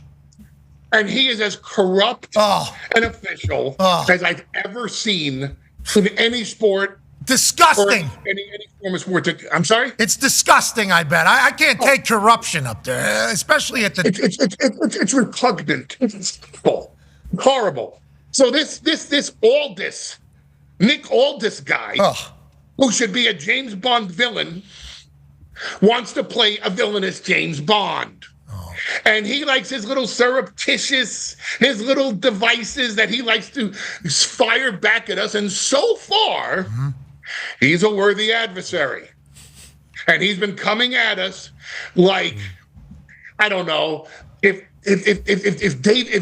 And he is as corrupt an official as I've ever seen in any sport. Disgusting. Any form of sport. I'm sorry? It's disgusting, I bet. I can't take corruption up there, especially at the... It's repugnant. It's horrible. So this Aldis, Nick Aldis guy, who should be a James Bond villain, wants to play a villainous James Bond. And he likes his little surreptitious, his little devices that he likes to fire back at us. And so far, he's a worthy adversary. And he's been coming at us like, I don't know, if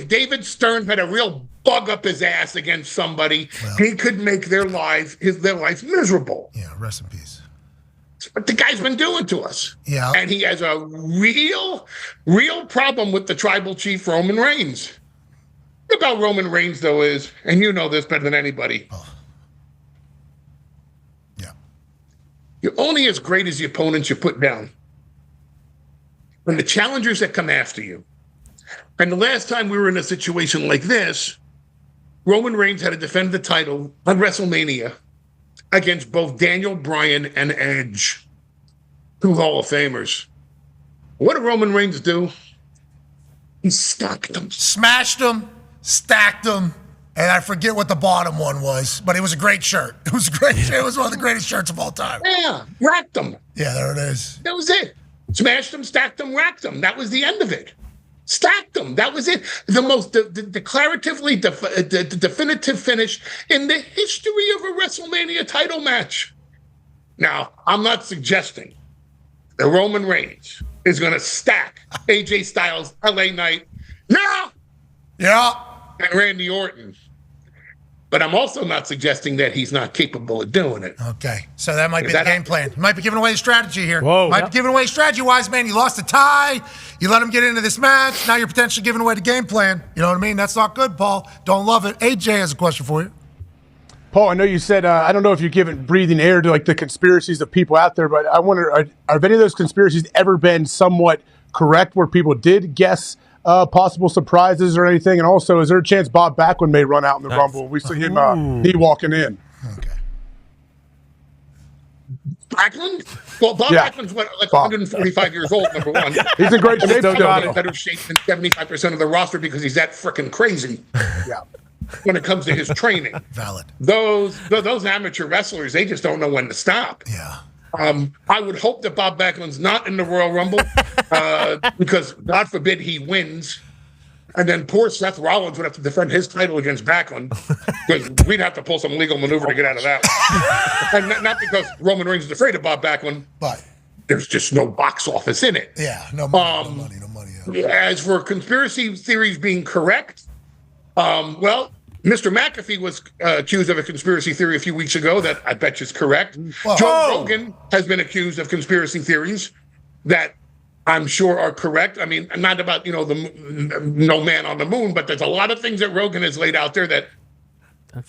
David Stern had a real bug up his ass against somebody, he could make their life miserable. Yeah, rest in peace. What the guy's been doing to us. Yeah. And he has a real problem with the tribal chief, Roman Reigns. What about Roman Reigns, though, is, and you know this better than anybody. Yeah. You're only as great as the opponents you put down. And the challengers that come after you. And the last time we were in a situation like this, Roman Reigns had to defend the title on WrestleMania against both Daniel Bryan and Edge, two Hall of Famers. What did Roman Reigns do? He stacked them. Smashed them, stacked them, and I forget what the bottom one was, but it was a great shirt. It was great. It was one of the greatest shirts of all time. Yeah, racked them. Yeah, there it is. That was it. Smashed them, stacked them, racked them. That was the end of it. Stacked them. That was it. The most declaratively definitive finish in the history of a WrestleMania title match. Now, I'm not suggesting that Roman Reigns is going to stack AJ Styles, LA Knight, yeah, and Randy Orton. But I'm also not suggesting that he's not capable of doing it. Okay, so that might be the game plan. You might be giving away the strategy here. Be giving away strategy, wise man. You lost a tie. You let him get into this match. Now you're potentially giving away the game plan. You know what I mean? That's not good, Paul. Don't love it. AJ has a question for you. Paul, I know you said, I don't know if you're giving breathing air to like the conspiracies of people out there, but I wonder, have any of those conspiracies ever been somewhat correct where people did guess possible surprises or anything? And also, is there a chance Bob Backlund may run out in the Rumble? We see him knee walking in. Okay. Backlund? Well, Bob Backlund's like 145 years old, number one. He's in great shape. He's in better shape than 75% of the roster because he's that freaking crazy. Yeah. When it comes to his training. Valid. Those amateur wrestlers, they just don't know when to stop. Yeah. I would hope that Bob Backlund's not in the Royal Rumble because, God forbid, he wins. And then poor Seth Rollins would have to defend his title against Backlund because we'd have to pull some legal maneuver to get out of that. And not because Roman Reigns is afraid of Bob Backlund, but there's just no box office in it. Yeah, no money. Yeah. As for conspiracy theories being correct, well, Mr. McAfee was accused of a conspiracy theory a few weeks ago that I bet you is correct. Joe Rogan has been accused of conspiracy theories that I'm sure are correct. I mean, not about, the no man on the moon, but there's a lot of things that Rogan has laid out there that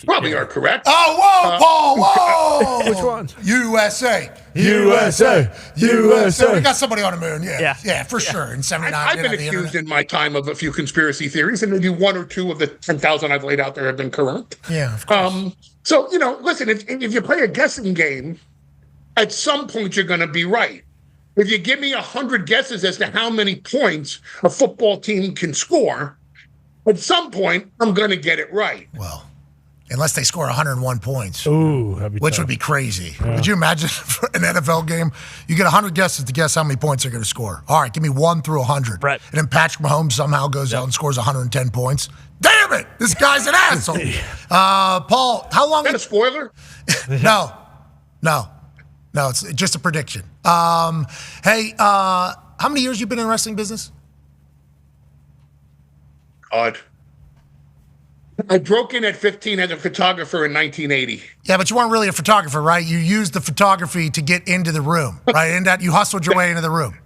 probably are correct. Oh, whoa, Paul, whoa! Which ones? USA. We got somebody on the moon, yeah, for sure. In 79, I've been accused in my time of a few conspiracy theories, and maybe one or two of the 10,000 I've laid out there have been correct. Yeah, of course. So, listen, if you play a guessing game, at some point you're going to be right. If you give me 100 guesses as to how many points a football team can score, at some point I'm going to get it right. Well, unless they score 101 points. Ooh, which would be crazy. Yeah. Would you imagine for an NFL game, you get 100 guesses to guess how many points they're going to score? All right, give me 1 through 100. Right. And then Patrick Mahomes somehow goes out and scores 110 points. Damn it! This guy's an asshole. Paul, how long? Is that a spoiler? No, it's just a prediction. Hey, how many years you been in the wrestling business? God. I broke in at 15 as a photographer in 1980. Yeah, but you weren't really a photographer, right? You used the photography to get into the room, right? And that you hustled your way into the room.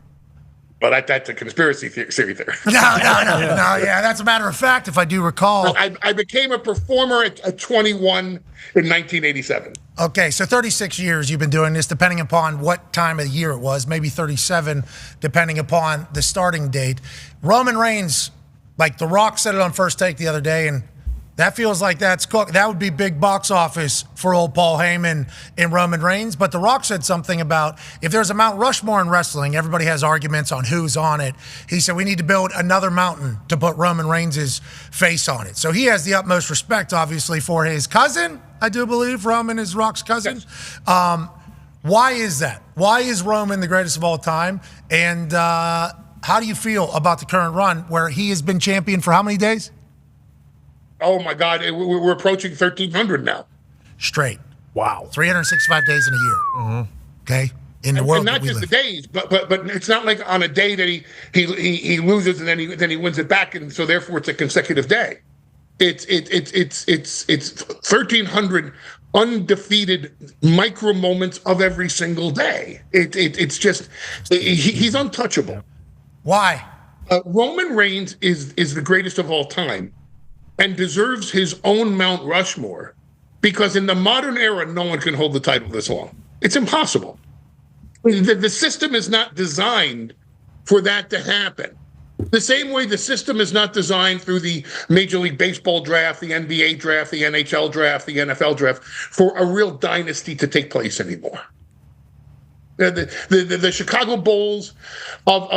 Well, that's a conspiracy theory there. No. Yeah, that's a matter of fact, if I do recall. I became a performer at 21 in 1987. Okay, so 36 years you've been doing this, depending upon what time of the year it was, maybe 37, depending upon the starting date. Roman Reigns, like The Rock said it on First Take the other day, and that feels like that's cooked. That would be big box office for old Paul Heyman and Roman Reigns. But The Rock said something about if there's a Mount Rushmore in wrestling, everybody has arguments on who's on it. He said we need to build another mountain to put Roman Reigns' face on it. So he has the utmost respect, obviously, for his cousin, I do believe. Roman is Rock's cousin. Yes. Why is that? Why is Roman the greatest of all time? And how do you feel about the current run where he has been champion for how many days? Oh, my God. We're approaching 1,300 now. Straight. Wow. 365 days in a year. Mm-hmm. Okay? In the world and not just the days, but it's not like on a day that he loses and then he wins it back, and so therefore it's a consecutive day. It's 1,300 undefeated micro moments of every single day. It's just he's untouchable. Why? Roman Reigns is the greatest of all time and deserves his own Mount Rushmore because in the modern era, no one can hold the title this long. It's impossible. The system is not designed for that to happen. The same way the system is not designed through the Major League Baseball draft, the NBA draft, the NHL draft, the NFL draft, for a real dynasty to take place anymore. The Chicago Bulls of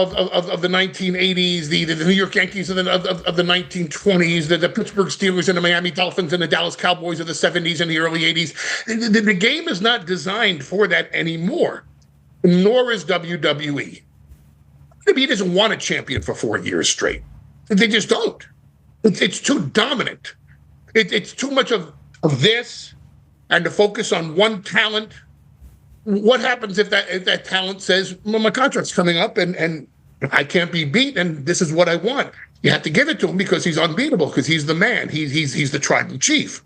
the 1980s, the New York Yankees of the 1920s, the Pittsburgh Steelers and the Miami Dolphins and the Dallas Cowboys of the 70s and the early 80s. The game is not designed for that anymore, nor is WWE. WWE doesn't want a champion for 4 years straight. They just don't. It's too dominant. It's too much of this and to focus on one talent. What happens if that talent says, well, my contract's coming up and I can't be beat and this is what I want? You have to give it to him because he's unbeatable, because he's the man. He's the tribal chief.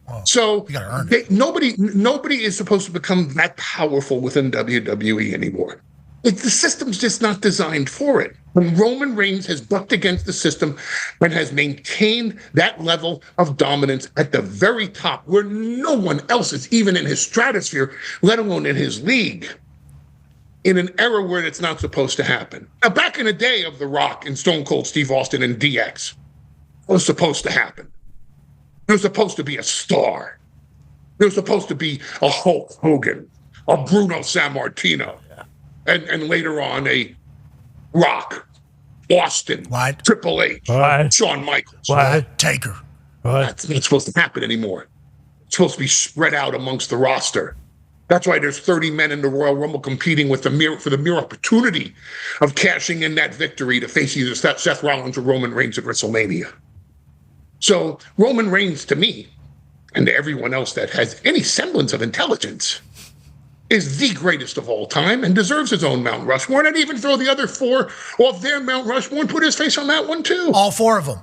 Oh, so nobody is supposed to become that powerful within WWE anymore. The system's just not designed for it. And Roman Reigns has bucked against the system and has maintained that level of dominance at the very top, where no one else is even in his stratosphere, let alone in his league, in an era where it's not supposed to happen. Now, back in the day of The Rock and Stone Cold Steve Austin and DX, it was supposed to happen. There was supposed to be a star. There was supposed to be a Hulk Hogan, a Bruno Sammartino. And later on, a Rock, Austin, Triple H, Shawn Michaels, Taker. That's not supposed to happen anymore. It's supposed to be spread out amongst the roster. That's why there's 30 men in the Royal Rumble competing for the mere opportunity of cashing in that victory to face either Seth Rollins or Roman Reigns at WrestleMania. So Roman Reigns, to me, and to everyone else that has any semblance of intelligence, is the greatest of all time and deserves his own Mount Rushmore. And I'd even throw the other four off their Mount Rushmore and put his face on that one too. All four of them.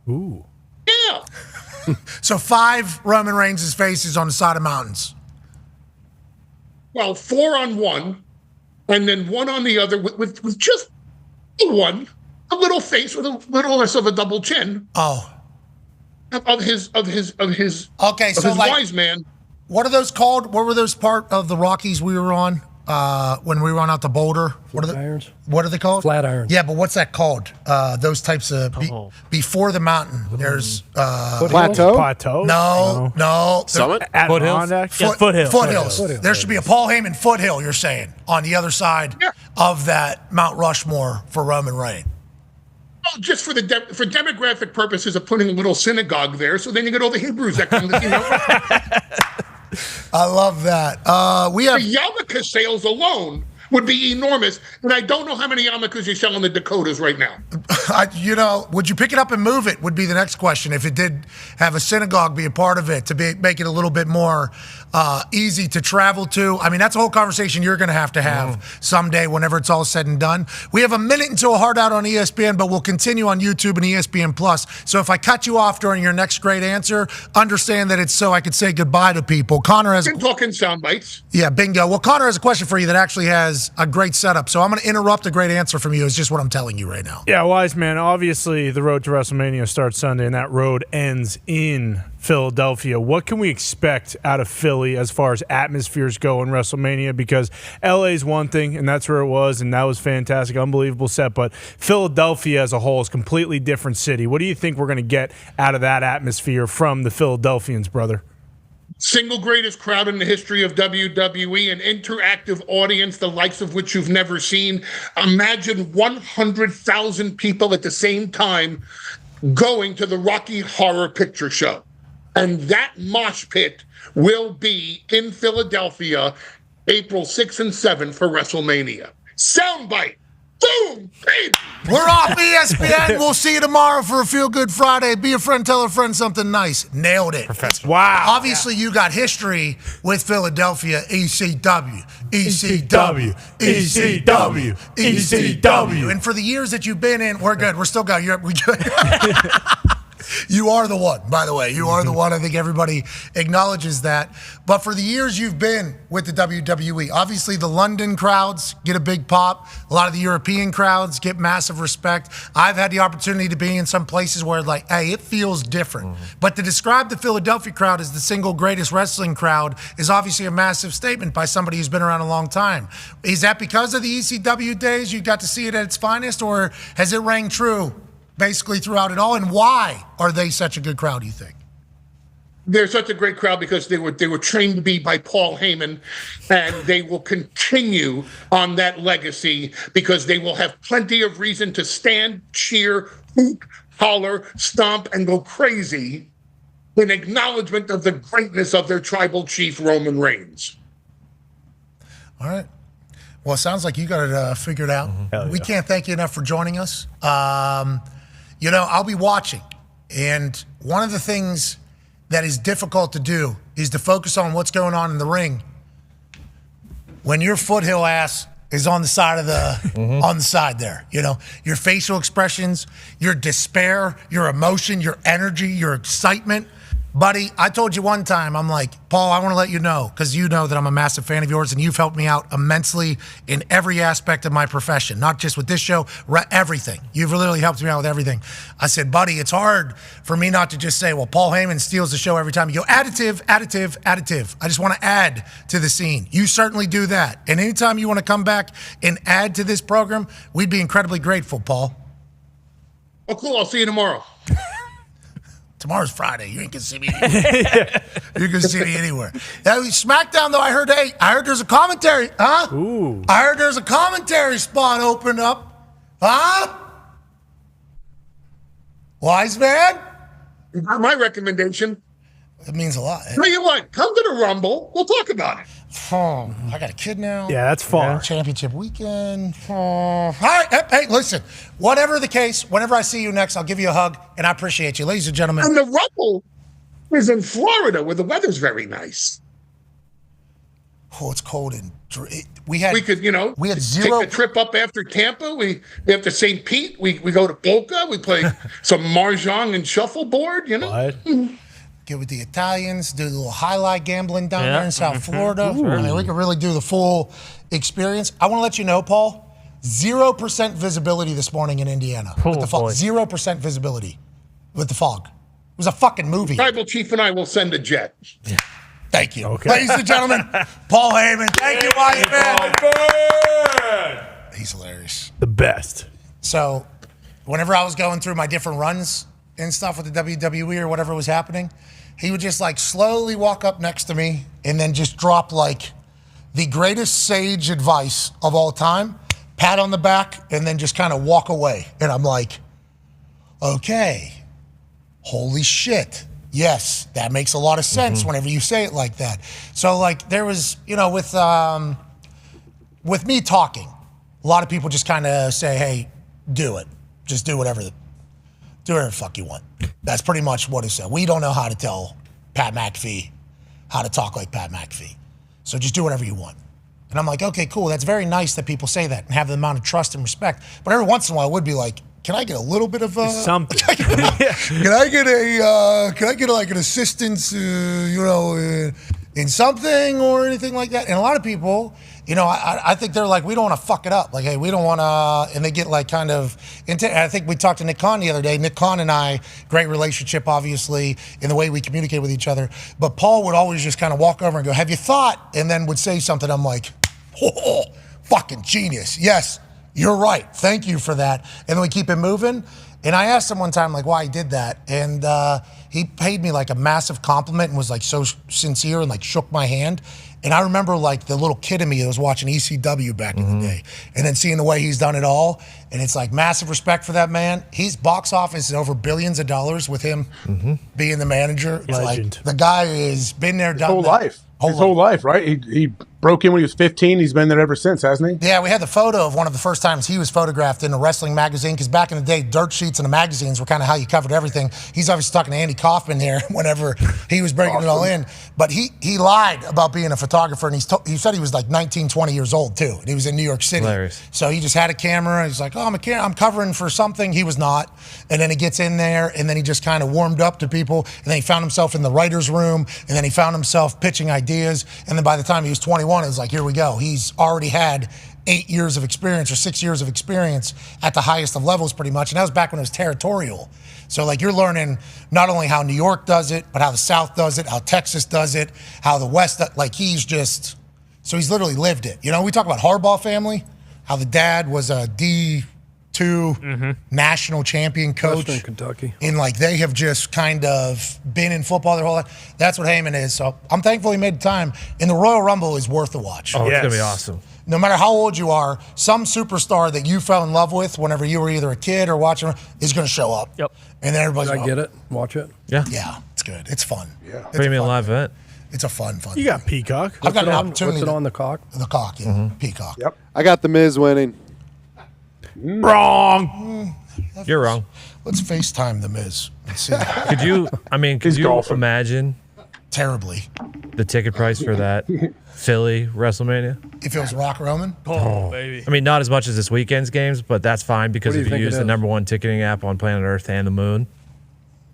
Ooh. Yeah. So 5 Roman Reigns' faces on the side of mountains. Well, 4 on one, and then 1 on the other with just one, a little face with a little less of a double chin. Oh. Of his wise man. What are those called? What were those part of the Rockies we were on when we were on out to Boulder? What are they called? Flat irons. Yeah, but what's that called? Those types of before the mountain. There's plateau. No. Summit. Foothills. Foothills. There should be a Paul Heyman foothill. You're saying on the other side of that Mount Rushmore for Roman Reigns. Well, just for for demographic purposes of putting a little synagogue there, so then you get all the Hebrews that come. I love that. We have the yarmulke sales alone would be enormous. And I don't know how many yarmulkes you sell in the Dakotas right now. Would you pick it up and move it would be the next question. If it did have a synagogue be a part of it to make it a little bit more easy to travel to. I mean, that's a whole conversation you're going to have someday whenever it's all said and done. We have a minute until a hard out on ESPN, but we'll continue on YouTube and ESPN Plus. So if I cut you off during your next great answer, understand that it's so I could say goodbye to people. Connor has talking sound bites. Yeah, bingo. Well, Connor has a question for you that actually has a great setup. So I'm going to interrupt a great answer from you. It's just what I'm telling you right now. Yeah, wise man. Obviously, the road to WrestleMania starts Sunday, and that road ends in Philadelphia. What can we expect out of Philly as far as atmospheres go in WrestleMania? Because LA's one thing, and that's where it was, and that was fantastic, unbelievable set. But Philadelphia as a whole is a completely different city. What do you think we're going to get out of that atmosphere from the Philadelphians, brother? Single greatest crowd in the history of WWE, an interactive audience, the likes of which you've never seen. Imagine 100,000 people at the same time going to the Rocky Horror Picture Show. And that mosh pit will be in Philadelphia April 6 and 7 for WrestleMania. Soundbite. Boom! Baby. We're off ESPN. We'll see you tomorrow for a Feel Good Friday. Be a friend, tell a friend something nice. Nailed it. Wow. Obviously, you got history with Philadelphia. ECW. And for the years that you've been in, we're good. We're still good. We good. You are the one, by the way. You are the one. I think everybody acknowledges that. But for the years you've been with the WWE, obviously the London crowds get a big pop. A lot of the European crowds get massive respect. I've had the opportunity to be in some places where, like, hey, it feels different. But to describe the Philadelphia crowd as the single greatest wrestling crowd is obviously a massive statement by somebody who's been around a long time. Is that because of the ECW days you got to see it at its finest, or has it rang true basically throughout it all? And why are they such a good crowd, you think? They're such a great crowd because they were trained to be by Paul Heyman, and they will continue on that legacy because they will have plenty of reason to stand, cheer, hoop, holler, stomp, and go crazy in acknowledgement of the greatness of their tribal chief, Roman Reigns. All right. Well, it sounds like you got it figured out. We can't thank you enough for joining us. I'll be watching. And one of the things that is difficult to do is to focus on what's going on in the ring when your foothill ass is on the side of the on the side there. Your facial expressions, your despair, your emotion, your energy, your excitement. Buddy, I told you one time, I'm like, Paul, I want to let you know, because you know that I'm a massive fan of yours, and you've helped me out immensely in every aspect of my profession, not just with this show, everything. You've literally helped me out with everything. I said, buddy, it's hard for me not to just say, well, Paul Heyman steals the show every time. You go, additive. I just want to add to the scene. You certainly do that. And anytime you want to come back and add to this program, we'd be incredibly grateful, Paul. Oh, cool. I'll see you tomorrow. Tomorrow's Friday. You ain't gonna see me anywhere. You're gonna see me anywhere. SmackDown, though, I heard there's a commentary. Huh? Ooh. I heard there's a commentary spot open up. Huh? Wise man? My recommendation. It means a lot. Tell you what, come to the Rumble. We'll talk about it. I got a kid now. Yeah, that's far. Championship weekend. All right. Hey, listen. Whatever the case, whenever I see you next, I'll give you a hug, and I appreciate you. Ladies and gentlemen. And the Rumble is in Florida, where the weather's very nice. Oh, it's cold and we could, we had zero. Take a trip up after Tampa. We have to St. Pete. We go to Boca. We play some mahjong and shuffleboard. What? Get with the Italians, do the little highlight gambling down there in South Florida. I mean, we can really do the full experience. I want to let you know, Paul, 0% visibility this morning in Indiana with the fog. 0% visibility with the fog. It was a fucking movie. Tribal Chief and I will send a jet. Yeah. Thank you. Okay. Ladies and gentlemen, Paul Heyman. Thank you, wise man. He's hilarious. The best. So whenever I was going through my different runs and stuff with the WWE or whatever was happening, he would just like slowly walk up next to me and then just drop like the greatest sage advice of all time, pat on the back, and then just kind of walk away. And I'm like, okay, holy shit. Yes, that makes a lot of sense whenever you say it like that. So like there was, with with me talking, a lot of people just kind of say, hey, do it. Just do whatever the fuck you want. That's pretty much what it said. We don't know how to tell Pat McAfee how to talk like Pat McAfee. So just do whatever you want. And I'm like, okay, cool. That's very nice that people say that and have the amount of trust and respect. But every once in a while, I would be like, can I get a little bit of something? Can I get like an assistance, in something or anything like that? And a lot of people, I think they're like, we don't want to fuck it up. Like, hey, we don't want to, and they get like kind of into. I think we talked to Nick Khan the other day. Nick Khan and I, great relationship, obviously, in the way we communicate with each other. But Paul would always just kind of walk over and go, have you thought? And then would say something. I'm like, oh, fucking genius. Yes. You're right. Thank you for that. And then we keep it moving. And I asked him one time, like, why he did that. And he paid me, like, a massive compliment and was, like, so sincere and, like, shook my hand. And I remember, like, the little kid in me that was watching ECW back in the day. And then seeing the way he's done it all. And it's, like, massive respect for that man. He's box office is over billions of dollars with him being the manager. It's Legend. like, the guy has been there, done whole that. life. His whole life, right? He broke in when he was 15. He's been there ever since, hasn't he? Yeah, we had the photo of one of the first times he was photographed in a wrestling magazine, because back in the day, dirt sheets in the magazines were kind of how you covered everything. He's obviously talking to Andy Kaufman there whenever he was breaking it all in. But he lied about being a photographer, and he said he was like 19, 20 years old, too. And he was in New York City. Hilarious. So he just had a camera. He's like, oh, I'm covering for something. He was not. And then he gets in there, and then he just kind of warmed up to people. And then he found himself in the writer's room, and then he found himself pitching ideas. And then by the time he was 21, it was like, here we go. He's already had 8 years of experience or 6 years of experience at the highest of levels pretty much. And that was back when it was territorial. So like you're learning not only how New York does it, but how the South does it, how Texas does it, how the West, like he's literally lived it. We talk about Harbaugh family, how the dad was a D2 national champion coach. Western Kentucky. And like they have just kind of been in football their whole life. That's what Heyman is. So I'm thankful he made the time. And the Royal Rumble is worth the watch. Oh, it's going to be awesome. No matter how old you are, some superstar that you fell in love with whenever you were either a kid or watching is going to show up. Yep. And then everybody's I get it. Watch it. Yeah. Yeah, it's good. It's fun. Yeah. Premium live event. It's a fun You got Peacock. I've got an opportunity. What's it on the cock? The cock, yeah. Peacock. Yep. I got the Miz winning. Wrong. You're wrong. Let's FaceTime the Miz and see. Could you imagine terribly the ticket price for that Philly WrestleMania? If it was Rock Roman? Oh, baby. I mean, not as much as this weekend's games, but that's fine because if you use the #1 ticketing app on planet Earth and the moon.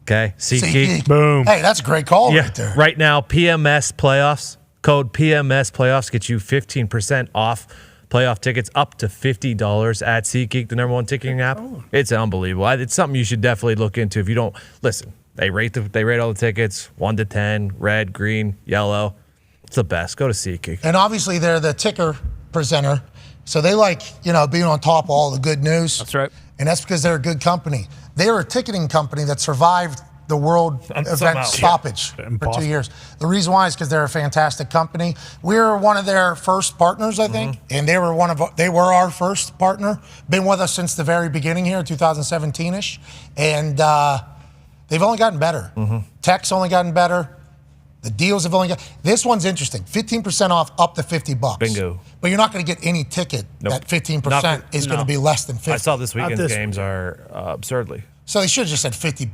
Okay, SeatGeek. Boom. Hey, that's a great call right there. Right now, PMS Playoffs, code PMS Playoffs gets you 15% off playoff tickets up to $50 at SeatGeek, the #1 ticketing app. It's unbelievable. It's something you should definitely look into. If you don't listen, they rate all the tickets 1 to 10, red, green, yellow. It's the best. Go to SeatGeek. And obviously they're the ticker presenter, so they like being on top of all the good news. That's right. And that's because they're a good company. They are a ticketing company that survived the world event stoppage for 2 years. The reason why is because they're a fantastic company. We're one of their first partners, I think, and they were our first partner. Been with us since the very beginning here, 2017-ish, and they've only gotten better. Tech's only gotten better. The deals have only got. This one's interesting. 15% off, up to $50. Bingo. But you're not going to get any ticket. That 15% is going to be less than 50. I saw this weekend's games are absurdly. So they should have just said 50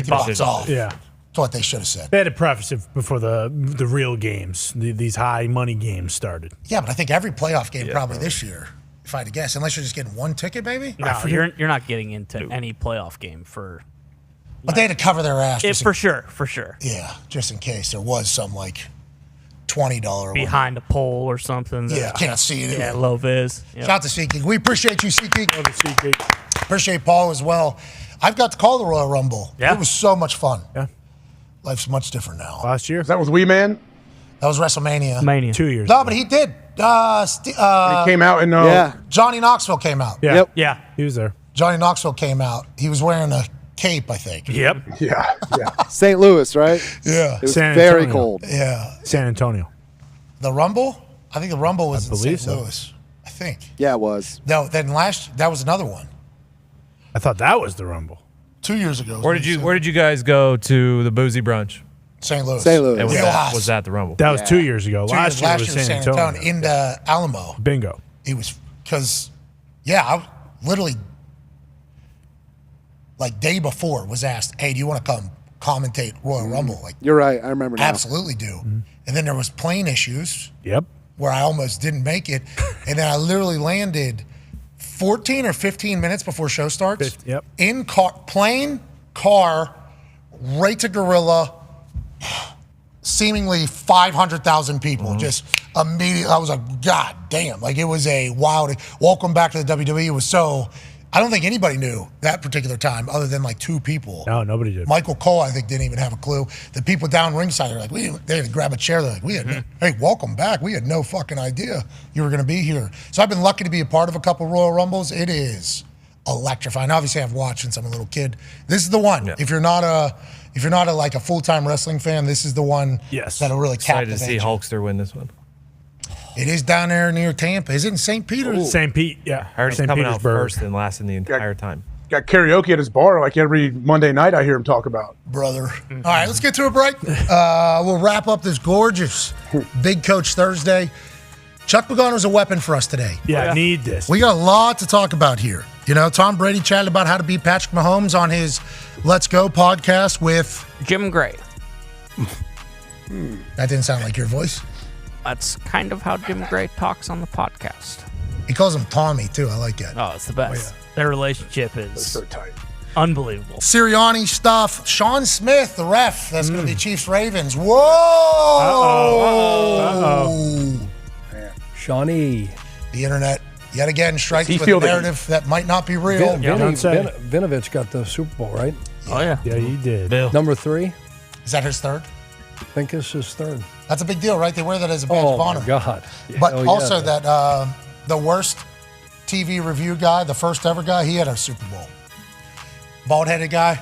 bucks off. Yeah. That's what they should have said. They had to preface it before the real games, these high money games started. Yeah, but I think every playoff game probably this year, if I had to guess, unless you're just getting one ticket, maybe? No, you're not getting into any playoff game for. But they had to cover their ass. For sure. Yeah, just in case there was some like $20 behind a pole or something. Yeah, can't see it. Yeah, low vis. Yep. Shout out to SeatGeek. We appreciate you, SeatGeek. Appreciate Paul as well. I've got to call the Royal Rumble. Yeah. It was so much fun. Yeah. Life's much different now. Last year. That was Wee Man? That was WrestleMania. 2 years No, ago. but he did. He came out in Johnny Knoxville came out. Yeah. Yep. Yeah. He was there. Johnny Knoxville came out. He was wearing a cape, I think. Yep. Yeah. St. Louis, right? Yeah. It was San very Antonio. cold. Yeah. San Antonio. The Rumble? I think the Rumble was in St. so. Louis. I think. Yeah, it was. No, then that was another one. I thought that was the Rumble. 2 years ago. Where did you guys go to the boozy brunch? St. Louis. St. Louis. And was that the Rumble? That was 2 years ago. Last year was San Antonio. In the Alamo. Bingo. it was because, I literally, like day before, was asked, hey, do you want to come commentate Royal Rumble? Like, you're right. I remember now. Absolutely do. And then there was plane issues. Yep. Where I almost didn't make it. And then I literally landed 14 or 15 minutes before show starts. Yep. In plane, car, right to Gorilla, seemingly 500,000 people. Just immediately, I was like, God damn. Like, it was a wild, welcome back to the WWE. It was so, I don't think anybody knew that particular time other than like 2 people. No, nobody did. Michael Cole, I think, didn't even have a clue. The people down ringside are like, they had to grab a chair. They're like, hey, welcome back. We had no fucking idea you were going to be here. So I've been lucky to be a part of a couple Royal Rumbles. It is electrifying. Obviously, I've watched since I'm a little kid. This is the one. Yeah. If you're not like a full-time wrestling fan, this is the one that'll really captivate you. Excited to see Hulkster win this one. It is down there near Tampa. Is it in St. Peter's? St. Pete, yeah. I heard he's coming out first and lasting the entire time. Got karaoke at his bar like every Monday night I hear him talk about. Brother. All right, let's get to a break. We'll wrap up this gorgeous Big Coach Thursday. Chuck Pagano's a weapon for us today. Yeah, need this. We got a lot to talk about here. You know, Tom Brady chatted about how to beat Patrick Mahomes on his Let's Go podcast with Jim Gray. That didn't sound like your voice. That's kind of how Jim Gray talks on the podcast. He calls him Tommy, too. I like that. Oh, it's the best. Their relationship is so tight. Unbelievable. Sirianni stuff. Sean Smith, the ref. That's going to be Chiefs-Ravens. Whoa! Uh-oh. Shawnee. The internet, yet again, strikes with a narrative that might not be real. Vinovich got the Super Bowl, right? Oh, yeah. Yeah, he did. Number 3. Is that his third? I think it's his third. That's a big deal, right? They wear that as a badge of honor. Oh, my God. But also that the worst TV review guy, the first ever guy, he had a Super Bowl. Bald-headed guy.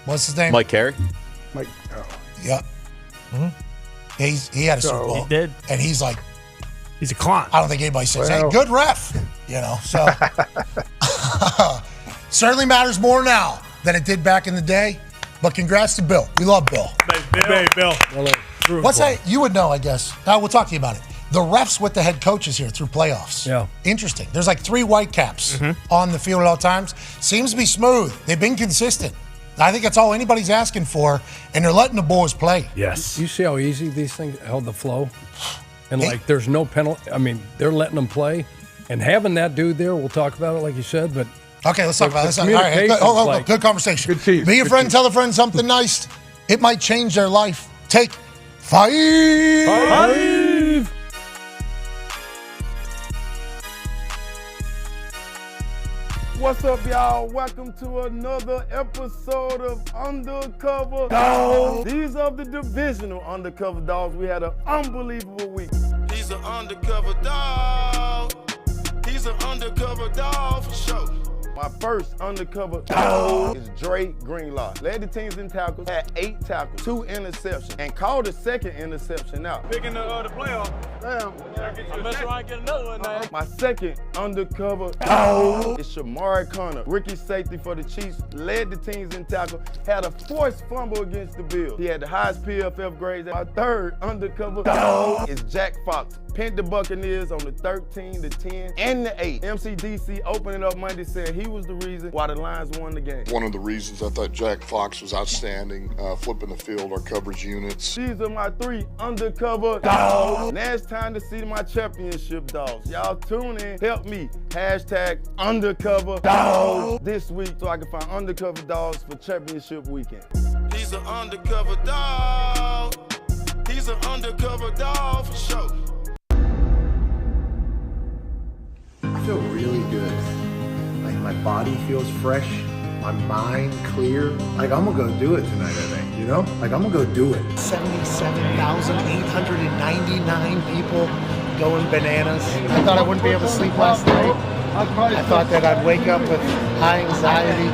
What's his name? Mike Carey? Mike. Yep. Mm-hmm. He had a Super Bowl. He did. And he's like, he's a clown. I don't think anybody says, hey, good ref. You know, so certainly matters more now than it did back in the day. But congrats to Bill. We love Bill. Hey, Bill. What's that? You would know, I guess. Now, we'll talk to you about it. The refs with the head coaches here through playoffs. Yeah. Interesting. There's like 3 white caps on the field at all times. Seems to be smooth. They've been consistent. I think that's all anybody's asking for, and they're letting the boys play. Yes. You see how easy these things held the flow? And, there's no penalty. I mean, they're letting them play. And having that dude there, we'll talk about it, like you said, but... Okay, let's talk about this. All right, good conversation. Good tease. Be a friend, tell a friend something nice. It might change their life. Take 5. What's up, y'all? Welcome to another episode of Undercover Dogs. These are the Divisional Undercover Dogs. We had an unbelievable week. He's an undercover dog. He's an undercover dog for sure. My first undercover dog is Dre Greenlaw. Led the teams in tackles, had 8 tackles, 2 interceptions, and called the second interception out. Picking the playoff. Damn. I mess around and get another one now. My second undercover dog is Shamari Connor. Rookie safety for the Chiefs, led the teams in tackle, had a forced fumble against the Bills. He had the highest PFF grades. My third undercover dog is Jack Fox. Pinned the Buccaneers on the 13, the 10, and the 8. MCDC opening up Monday saying he was the reason why the Lions won the game. One of the reasons I thought Jack Fox was outstanding, flipping the field, our coverage units. These are my 3 undercover dogs. Now it's time to see my championship dogs. Y'all tune in, help me, #undercover dogs this week so I can find undercover dogs for championship weekend. He's an undercover dog. He's an undercover dog for sure. I feel really good. Like my body feels fresh, my mind clear. Like I'm gonna go do it tonight, I think, you know? Like I'm gonna go do it. 77,899 people going bananas. I thought I wouldn't be able to sleep last night. I thought that I'd wake up with high anxiety.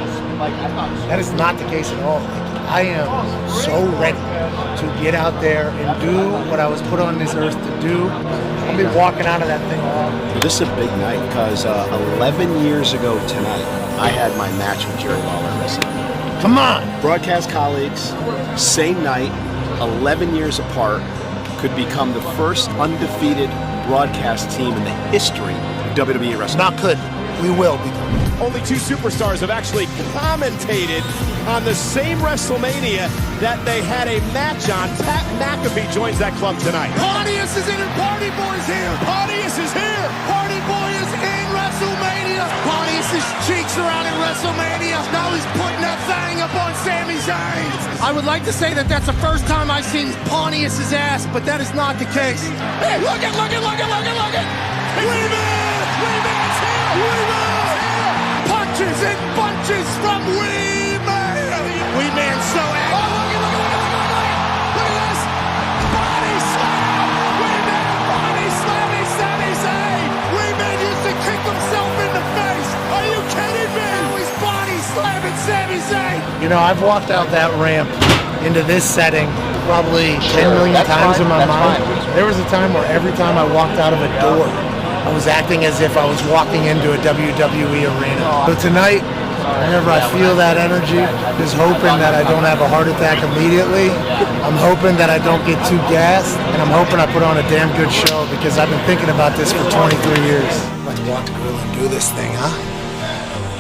That is not the case at all. I am so ready to get out there and do what I was put on this earth to do. I'll be walking out of that thing alone. This is a big night because 11 years ago tonight, I had my match with Jerry Lawler wrestling. Come on! Broadcast colleagues, same night, 11 years apart, could become the first undefeated broadcast team in the history WWE wrestling. Not could. We will become. Only two superstars have actually commentated on the same WrestleMania that they had a match on. Pat McAfee joins that club tonight. Pontius is in and Party Boy's here. Pontius is here. Party Boy is in WrestleMania. Pontius' cheeks are out in WrestleMania. Now he's putting that thing up on Sami Zayn. I would like to say that that's the first time I've seen Pontius' ass, but that is not the case. Hey, look it. Weeman's here. Punches and bunches from Heyman. Heyman's so angry. Oh, look at this. Body slam. Heyman, body slamming Sami Zayn. Heyman used to kick himself in the face. Are you kidding me? Now he's body slamming Sami Zayn. You know, I've walked out that ramp into this setting probably 10 million times in my mind. There was a time where every time I walked out of a door, I was acting as if I was walking into a WWE arena. So tonight, whenever I feel that energy, just hoping that I don't have a heart attack immediately. I'm hoping that I don't get too gassed, and I'm hoping I put on a damn good show because I've been thinking about this for 23 years. Let's walk the grill and do this thing, huh?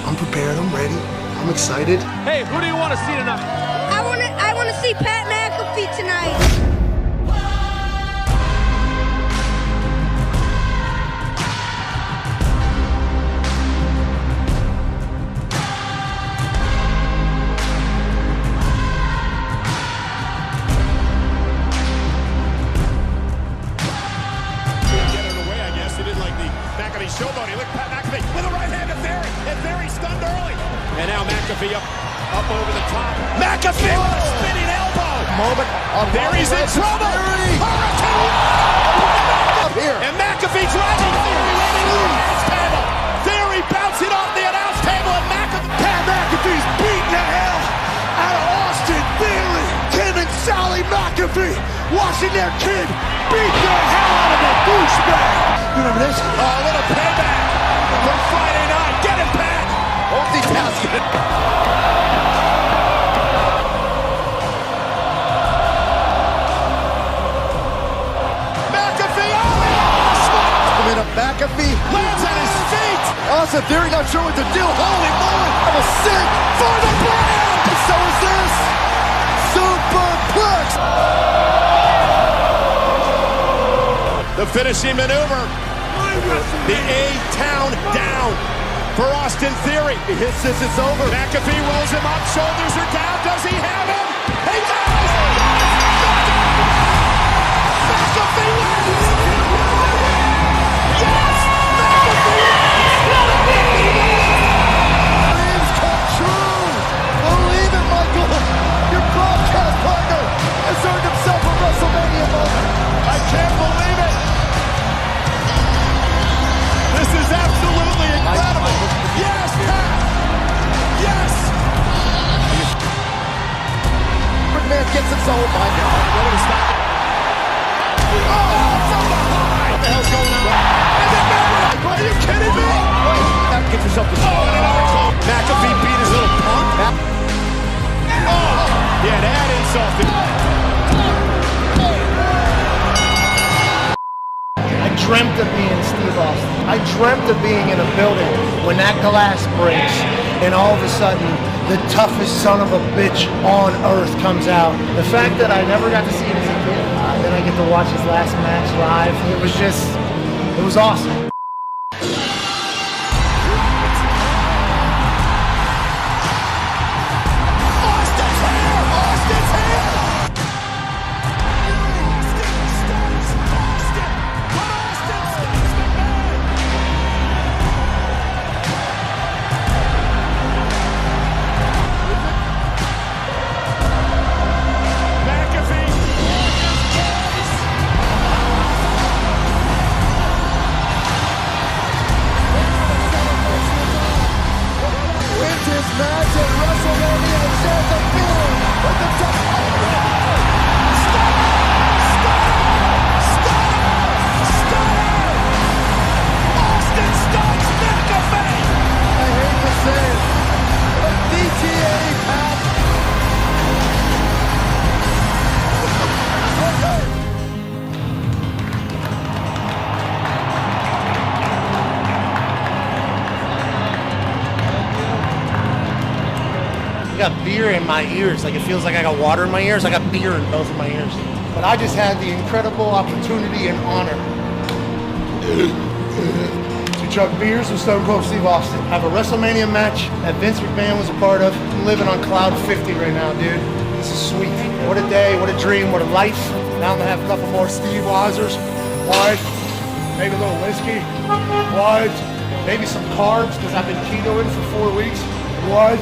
I'm prepared, I'm ready, I'm excited. Hey, who do you want to see tonight? I want to see Pat McAfee tonight. Showboat, he looked Pat McAfee with a right hand to Theory, and Theory stunned early. And now McAfee up over the top. McAfee with a spinning elbow. Moment. Theory's in trouble. Hurricane up here. And McAfee driving Theory right into the announce table. Theory bouncing off the announce table, and Pat McAfee's beating the hell out of Austin Theory. Kim and Sally McAfee watching their kid beat the hell out of a douchebag. You remember this? Oh, a little payback from Friday night. Get him, Pat! Only Pat's good. McAfee, McAfee lands on his feet. Austin Theory not sure what to do. Holy moly! I'm a sick for the brand! And so is this. Superplex! The finishing maneuver. The A-Town down for Austin Theory. He hits this, it's over. McAfee rolls him up, shoulders are down. Does he have him? He does! McAfee wins! Yes! McAfee wins! Dreams come true! Believe it, Michael! Your broadcast partner has earned himself a WrestleMania moment. I can't believe it! This is absolutely incredible. Yes, Pat. Yes. McMahon gets himself. Oh my God. Ready to stop it. Oh, from behind. What the hell's going on? And then McAfee. Are you kidding me? Get yourself to McAfee beat his little punk. Oh, yeah, that insult. I dreamt of being Steve Austin. I dreamt of being in a building when that glass breaks and all of a sudden the toughest son of a bitch on earth comes out. The fact that I never got to see it as a kid, then I get to watch his last match live, it was awesome. got beer in my ears. Like, it feels like I got water in my ears. I got beer in both of my ears. But I just had the incredible opportunity and honor to chug beers with Stone Cold Steve Austin. Have a WrestleMania match that Vince McMahon was a part of. I'm living on cloud 50 right now, dude. This is sweet. What a day, what a dream, what a life. Now I'm gonna have a couple more Steve Weisers. What? Maybe a little whiskey. What? Maybe some carbs, because I've been ketoing for 4 weeks. What?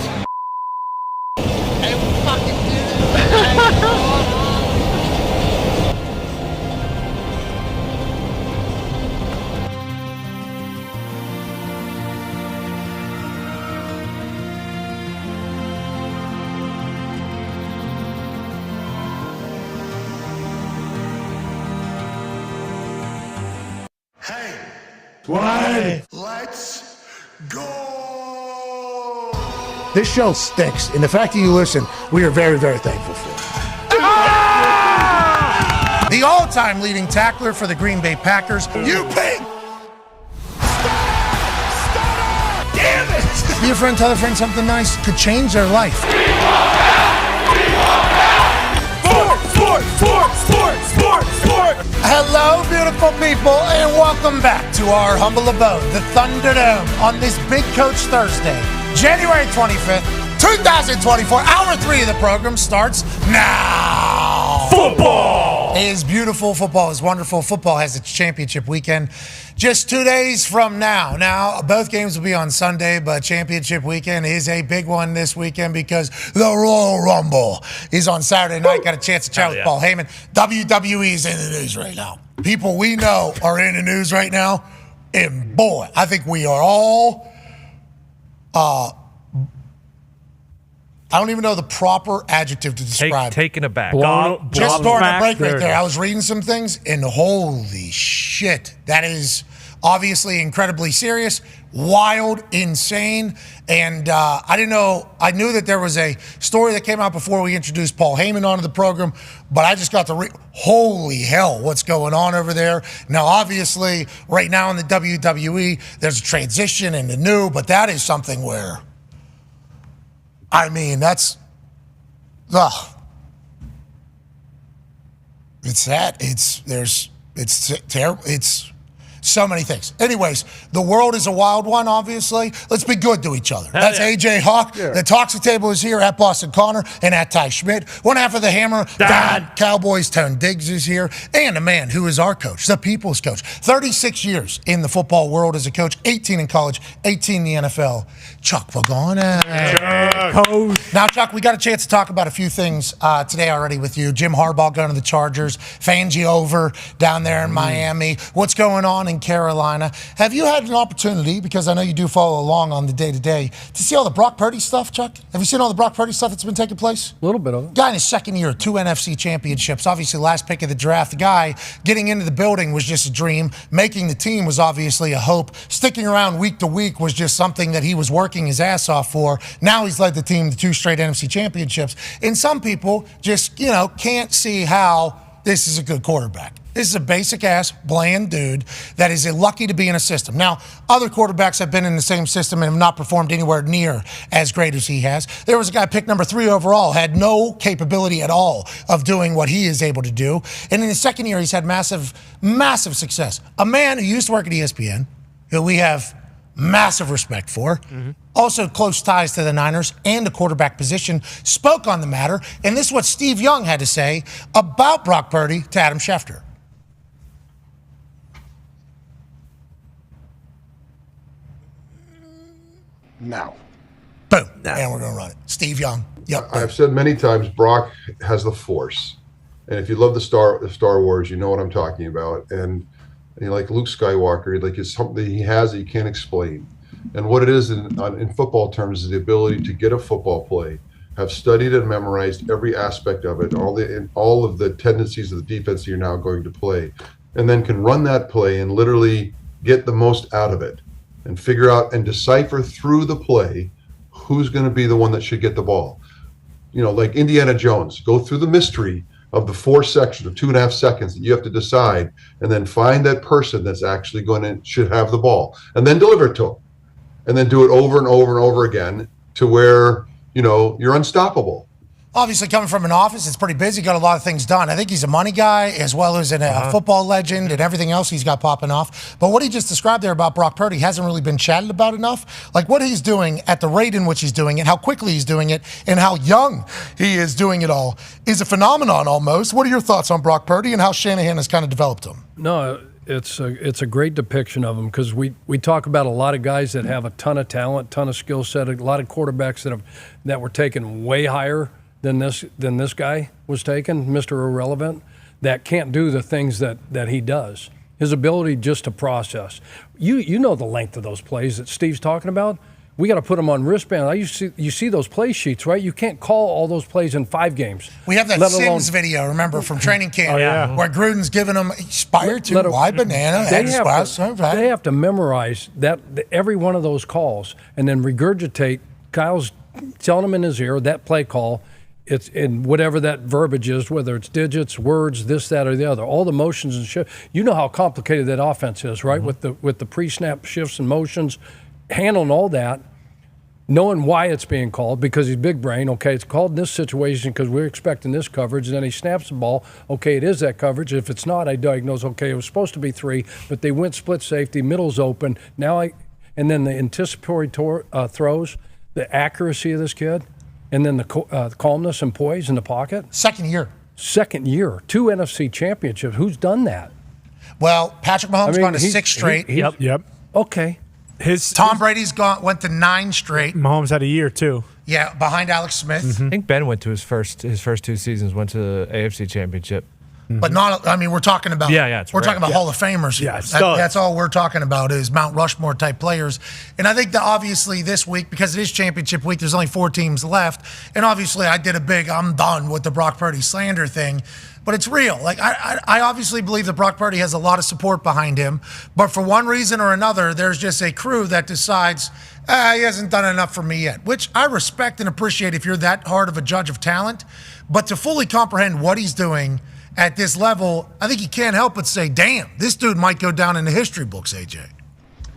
Hey, fucking dude. Why? Let's go! This show stinks, and the fact that you listen, we are very, very thankful for. Ah! The all-time leading tackler for the Green Bay Packers, you pig! Damn it! Be a friend, tell a friend something nice could change their life. Sport! Hello, beautiful people, and welcome back to our humble abode, the Thunderdome, on this Big Coach Thursday, January 25th, 2024. Hour 3 of the program starts now. Football is beautiful. Football is wonderful. Football has its championship weekend just 2 days from now. Now, both games will be on Sunday, but championship weekend is a big one this weekend because the Royal Rumble is on Saturday night. Got a chance to chat with Paul Heyman. WWE is in the news right now. People we know are in the news right now. And boy, I think we are all, I don't even know the proper adjective to describe. Taken aback. Just during a break right there, I was reading some things, and holy shit, that is obviously incredibly serious, wild, insane, and I didn't know. I knew that there was a story that came out before we introduced Paul Heyman onto the program, but I just got to read. Holy hell, what's going on over there? Now, obviously, right now in the WWE, there's a transition into new, but that is something where, I mean, that's, it's that. It's terrible. It's so many things. Anyways, the world is a wild one, obviously. Let's be good to each other. That's AJ Hawk. Yeah. The Toxic Table is here at Boston Connor and at Ty Schmidt. One half of the Hammer, Dahn. Cowboys, Tone Diggs is here. And a man who is our coach, the people's coach. 36 years in the football world as a coach, 18 in college, 18 in the NFL. Chuck Pagano. Coach. Now, Chuck, we got a chance to talk about a few things today already with you. Jim Harbaugh going to the Chargers. Fangio over down there in Miami. What's going on in Carolina? Have you had an opportunity, because I know you do follow along on the day-to-day, to see all the Brock Purdy stuff, Chuck? Have you seen all the Brock Purdy stuff that's been taking place? A little bit of it. Guy in his second year, 2 NFC championships, obviously last pick of the draft. The guy getting into the building was just a dream. Making the team was obviously a hope. Sticking around week to week was just something that he was working his ass off for. Now he's led the team to 2 straight NFC championships. And some people just, can't see how this is a good quarterback. This is a basic-ass, bland dude that is lucky to be in a system. Now, other quarterbacks have been in the same system and have not performed anywhere near as great as he has. There was a guy picked number 3 overall, had no capability at all of doing what he is able to do. And in his second year, he's had massive, massive success. A man who used to work at ESPN, who we have massive respect for, also close ties to the Niners and the quarterback position, spoke on the matter. And this is what Steve Young had to say about Brock Purdy to Adam Schefter. Now. Boom. And we're going to run it. Steve Young. Yep. I've said many times, Brock has the Force. And if you love the Star Wars, you know what I'm talking about. And like Luke Skywalker, like it's something he has that you can't explain. And what it is in football terms is the ability to get a football play, have studied and memorized every aspect of it, all of the tendencies of the defense that you're now going to play, and then can run that play and literally get the most out of it and figure out and decipher through the play who's going to be the one that should get the ball. Like Indiana Jones, go through the mystery of the 4 sections of 2.5 seconds that you have to decide, and then find that person that's actually should have the ball, and then deliver it to them, and then do it over and over and over again to where you're unstoppable. Obviously, coming from an office, it's pretty busy. Got a lot of things done. I think he's a money guy as well as a football legend and everything else he's got popping off. But what he just described there about Brock Purdy hasn't really been chatted about enough. Like what he's doing at the rate in which he's doing it, how quickly he's doing it, and how young he is doing it all is a phenomenon almost. What are your thoughts on Brock Purdy and how Shanahan has kind of developed him? No, it's a great depiction of him because we talk about a lot of guys that have a ton of talent, ton of skill set, a lot of quarterbacks that were taken way higher than this guy was taken, Mr. Irrelevant, that can't do the things that he does. His ability just to process. You know the length of those plays that Steve's talking about. We got to put them on wristbands. You see those play sheets, right? You can't call all those plays in 5 games. We have that Sims video, remember, from training camp, where Gruden's giving them Spire to wide banana. They have to memorize every one of those calls and then regurgitate. Kyle's telling them in his ear that play call. It's in whatever that verbiage is, whether it's digits, words, this, that, or the other. All the motions and shifts. You know how complicated that offense is, right? With the pre-snap shifts and motions, handling all that, knowing why it's being called because he's big brain. Okay, it's called in this situation because we're expecting this coverage. And then he snaps the ball. Okay, it is that coverage. If it's not, I diagnose. Okay, it was supposed to be 3, but they went split safety, middle's open. And then the anticipatory throws, the accuracy of this kid. And then the calmness and poise in the pocket. Second year. 2 NFC championships. Who's done that? Well, Patrick Mahomes gone to 6 straight. Yep. Okay. Tom Brady's went to 9 straight. Mahomes had a year too. Yeah, behind Alex Smith. I think Ben went to his first 2 seasons, went to the AFC Championship. But not, I mean, we're talking about we're talking about Hall of Famers. Yeah, that's all we're talking about is Mount Rushmore type players. And I think that obviously this week, because it is championship week, there's only 4 teams left. And obviously I did I'm done with the Brock Purdy slander thing. But it's real. Like I obviously believe that Brock Purdy has a lot of support behind him. But for one reason or another, there's just a crew that decides, he hasn't done enough for me yet, which I respect and appreciate if you're that hard of a judge of talent. But to fully comprehend what he's doing at this level, I think you can't help but say, damn, this dude might go down in the history books, AJ.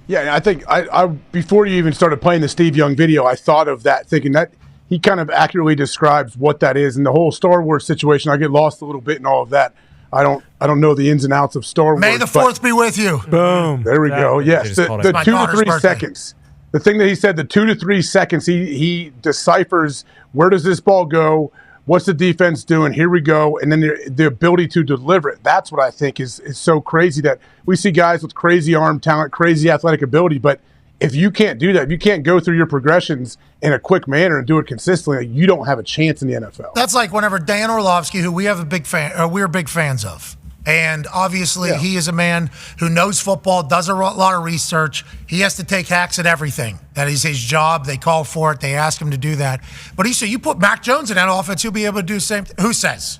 Yeah, I think I before you even started playing the Steve Young video, I thought of that, thinking that he kind of accurately describes what that is. And the whole Star Wars situation, I get lost a little bit in all of that. I don't know the ins and outs of Star Wars. May the 4th be with you. Boom. There we go. Yes, the 2 to 3 seconds. The thing that he said, the 2 to 3 seconds, he deciphers where does this ball go, what's the defense doing, here we go, and then the ability to deliver it. That's what I think is so crazy, that we see guys with crazy arm talent, crazy athletic ability, but if you can't do that, if you can't go through your progressions in a quick manner and do it consistently, you don't have a chance in the NFL. That's like whenever Dan Orlovsky, who we're big fans of, and obviously he is a man who knows football, does a lot of research. He has to take hacks at everything. That is his job. They call for it. They ask him to do that. But he said, you put Mac Jones in that offense, he'll be able to do the same thing. Who says?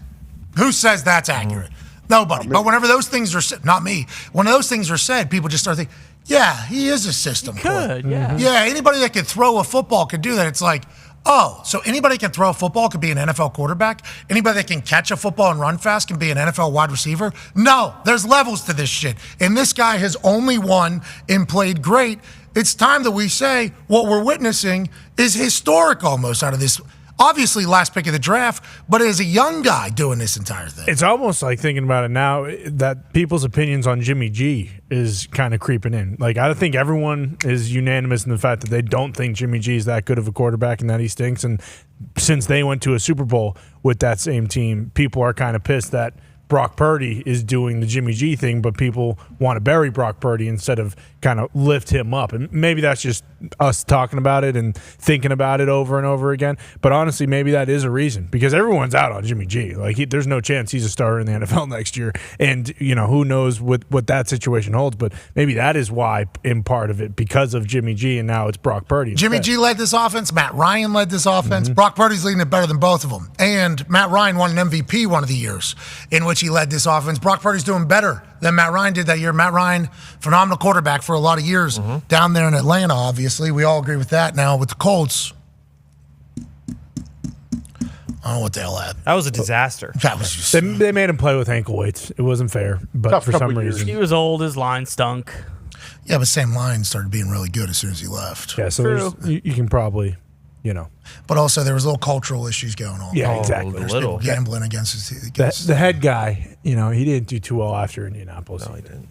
Who says that's accurate? Nobody. But whenever those things are said, not me, when those things are said, people just start thinking, yeah, he is a system player. Yeah, anybody that can throw a football could do that. It's like, oh, so anybody can throw a football could be an NFL quarterback? Anybody that can catch a football and run fast can be an NFL wide receiver? No, there's levels to this shit. And this guy has only won and played great. It's time that we say what we're witnessing is historic almost out of this. Obviously, last pick of the draft, but as a young guy doing this entire thing. It's almost like thinking about it now that people's opinions on Jimmy G is kind of creeping in. Like, I think everyone is unanimous in the fact that they don't think Jimmy G is that good of a quarterback and that he stinks. And since they went to a Super Bowl with that same team, people are kind of pissed that Brock Purdy is doing the Jimmy G thing, but people want to bury Brock Purdy instead of kind of lift him up. And maybe that's just us talking about it and thinking about it over and over again. But honestly, maybe that is a reason, because everyone's out on Jimmy G. Like, there's no chance he's a starter in the NFL next year. And, you know, who knows what that situation holds. But maybe that is why, in part of it, because of Jimmy G, and now it's Brock Purdy instead. Jimmy G led this offense. Matt Ryan led this offense. Brock Purdy's leading it better than both of them. And Matt Ryan won an MVP one of the years in which he led this offense. Brock Purdy's doing better than Matt Ryan did that year. Matt Ryan, phenomenal quarterback for a lot of years down there in Atlanta, obviously. We all agree with that. Now with the Colts, I don't know what the hell happened. That was a disaster. That was just, they made him play with ankle weights. It wasn't fair, but for some reason. He was old. His line stunk. Yeah, but same line started being really good as soon as he left. Yeah, so you can probably But also there was little cultural issues going on. Yeah, exactly. There's people gambling against his The head guy, he didn't do too well after Indianapolis. No, he didn't.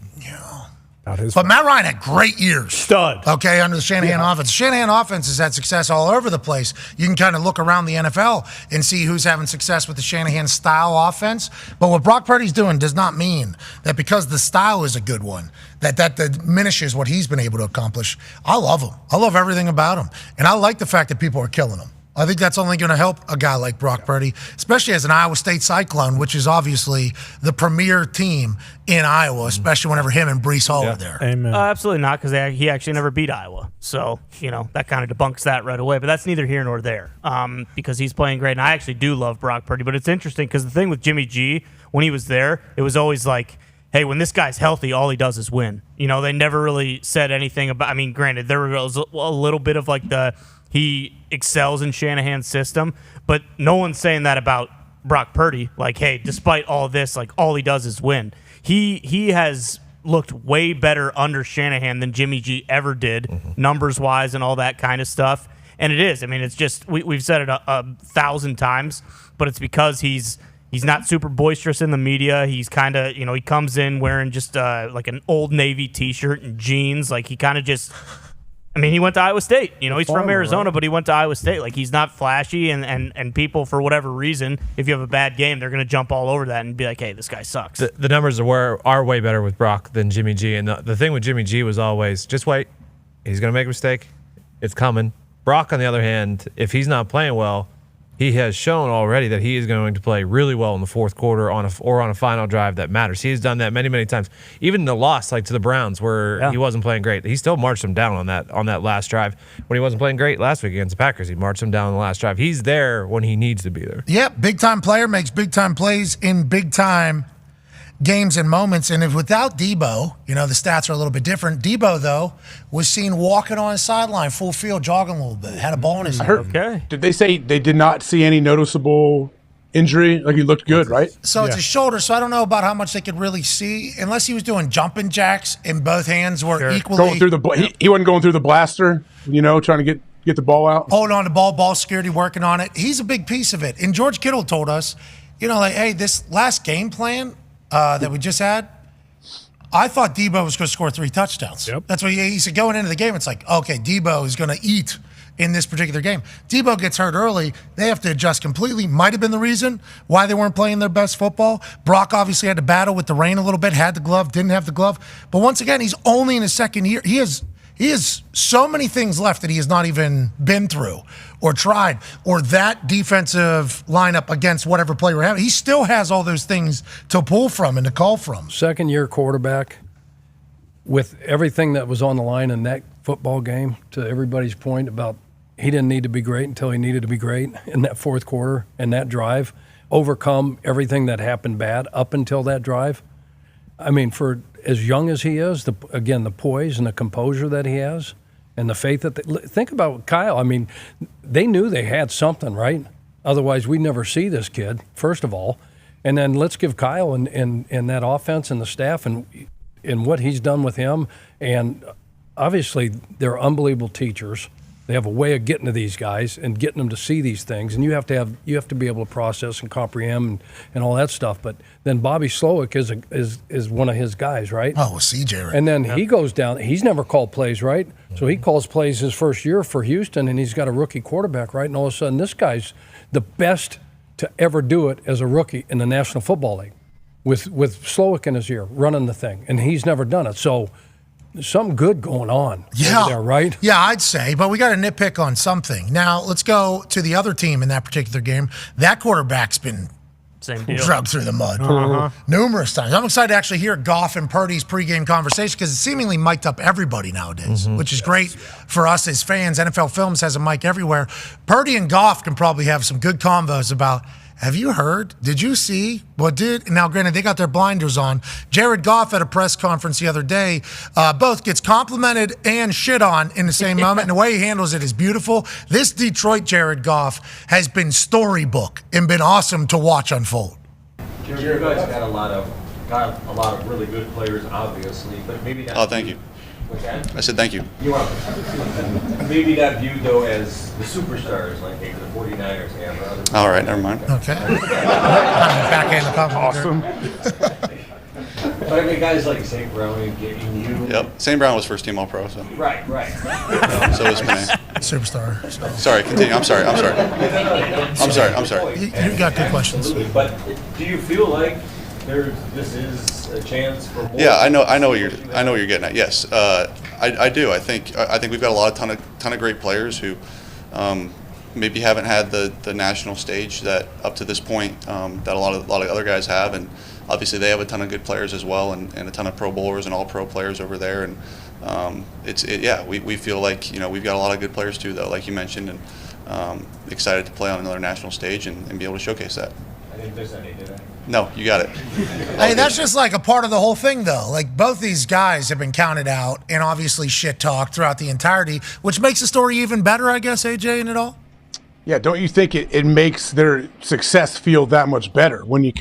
But Matt Ryan had great years. Stud. Okay, under the Shanahan offense. The Shanahan offense has had success all over the place. You can kind of look around the NFL and see who's having success with the Shanahan style offense. But what Brock Purdy's doing does not mean that because the style is a good one, that diminishes what he's been able to accomplish. I love him. I love everything about him. And I like the fact that people are killing him. I think that's only going to help a guy like Brock Purdy, especially as an Iowa State Cyclone, which is obviously the premier team in Iowa, especially whenever him and Breece Hall are there. Amen. Absolutely not, because he actually never beat Iowa. So, that kind of debunks that right away. But that's neither here nor there because he's playing great. And I actually do love Brock Purdy. But it's interesting because the thing with Jimmy G, when he was there, it was always like, hey, when this guy's healthy, all he does is win. They never really said anything about, granted, there was a little bit of like he excels in Shanahan's system, but no one's saying that about Brock Purdy. Like, hey, despite all of this, like all he does is win. He has looked way better under Shanahan than Jimmy G ever did, numbers-wise and all that kind of stuff. And it is. It's just we've said it a 1,000 times, but it's because he's not super boisterous in the media. He's kind of, he comes in wearing just like an Old Navy T-shirt and jeans. Like he kind of just... he went to Iowa State. He's from Arizona, right? But he went to Iowa State. Like, he's not flashy, and people, for whatever reason, if you have a bad game, they're going to jump all over that and be like, hey, this guy sucks. The numbers are way better with Brock than Jimmy G. And the thing with Jimmy G was always, just wait. He's going to make a mistake. It's coming. Brock, on the other hand, if he's not playing well, he has shown already that he is going to play really well in the fourth quarter on a final drive that matters. He has done that many, many times. Even in the loss, like to the Browns, where he wasn't playing great, he still marched them down on that last drive. When he wasn't playing great last week against the Packers, he marched them down on the last drive. He's there when he needs to be there. Yep, big-time player makes big-time plays in big-time games and moments. And if without Debo, the stats are a little bit different. Debo, though, was seen walking on his sideline, full field, jogging a little bit, had a ball in his hand. Okay. Did they say they did not see any noticeable injury? Like he looked good, right? So it's his shoulder, so I don't know about how much they could really see, unless he was doing jumping jacks and both hands were equally... Going through he wasn't going through the blaster, trying to get the ball out? Holding on to ball security, working on it. He's a big piece of it. And George Kittle told us, hey, this last game plan that we just had, I thought Debo was going to score 3 touchdowns. Yep. That's what he said going into the game. It's like, okay, Debo is going to eat in this particular game. Debo gets hurt early. They have to adjust completely. Might have been the reason why they weren't playing their best football. Brock obviously had to battle with the rain a little bit, had the glove, didn't have the glove. But once again, he's only in his second year. He has so many things left that he has not even been through or tried, or that defensive lineup against whatever player we're having. He still has all those things to pull from and to call from. Second-year quarterback with everything that was on the line in that football game, to everybody's point about he didn't need to be great until he needed to be great in that fourth quarter and that drive, overcome everything that happened bad up until that drive. For as young as he is, the poise and the composure that he has and the faith that think about Kyle. They knew they had something, right? Otherwise, we'd never see this kid, first of all. And then let's give Kyle and that offense and the staff and what he's done with him. And obviously, they're unbelievable teachers. They have a way of getting to these guys and getting them to see these things, and you have to be able to process and comprehend and all that stuff. But then Bobby Slowick is one of his guys, right? Oh, CJ. Right. And then he goes down. He's never called plays, right? So he calls plays his first year for Houston, and he's got a rookie quarterback, right? And all of a sudden, this guy's the best to ever do it as a rookie in the National Football League, with Slowick in his ear running the thing, and he's never done it. So. There's something good going on over there, right? Yeah, I'd say, but we got to nitpick on something. Now, let's go to the other team in that particular game. That quarterback's been drugged through the mud numerous times. I'm excited to actually hear Goff and Purdy's pregame conversation because it seemingly mic'd up everybody nowadays, which is great for us as fans. NFL Films has a mic everywhere. Purdy and Goff can probably have some good convos about, have you heard? Did you see? Now, granted, they got their blinders on. Jared Goff at a press conference the other day, both gets complimented and shit on in the same moment, and the way he handles it is beautiful. This Detroit Jared Goff has been storybook and been awesome to watch unfold. You guys got a lot of really good players, obviously, but maybe not. Oh, thank you. I said thank you. You're welcome. Maybe not viewed, though, as the superstars like the 49ers have. All right, never mind. Okay. Backhand the compliment. Awesome. But I mean, guys like St. Brown and giving you. Yep. St. Brown was first team All-Pro, so. Right. So was Panay. Superstar. Sorry, continue. I'm sorry. You got good questions. But do you feel like this is a chance for more? Yeah, I know what you're getting at. Yes, I do. I think we've got a ton of great players who maybe haven't had the national stage that up to this point that a lot of other guys have, and obviously they have a ton of good players as well, and a ton of Pro Bowlers and All-Pro players over there, and we feel like we've got a lot of good players too, though, like you mentioned, and excited to play on another national stage and be able to showcase that. I didn't miss any, did I? No, you got it. Hey, that's just like a part of the whole thing, though. Like, both these guys have been counted out and obviously shit talked throughout the entirety, which makes the story even better, I guess, AJ, in it all? Yeah, don't you think it makes their success feel that much better when you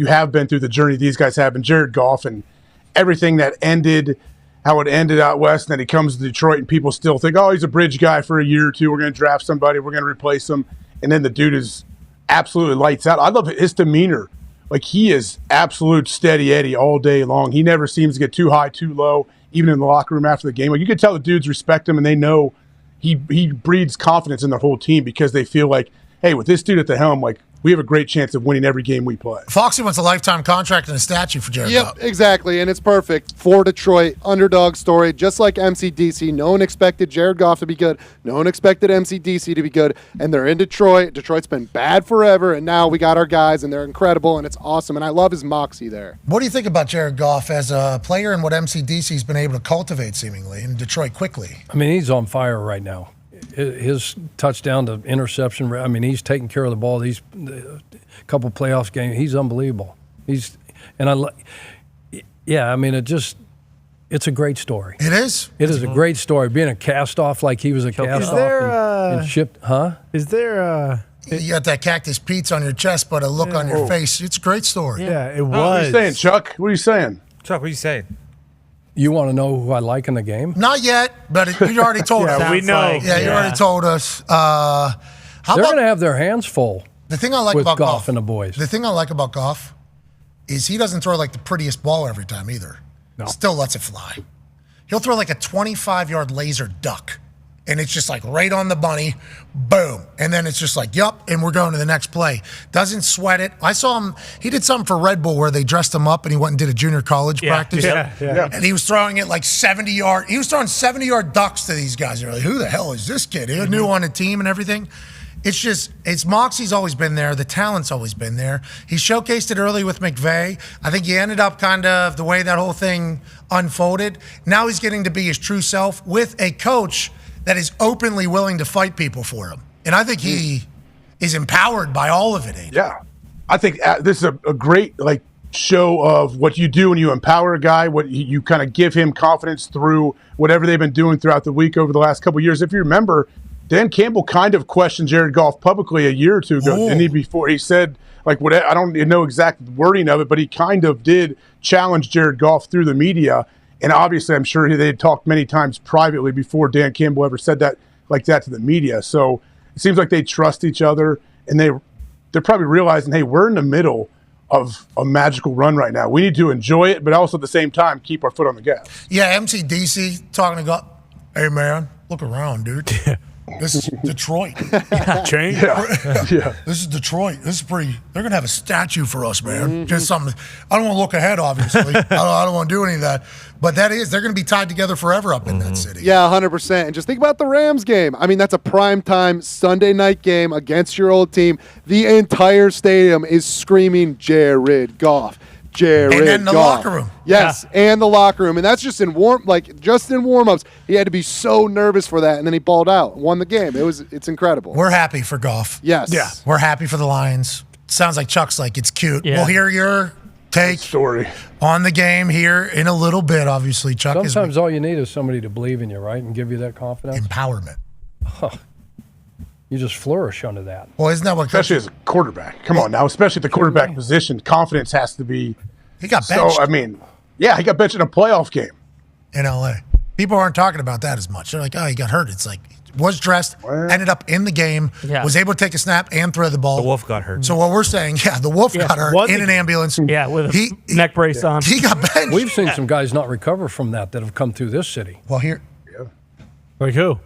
have been through the journey these guys have, and Jared Goff and everything that ended, how it ended out west, and then he comes to Detroit and people still think, oh, he's a bridge guy for a year or two, we're going to draft somebody, we're going to replace him, and then the dude is absolutely lights out. I love his demeanor. Like, he is absolute steady Eddie all day long. He never seems to get too high, too low, even in the locker room after the game. Like, you can tell the dudes respect him, and they know he breeds confidence in the whole team because they feel like, hey, with this dude at the helm, like, we have a great chance of winning every game we play. Foxy wants a lifetime contract and a statue for Jared Goff. Yep, exactly, and it's perfect. For Detroit, underdog story, just like MCDC. No one expected Jared Goff to be good. No one expected MCDC to be good, and they're in Detroit. Detroit's been bad forever, and now we got our guys, and they're incredible, and it's awesome, and I love his moxie there. What do you think about Jared Goff as a player and what MCDC's been able to cultivate, seemingly, in Detroit quickly? I mean, he's on fire right now. His touchdown to interception, I mean, he's taking care of the ball. These couple playoffs games, he's unbelievable. It's a great story. It is? It is a great story. Being a cast-off like he was a cast-off and shipped, Is there you got that cactus Pete's on your chest, but a look on your face. It's a great story. Yeah, it was. What are you saying, Chuck? What are you saying? Chuck, what are you saying? You want to know who I like in the game? Not yet, but you already told us. We know. You already told us. They're going to have their hands full. The thing I like about Goff and the boys. The thing I like about Goff is he doesn't throw like the prettiest ball every time either. No. Still lets it fly. He'll throw like a 25-yard laser duck, and it's just like right on the bunny, boom. And then it's just like, yup, and we're going to the next play. Doesn't sweat it. I saw him, he did something for Red Bull where they dressed him up and he went and did a junior college practice. Yeah. And he was throwing it like 70-yard. He was throwing 70-yard ducks to these guys. They're like, who the hell is this kid? He was new on the team and everything. It's moxie's always been there. The talent's always been there. He showcased it early with McVay. I think he ended up kind of the way that whole thing unfolded. Now he's getting to be his true self with a coach that is openly willing to fight people for him. And I think he is empowered by all of it, Aiden. Yeah. I think this is a great show of what you do when you empower a guy, what you kind of give him confidence through whatever they've been doing throughout the week over the last couple of years. If you remember, Dan Campbell kind of questioned Jared Goff publicly a year or two ago. And before he said, I don't know exact wording of it, but he kind of did challenge Jared Goff through the media. And obviously, I'm sure they had talked many times privately before Dan Campbell ever said that like that to the media. So it seems like they trust each other, and they're probably realizing, hey, we're in the middle of a magical run right now. We need to enjoy it, but also at the same time keep our foot on the gas. Yeah, MCDC talking to Goff. Hey, man, look around, dude. This is Detroit. Change. Yeah. This is Detroit. This is pretty. They're gonna have a statue for us, man. Just something. I don't want to look ahead, obviously. I don't want to do any of that. But they're gonna be tied together forever up in that city. Yeah, 100%. And just think about the Rams game. I mean, that's a primetime Sunday night game against your old team. The entire stadium is screaming Jared Goff. Jared and then the Goff. locker room. Yes, and the locker room. And that's just in warm-ups. He had to be so nervous for that, and then he balled out, won the game. It's incredible. We're happy for Goff. Yes. Yeah. We're happy for the Lions. Sounds like Chuck's like, it's cute. Yeah. We'll hear your take story on the game here in a little bit, obviously, Chuck. Sometimes all you need is somebody to believe in you, right, and give you that confidence. Empowerment. You just flourish under that. Well, isn't that what? Especially as a quarterback. Come on now, especially at the quarterback position, confidence has to be. He got benched. So, I mean, yeah, he got benched in a playoff game. In L.A. People aren't talking about that as much. They're like, oh, he got hurt. It's like, was dressed, ended up in the game, was able to take a snap and throw the ball. The Wolf got hurt. So what we're saying, the Wolf got hurt in an ambulance. Yeah, with a neck brace on. He got benched. We've seen some guys not recover from that have come through this city. Well, here. Like who?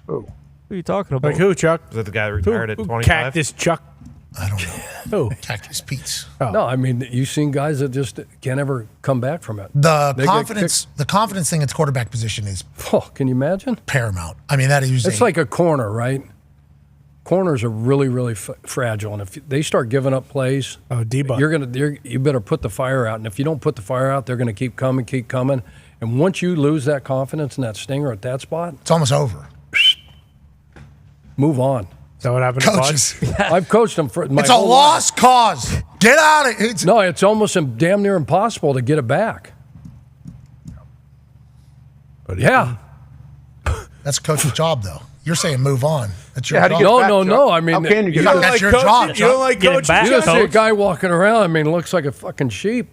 What are you talking about? Like who, Chuck? Was that the guy that retired at 25? Cactus Chuck. I don't know. Who? Cactus Pete's. No, I mean, you've seen guys that just can't ever come back from it. The confidence thing at the quarterback position is can you imagine? Paramount. I mean, that is it's like a corner, right? Corners are really, really fragile, and if they start giving up plays, you better put the fire out. And if you don't put the fire out, they're going to keep coming. And once you lose that confidence and that stinger at that spot, it's almost over. Move on. Is that what happened Coaches. to Bud? I've coached them for my It's a whole lost cause. Get out of it. No, it's almost damn near impossible to get it back. But yeah. That's a coach's job, though. You're saying move on. That's your job. No. I mean, that's your job. You don't like coaching. You just see a guy walking around. I mean, looks like a fucking sheep.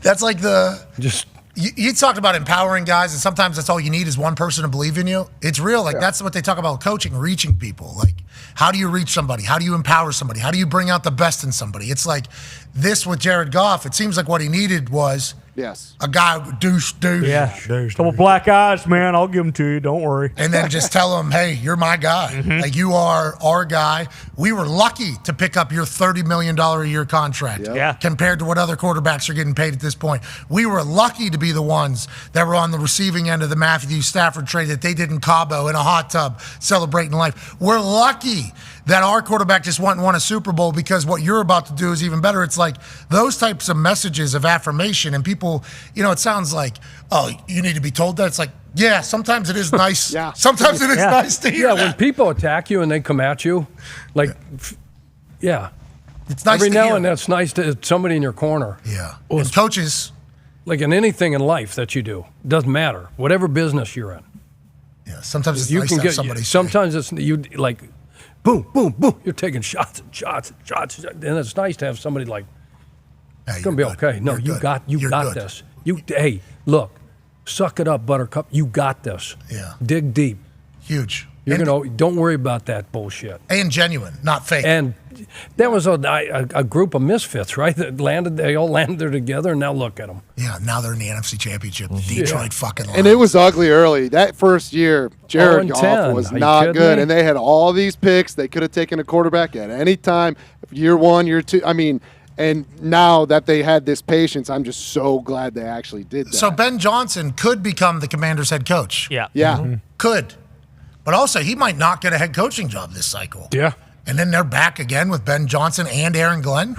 That's like you talked about empowering guys, and sometimes that's all you need is one person to believe in you. It's real. Like that's what they talk about coaching, reaching people. Like, how do you reach somebody? How do you empower somebody? How do you bring out the best in somebody? It's like this with Jared Goff. It seems like what he needed was a guy with douche. Yeah, couple black eyes, man. I'll give them to you. Don't worry. And then just tell him, hey, you're my guy. Like, you are our guy. We were lucky to pick up your $30 million a year contract compared to what other quarterbacks are getting paid at this point. We were lucky to be the ones that were on the receiving end of the Matthew Stafford trade that they did in Cabo in a hot tub celebrating life. We're lucky that our quarterback just went and won a Super Bowl because what you're about to do is even better. It's like those types of messages of affirmation, and people, it sounds like, oh, you need to be told that. It's like, yeah, sometimes it is nice. Sometimes it is nice to hear that. When people attack you and they come at you, like, it's nice to every now hear. and then it's nice to somebody in your corner. Yeah. And coaches. Like in anything in life that you do, doesn't matter. Whatever business you're in. Yeah, sometimes it's nice to have somebody sometimes it's like, boom, boom, boom. You're taking shots, and it's nice to have somebody like, it's gonna be okay. No, you got this. Hey, look, suck it up, Buttercup. You got this. Yeah. Dig deep. Huge. Don't worry about that bullshit. And genuine, not fake. And that was a group of misfits, right? They all landed there together, and now look at them. Yeah, now they're in the NFC Championship. Detroit fucking Lions. And it was ugly early. That first year, Jared Goff was not good. And they had all these picks. They could have taken a quarterback at any time. Year one, year two. I mean, and now that they had this patience, I'm just so glad they actually did that. So Ben Johnson could become the Commanders' head coach. Yeah. Could. But also, he might not get a head coaching job this cycle. Yeah. And then they're back again with Ben Johnson and Aaron Glenn.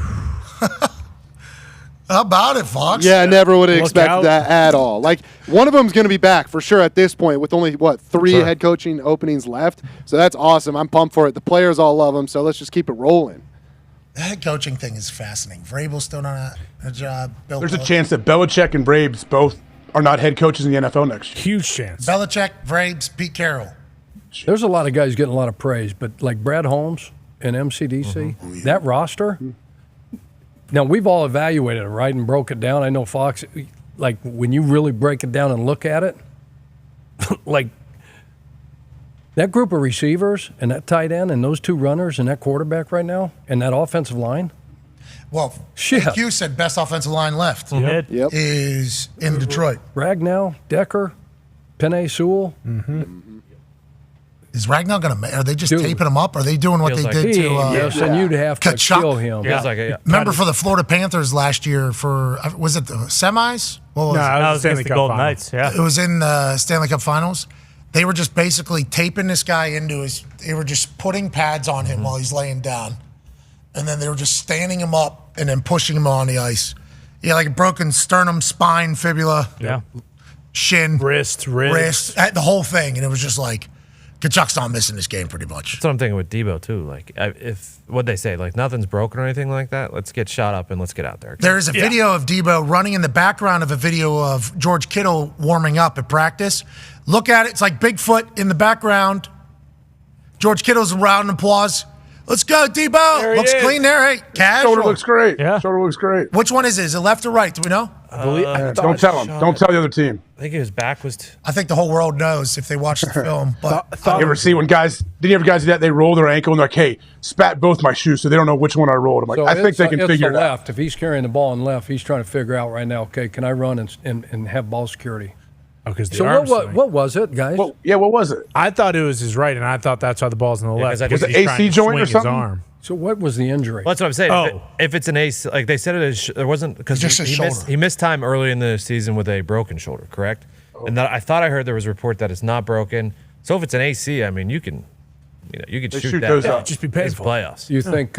How about it, Fox? Yeah, I never would have expected that at all. Like, one of them's going to be back for sure at this point with only, three head coaching openings left. So that's awesome. I'm pumped for it. The players all love him, so let's just keep it rolling. The head coaching thing is fascinating. Vrabel's still not a job. There's a chance that Belichick and Vrabes both are not head coaches in the NFL next year. Huge chance. Belichick, Vrabes, Pete Carroll. There's a lot of guys getting a lot of praise, but like Brad Holmes and MCDC, that roster. Now, we've all evaluated it, right, and broke it down. I know Fox, like when you really break it down and look at it, like that group of receivers and that tight end and those two runners and that quarterback right now and that offensive line. Well, Hugh said best offensive line left is in Detroit. Ragnow, Decker, Penei Sewell. Is Ragnow going to? Are they just taping him up? Are they doing what they did to? Yes, and you'd have to kill him. Remember for the Florida Panthers last year? Was it the semis? That was against the Golden Knights. Yeah, it was in the Stanley Cup Finals. They were just basically taping this guy into his. They were just putting pads on him while he's laying down, and then they were just standing him up and then pushing him on the ice. Yeah, like a broken sternum, spine, fibula, shin, wrist, the whole thing, and it was just like. Kachuk's not missing this game pretty much. That's what I'm thinking with Debo, too. Like, what'd they say? Like, nothing's broken or anything like that? Let's get shot up and let's get out there. There is a video of Debo running in the background of a video of George Kittle warming up at practice. Look at it. It's like Bigfoot in the background. George Kittle's a round of applause. Let's go, Debo. Looks clean there. Hey, casual. Shoulder looks great. Yeah. Shoulder looks great. Which one is it? Is it left or right? Do we know? Don't tell him. Don't tell the other team. I think his back was. I think the whole world knows if they watch the film. But you ever see when guys? Did you ever guys do that? They roll their ankle and they're like, "Hey, spat both my shoes," so they don't know which one I rolled. I'm like, I think they can figure it left. out. If he's carrying the ball in left, he's trying to figure out right now. Okay, can I run and have ball security? So what was it, guys? What was it? I thought it was his right, and I thought that's why the ball's in the left. Was it AC joint or something? Arm. So what was the injury? Well, that's what I'm saying. If it's an AC, like they said, there wasn't because he missed time early in the season with a broken shoulder, correct? And I thought I heard there was a report that it's not broken. So if it's an AC, I mean, you can shoot that. those up. Just be painful. Playoffs. You think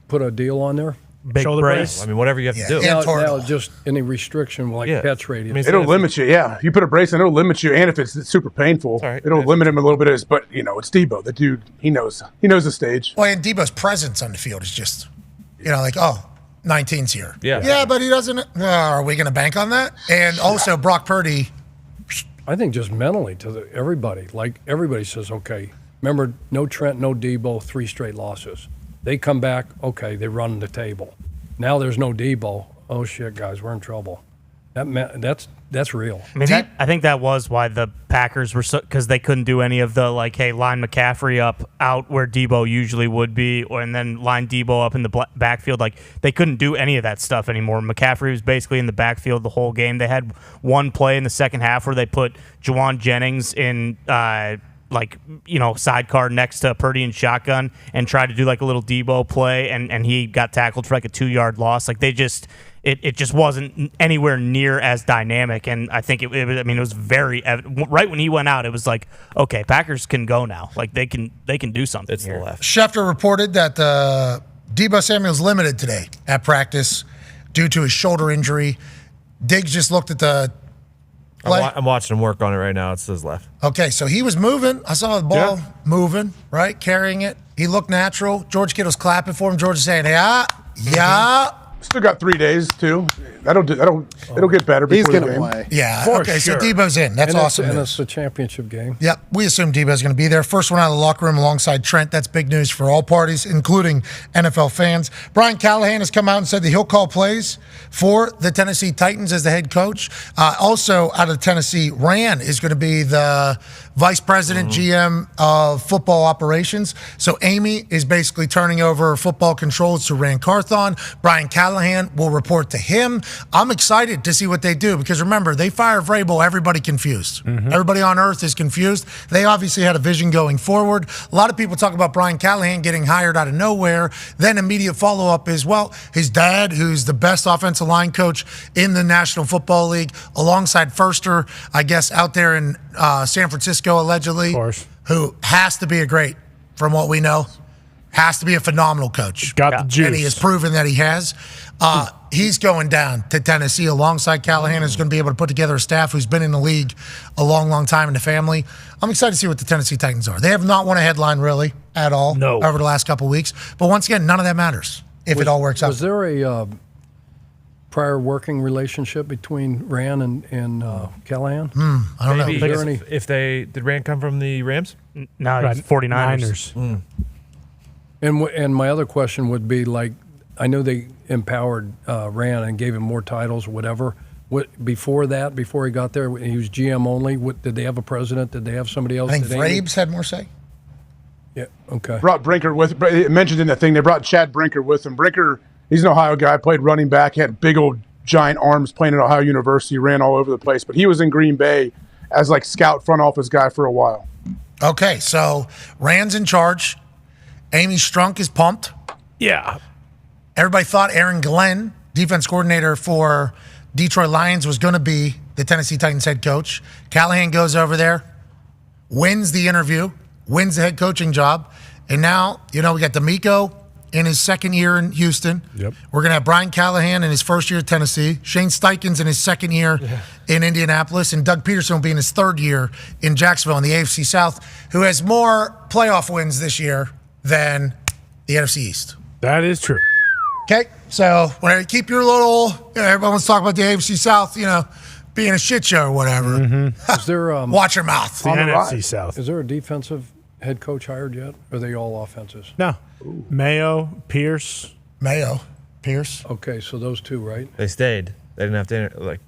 put a deal on there? Big shoulder brace. I mean, whatever you have to do. Now just any restriction like catch radius. I mean, It'll limit you. Yeah, you put a brace on, it'll limit you, and if it's super painful, it'll limit him a little bit. But it's Debo. The dude, he knows the stage. Well, and Debo's presence on the field is just, 19's here. Yeah, but he doesn't. Are we going to bank on that? And also Brock Purdy. I think just mentally to everybody, like everybody says, okay, remember, no Trent, no Debo, 3 straight losses. They come back, okay, they run the table. Now there's no Debo. Oh shit, guys, we're in trouble. That's real. I mean, I think that was why the Packers were because they couldn't do any of the line McCaffrey up out where Debo usually would be, and then line Debo up in the backfield. Like they couldn't do any of that stuff anymore. McCaffrey was basically in the backfield the whole game. They had one play in the second half where they put Juwan Jennings in. Sidecar next to Purdy and shotgun and tried to do like a little Debo play, and he got tackled for like a 2-yard loss. Like it just wasn't anywhere near as dynamic, and I think it was very evident. Right when he went out, it was like, okay, Packers can go now. Like they can do something. It's here. the left. Schefter reported that Debo Samuel's limited today at practice due to his shoulder injury. Diggs just looked at the play. I'm watching him work on it right now. It says left. Okay, so he was moving. I saw the ball moving, right, carrying it. He looked natural. George Kittle's clapping for him. George is saying, yeah. Still got 3 days too. It'll get better. He's going to play. Yeah. For okay, sure. So Debo's in. That's awesome. And it's a championship game. Yep. We assume Debo's going to be there. First one out of the locker room alongside Trent. That's big news for all parties, including NFL fans. Brian Callahan has come out and said that he'll call plays for the Tennessee Titans as the head coach. Also out of Tennessee, Rand is going to be the vice president, GM of football operations. So Amy is basically turning over football controls to Rand Carthon. Brian Callahan will report to him. I'm excited to see what they do because remember, they fire Vrabel, everybody confused. Everybody on earth is confused. They obviously had a vision going forward. A lot of people talk about Brian Callahan getting hired out of nowhere. Then immediate follow-up is, well, his dad, who's the best offensive line coach in the National Football League, alongside Firster, I guess, out there in San Francisco, allegedly, of course, who has to be a great, from what we know, has to be a phenomenal coach. Got the juice. And he has proven that he has. He's going down to Tennessee alongside Callahan. Is going to be able to put together a staff who's been in the league a long, long time in the family. I'm excited to see what the Tennessee Titans are. They have not won a headline really at all over the last couple of weeks. But once again, none of that matters if it all works out. Was there a prior working relationship between Rand and Callahan? I don't know. If did Rand come from the Rams? No, he's 49ers. And my other question would be I know they empowered Rand and gave him more titles, whatever. Before he got there, he was GM only. Did they have a president? Did they have somebody else? I think Vrabes had more say. Yeah, okay. Brought Brinker with, it mentioned in that thing, they brought Chad Brinker with him. Brinker, he's an Ohio guy, played running back, he had big old giant arms playing at Ohio University, ran all over the place, but he was in Green Bay as scout front office guy for a while. Okay, so Rand's in charge. Amy Strunk is pumped. Yeah. Everybody thought Aaron Glenn, defense coordinator for Detroit Lions, was going to be the Tennessee Titans head coach. Callahan goes over there, wins the interview, wins the head coaching job. And now, we got D'Amico in his second year in Houston. Yep. We're going to have Brian Callahan in his first year at Tennessee. Shane Steichens in his second year in Indianapolis. And Doug Peterson will be in his third year in Jacksonville in the AFC South, who has more playoff wins this year than the NFC East. That is true. Okay, so whenever you keep your little, everyone wants to talk about the AFC South, being a shit show or whatever. Is there watch your mouth. The NFC South. Is there a defensive head coach hired yet? Or are they all offenses? No. Mayo, Pierce. Mayo, Pierce. Okay, so those two, right? They stayed. They didn't have to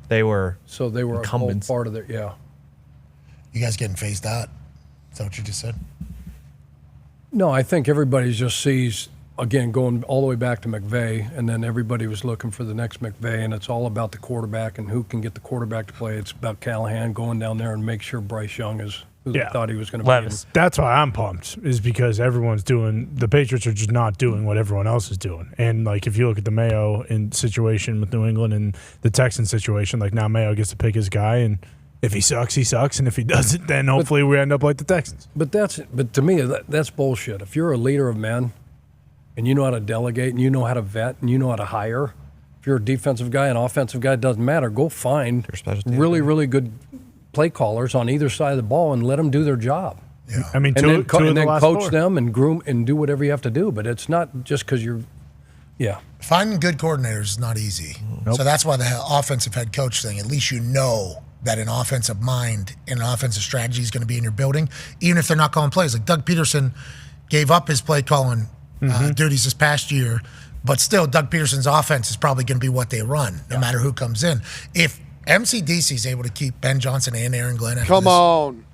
they were. So they were incumbents. a whole part of their. Yeah. You guys getting phased out? Is that what you just said? No, I think everybody just sees, again, going all the way back to McVay, and then everybody was looking for the next McVay, and it's all about the quarterback and who can get the quarterback to play. It's about Callahan going down there and make sure Bryce Young is who they thought he was going to be. That's why I'm pumped, is because everyone's doing, the Patriots are just not doing what everyone else is doing. And, like, if you look at the Mayo situation with New England and the Texans situation, like, now Mayo gets to pick his guy, and if he sucks, he sucks, and if he doesn't, then hopefully we end up like the Texans. But to me, that's bullshit. If you're a leader of men and you know how to delegate and you know how to vet and you know how to hire, if you're a defensive guy, an offensive guy, it doesn't matter. Go find really, really good play callers on either side of the ball and let them do their job. Yeah. I mean, and then coach four. Them and groom and do whatever you have to do. But it's not just because you're, Finding good coordinators is not easy. Nope. So that's why the offensive head coach thing, at least you know that an offensive mind and an offensive strategy is going to be in your building, even if they're not calling plays. Like Doug Peterson gave up his play calling duties this past year, but still Doug Peterson's offense is probably going to be what they run, no matter who comes in. If MCDC is able to keep Ben Johnson and Aaron Glenn. Come on.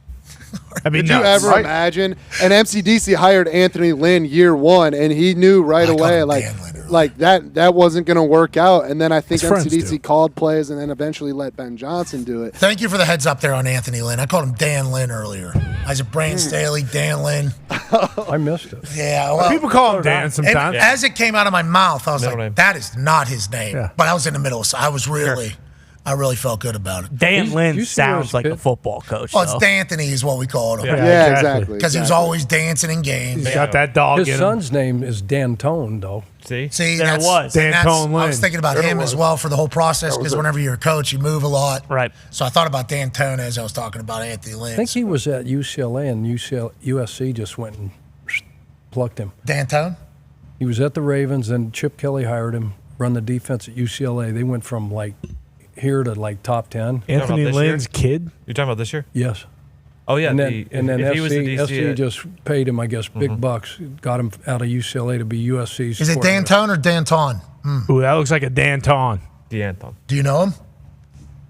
I mean, Could you ever imagine? And MCDC hired Anthony Lynn year one, and he knew right away, like that wasn't going to work out. And then I think MCDC called plays and then eventually let Ben Johnson do it. Thank you for the heads up there on Anthony Lynn. I called him Dan Lynn earlier. I said Brand Staley, Dan Lynn. I missed it. Yeah, well, people call him Dan sometimes. And as it came out of my mouth, I was like, that is not his name. Yeah. But I was in the middle, so I was really... I really felt good about it. Dan Lynn sounds like a football coach. Well, it's D'Anthony is what we called him. Yeah, exactly. Because he was always dancing in games. He got that dog His in him. son's name is D'Antone, though. See, There that's, was. and that's- D'Antone I was Lynn. thinking about There him was. as well for the whole process That was because it. whenever you're a coach, you move a lot. Right. So I thought about D'Antone as I was talking about Anthony Lynn. I think he was at UCLA, and USC just went and plucked him. D'Antone? He was at the Ravens, and Chip Kelly hired him, run the defense at UCLA. They went from like here to like top 10. Anthony Lynn's kid? You're talking about this year? Yes. Oh, yeah. And then, if he was the DC SC just paid him, I guess, big bucks. Got him out of UCLA to be USC's. Is it quarterback. D'Antone or D'Anton? Ooh, that looks like a D'Anton. D'Anton. Do you know him?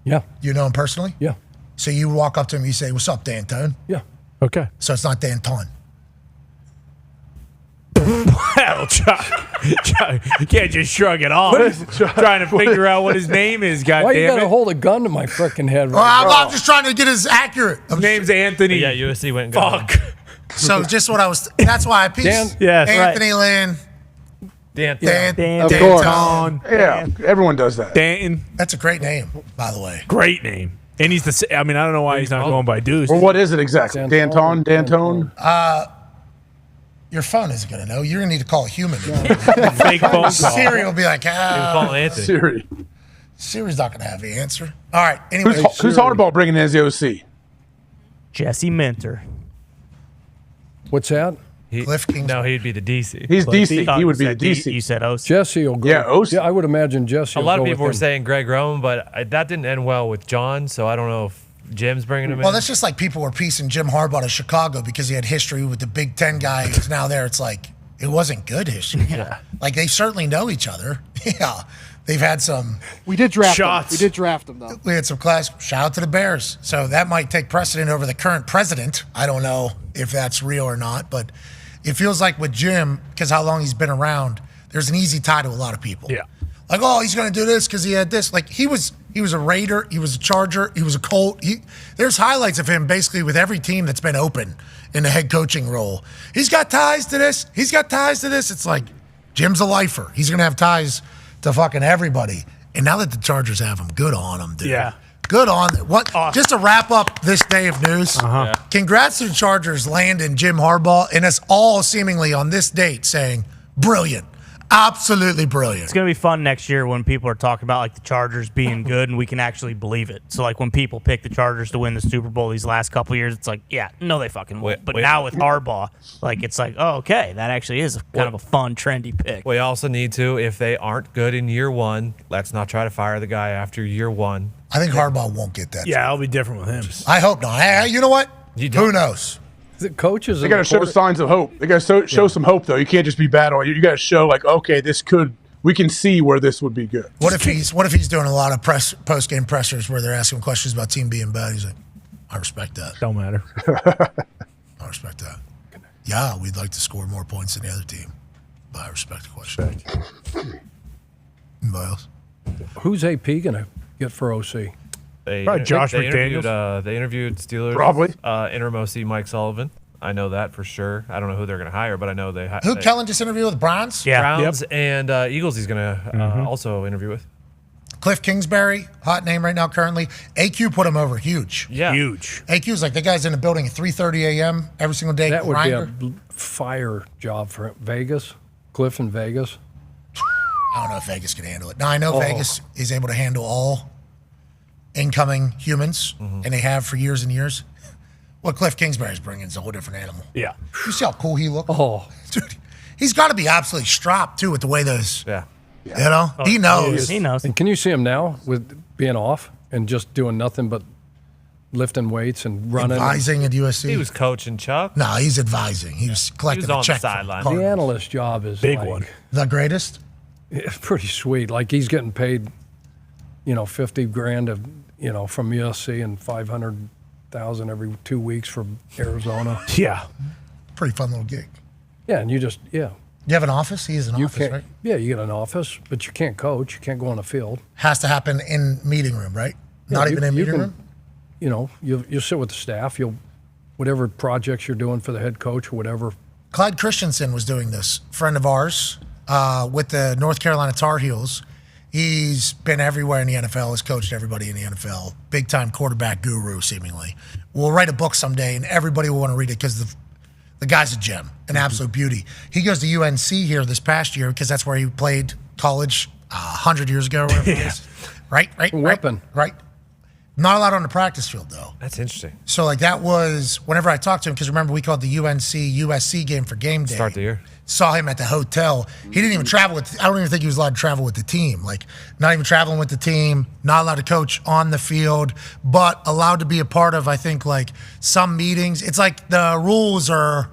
Yeah. You know him personally? Yeah. So you walk up to him, you say, "What's up, D'Antone?" Yeah. Okay. So it's not D'Anton. Well, Chuck, you can't just shrug it off. Trying to figure out what his name is, Why you goddammit. got to hold a gun to my freaking head right Well, now? I'm just trying to get as accurate. His name's Anthony. Yeah, USC went and got Fuck. him. So just what I was. That's why I pieced Anthony Lynn. D'Anton. Of D'Anton. Yeah, everyone does that. Danton. That's a great name, by the way. Great name. And he's the. I mean, I don't know why he's not going by Deuce. Well, what is it exactly? D'Anton? D'Antone? Your phone isn't going to know. You're going to need to call a human. Fake phone call. Siri will be like, call Anthony. Siri. Siri's not going to have the answer. All right. Anyway, Who's Harbaugh bringing in as the OC? Jesse Minter. What's that? Cliff King. No, he'd be the DC. He's Cliff, DC. He would be the DC. You said OC. Jesse will go. Yeah, OC. Yeah, I would imagine Jesse. A lot of will go people were with him. saying Greg Roman, but that didn't end well with John, so I don't know if Jim's bringing him in. Well, that's just like people were piecing Jim Harbaugh to Chicago because he had history with the Big Ten guy who's now there. It's like, it wasn't good history. Yeah. Like, they certainly know each other. Yeah. They've had some We did draft Shots. him. We did draft him, though. We had some class. Shout out to the Bears. So that might take precedent over the current president. I don't know if that's real or not, but it feels like with Jim, because how long he's been around, there's an easy tie to a lot of people. Yeah. Like, oh, he's going to do this because he had this. Like, he was a Raider, he was a Charger, he was a Colt. There's highlights of him basically with every team that's been open in the head coaching role. He's got ties to this. He's got ties to this. It's like Jim's a lifer. He's going to have ties to fucking everybody. And now that the Chargers have him, good on him, dude. Yeah. Good on them. What? Just to wrap up this day of news, congrats to the Chargers landing Jim Harbaugh, and us all seemingly on this date saying, brilliant. Absolutely brilliant. It's going to be fun next year when people are talking about like the Chargers being good and we can actually believe it. So like when people pick the Chargers to win the Super Bowl these last couple of years, it's like, yeah, no, they fucking won't. But now with Harbaugh, like it's like, oh, okay, that actually is kind of a fun, trendy pick. We also need to, if they aren't good in year one, let's not try to fire the guy after year one. I think Harbaugh won't get that. Yeah, I'll be different with him. I hope not. Hey, you know what? Who knows? The coaches. They got to show signs of hope. They got to show some hope, though. You can't just be bad all year. You got to show like, okay, we can see where this would be good. What if he's doing a lot of post game pressers where they're asking questions about team being bad? He's like, I respect that. Don't matter. I respect that. Yeah, we'd like to score more points than the other team, but I respect the question. Anybody else? Who's AP going to get for OC? Probably Josh McDaniels. They interviewed Steelers. Probably. Interim OC Mike Sullivan. I know that for sure. I don't know who they're going to hire, but I know they. Who Kellen just interviewed with Browns? Yeah, Browns and Eagles. He's going to also interview with. Cliff Kingsbury, hot name right now currently. AQ put him over huge. Yeah, huge. AQ's like the guy's in the building at 3:30 a.m. every single day. That would be a fire job for Vegas. Cliff in Vegas. I don't know if Vegas can handle it. Now I know Vegas is able to handle all incoming humans, and they have for years and years. What Cliff Kingsbury's bringing is a whole different animal. Yeah. You see how cool he looks? Oh. Dude, he's got to be absolutely strapped, too, with the way those... Yeah. You know? He knows. He knows. And can you see him now with being off and just doing nothing but lifting weights and running? Advising at USC? He was coaching Chuck. No, he's advising. He was collecting on a check. the sideline. The analyst job is big like, one. The greatest? It's pretty sweet. Like he's getting paid, $50,000 from USC and $500,000 every 2 weeks from Arizona. Yeah. Pretty fun little gig. Yeah, and you just You have an office? He has an office, right? Yeah, you get an office, but you can't coach. You can't go on the field. Has to happen in meeting room, right? Yeah, Not even in meeting room? You'll sit with the staff. Whatever projects you're doing for the head coach or whatever. Clyde Christensen was doing this, friend of ours, with the North Carolina Tar Heels. He's been everywhere in the NFL, has coached everybody in the NFL. Big-time quarterback guru, seemingly. We'll write a book someday, and everybody will want to read it because the guy's a gem, an absolute beauty. He goes to UNC here this past year because that's where he played college 100 years ago or whatever it is. Right? Weapon. Right. Not allowed on the practice field, though. That's interesting. So, that was, whenever I talked to him, because remember, we called the UNC-USC game for game day. Start the year. Saw him at the hotel. He didn't even travel with, I don't even think he was allowed to travel with the team. Not even traveling with the team, not allowed to coach on the field, but allowed to be a part of, I think, some meetings. It's like the rules are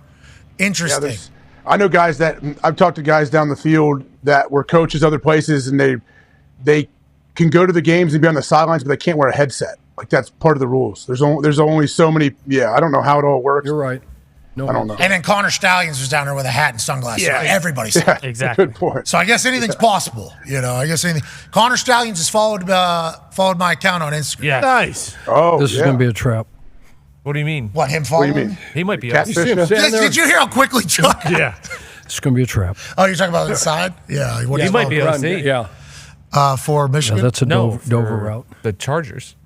interesting. I know guys that, I've talked to guys down the field that were coaches other places, and they can go to the games and be on the sidelines, but they can't wear a headset. That's part of the rules. There's only so many. Yeah, I don't know how it all works. You're right. No, I don't know. And then Connor Stallions was down there with a hat and sunglasses. Yeah, everybody's exactly. Good point. So I guess anything's possible. I guess anything. Connor Stallions has followed my account on Instagram. Yeah. Nice. Oh, this is going to be a trap. What do you mean? What, him following? What do you mean? He might be. Did you hear how quickly Chuck? Yeah. It's going to be a trap. Oh, you're talking about inside? Yeah. He might be OC. Yeah. For Michigan? Yeah, that's a Dover route. The Chargers.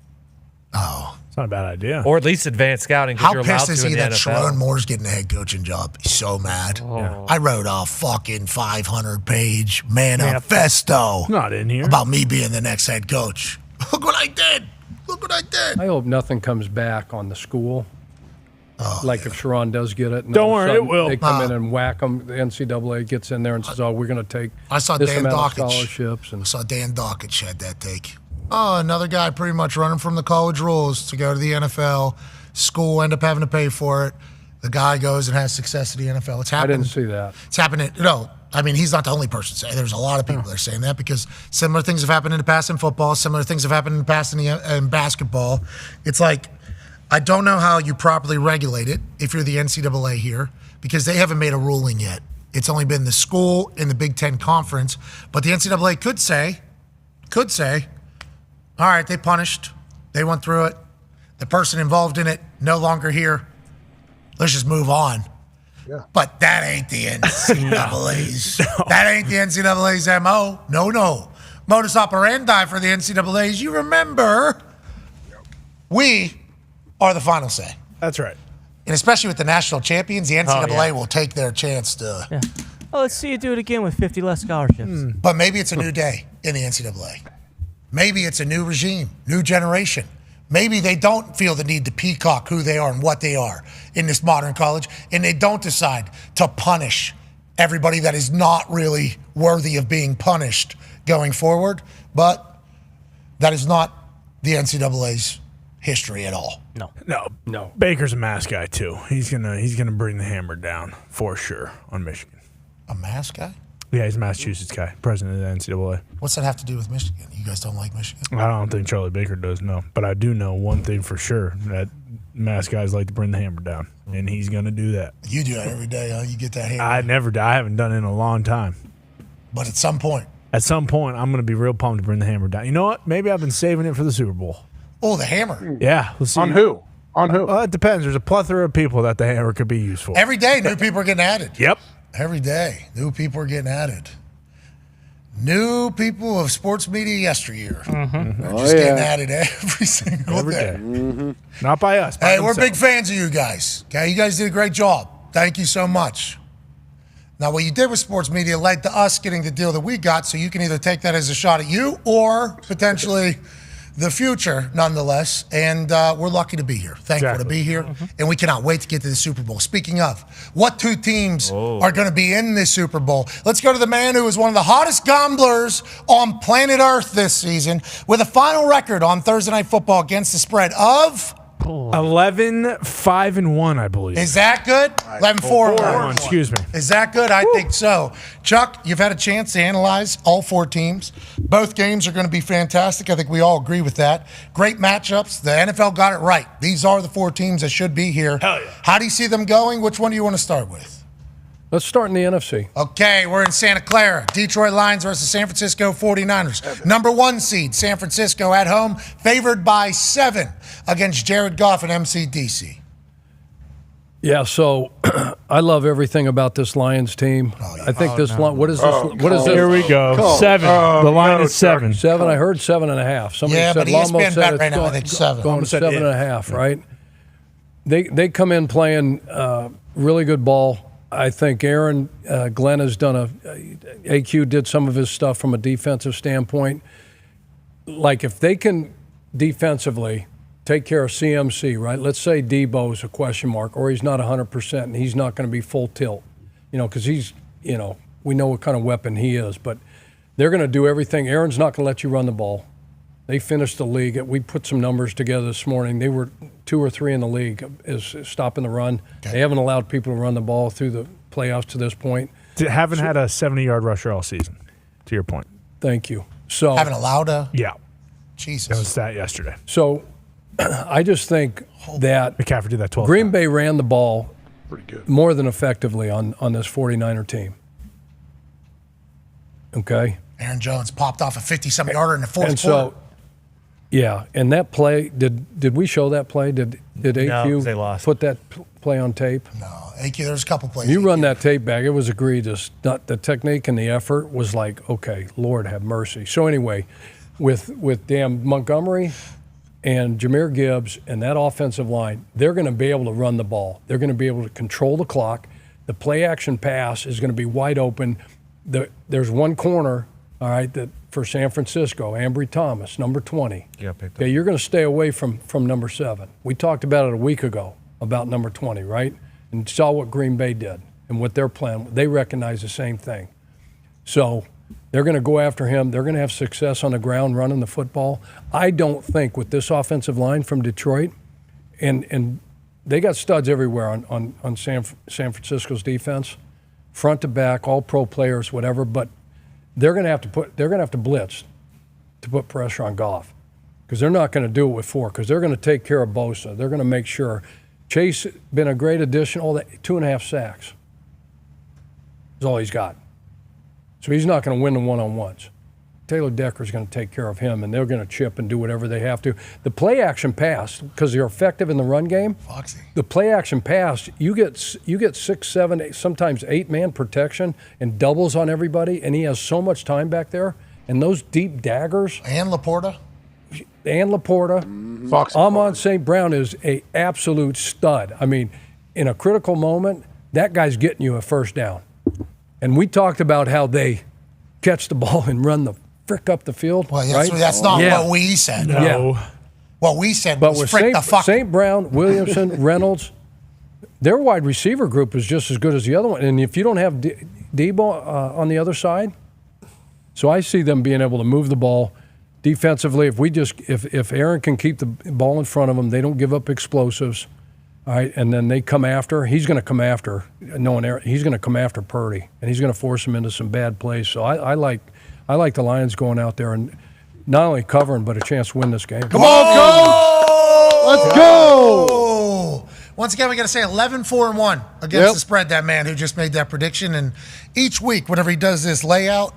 Oh. It's not a bad idea. Or at least advanced scouting. How you're pissed allowed is to he in the that NFL. Sharon Moore's getting a head coaching job? He's so mad. Oh. I wrote a fucking 500-page manifesto Not in here. about me being the next head coach. Look what I did. I hope nothing comes back on the school. If Sharon does get it. And Don't all of a worry, it sudden will. They come in and whack them. The NCAA gets in there and says, we're going to take I saw this Dan amount of Dockich. scholarships. I saw Dan Dockich had that take. Oh, another guy pretty much running from the college rules to go to the NFL. School end up having to pay for it. The guy goes and has success at the NFL. It's happening. I didn't see that. It's happening. No, I mean, he's not the only person saying. There's a lot of people that are saying that because similar things have happened in the past in football. Similar things have happened in the past in basketball. It's like, I don't know how you properly regulate it if you're the NCAA here because they haven't made a ruling yet. It's only been the school in the Big Ten Conference. But the NCAA could say, all right, they punished. They went through it. The person involved in it, no longer here. Let's just move on. Yeah. But that ain't the NCAA's. That ain't the NCAA's MO. No. Modus operandi for the NCAA's. You remember, we are the final say. That's right. And especially with the national champions, the NCAA will take their chance to. Yeah. Oh, let's see you do it again with 50 less scholarships. But maybe it's a new day in the NCAA. Maybe it's a new regime, new generation. Maybe they don't feel the need to peacock who they are and what they are in this modern college, and they don't decide to punish everybody that is not really worthy of being punished going forward. But that is not the NCAA's history at all. No. Baker's a mass guy too. He's gonna bring the hammer down for sure on Michigan. A mass guy? Yeah, he's a Massachusetts guy, president of the NCAA. What's that have to do with Michigan? You guys don't like Michigan? I don't think Charlie Baker does, no. But I do know one thing for sure, that mass guys like to bring the hammer down, and he's going to do that. You do that every day, huh? You get that hammer. I haven't done it in a long time. But at some point. At some point, I'm going to be real pumped to bring the hammer down. You know what? Maybe I've been saving it for the Super Bowl. Oh, the hammer. Yeah. Let's see. On who? It depends. There's a plethora of people that the hammer could be used for. Every day, new people are getting added. Yep. Every day, new people are getting added. New people of sports media yesteryear. They're just getting added every single day. Not by us. Hey, we're big fans of you guys. Okay, you guys did a great job. Thank you so much. Now, what you did with sports media led to us getting the deal that we got, so you can either take that as a shot at you or potentially the future, nonetheless. And we're lucky to be here. Thankful to be here. And we cannot wait to get to the Super Bowl. Speaking of, what two teams are going to be in this Super Bowl? Let's go to the man who is one of the hottest gamblers on planet Earth this season with a final record on Thursday Night Football against the spread of 11-5-1, I believe. Is that good? 11-4-1. Excuse me. Is that good? I think so. Chuck, you've had a chance to analyze all four teams. Both games are going to be fantastic. I think we all agree with that. Great matchups. The NFL got it right. These are the four teams that should be here. Hell yeah. How do you see them going? Which one do you want to start with? Let's start in the NFC. Okay, we're in Santa Clara. Detroit Lions versus San Francisco 49ers. Number 1 seed, San Francisco at home, favored by 7 against Jared Goff and MCDC. Yeah, so I love everything about this Lions team. I think this line. What is this? What is this? Here we go. 7. The line is 7. 7. I heard 7.5. Somebody yeah, said but Lomo ESPN said bet it's right now, I think 7. Going 7.5, right? They come in playing really good ball. I think Aaron Glenn has done AQ did some of his stuff from a defensive standpoint. Like if they can defensively take care of CMC, right? Let's say Debo is a question mark or he's not 100% and he's not going to be full tilt, because he's, we know what kind of weapon he is, but they're going to do everything. Aaron's not going to let you run the ball. They finished the league. We put some numbers together this morning. They were 2 or 3 in the league as stopping the run. Okay. They haven't allowed people to run the ball through the playoffs to this point. Haven't had a 70-yard rusher all season, to your point. Thank you. So haven't allowed a? Yeah. Jesus. That was that yesterday. So I just think that McAfee did that 12 Green times. Bay ran the ball pretty good, more than effectively on this 49er team. Okay? Aaron Jones popped off a 50-something-yarder in the fourth and quarter. So, yeah, and that play, did we show that play? Did AQ they lost. Put that play on tape? No, AQ, there's a couple plays. You run that tape back, it was egregious. The technique and the effort was like, okay, Lord have mercy. So anyway, with damn Montgomery and Jahmyr Gibbs and that offensive line, they're going to be able to run the ball. They're going to be able to control the clock. The play-action pass is going to be wide open. There's one corner, all right, that for San Francisco, Ambry Thomas, number 20. Okay, you're going to stay away from number 7. We talked about it a week ago, about number 20, right? And saw what Green Bay did and what their plan. They recognize the same thing. So they're going to go after him. They're going to have success on the ground running the football. I don't think with this offensive line from Detroit, and they got studs everywhere on San Francisco's defense, front to back, all pro players, whatever, but they're going to have to blitz to put pressure on Goff because they're not going to do it with 4 because they're going to take care of Bosa. They're going to make sure. Chase been a great addition. All that 2.5 sacks is all he's got. So he's not going to win the one-on-ones. Taylor Decker's going to take care of him, and they're going to chip and do whatever they have to. The play-action pass, because they're effective in the run game, Foxy. The play-action pass, you get 6, 7, 8, sometimes 8-man protection and doubles on everybody, and he has so much time back there. And those deep daggers. And Laporta. Amon St. Brown is a absolute stud. I mean, in a critical moment, that guy's getting you a first down. And we talked about how they catch the ball and run the frick up the field. Well, right? that's not what we said. No. Yeah. What we said but was with frick the fuck. St. Brown, Williamson, Reynolds, their wide receiver group is just as good as the other one. And if you don't have Debo on the other side, so I see them being able to move the ball, defensively, if Aaron can keep the ball in front of them, they don't give up explosives. All right, and then they come after. He's going to come after. He's going to come after Purdy, and he's going to force him into some bad plays. So I like the Lions going out there and not only covering but a chance to win this game. Come on, Coach! Let's go! Once again, we got to say 11-4-1 against the spread. That man who just made that prediction, and each week, whenever he does this layout,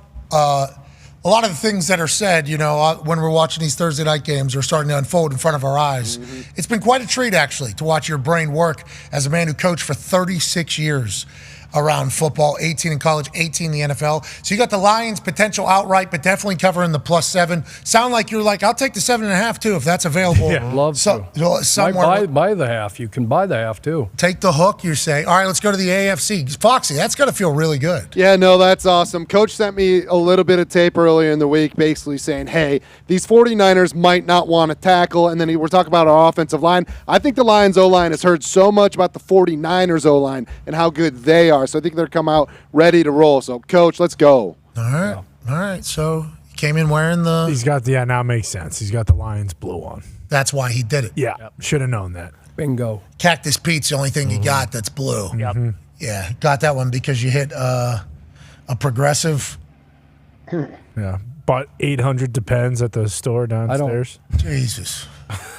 a lot of the things that are said, when we're watching these Thursday night games are starting to unfold in front of our eyes. Mm-hmm. It's been quite a treat, actually, to watch your brain work as a man who coached for 36 years around football, 18 in college, 18 in the NFL. So you got the Lions potential outright, but definitely covering the +7. Sound like you're like, I'll take the 7.5 too if that's available. Yeah, love to. Somewhere buy the half. You can buy the half too. Take the hook, you say. All right, let's go to the AFC. Foxy, that's got to feel really good. Yeah, no, that's awesome. Coach sent me a little bit of tape earlier in the week basically saying, hey, these 49ers might not want to tackle, and then we're talking about our offensive line. I think the Lions O-line has heard so much about the 49ers O-line and how good they are. So I think they're come out ready to roll. So, Coach, let's go. All right. All right. So, he came in wearing the... He's got the... Yeah, now it makes sense. He's got the Lions blue on. That's why he did it. Yeah. Yep. Should have known that. Bingo. Cactus Pete's the only thing you got that's blue. Yep. Mm-hmm. Yeah. Got that one because you hit a progressive... Yeah. Bought 800 Depends at the store downstairs. Jesus.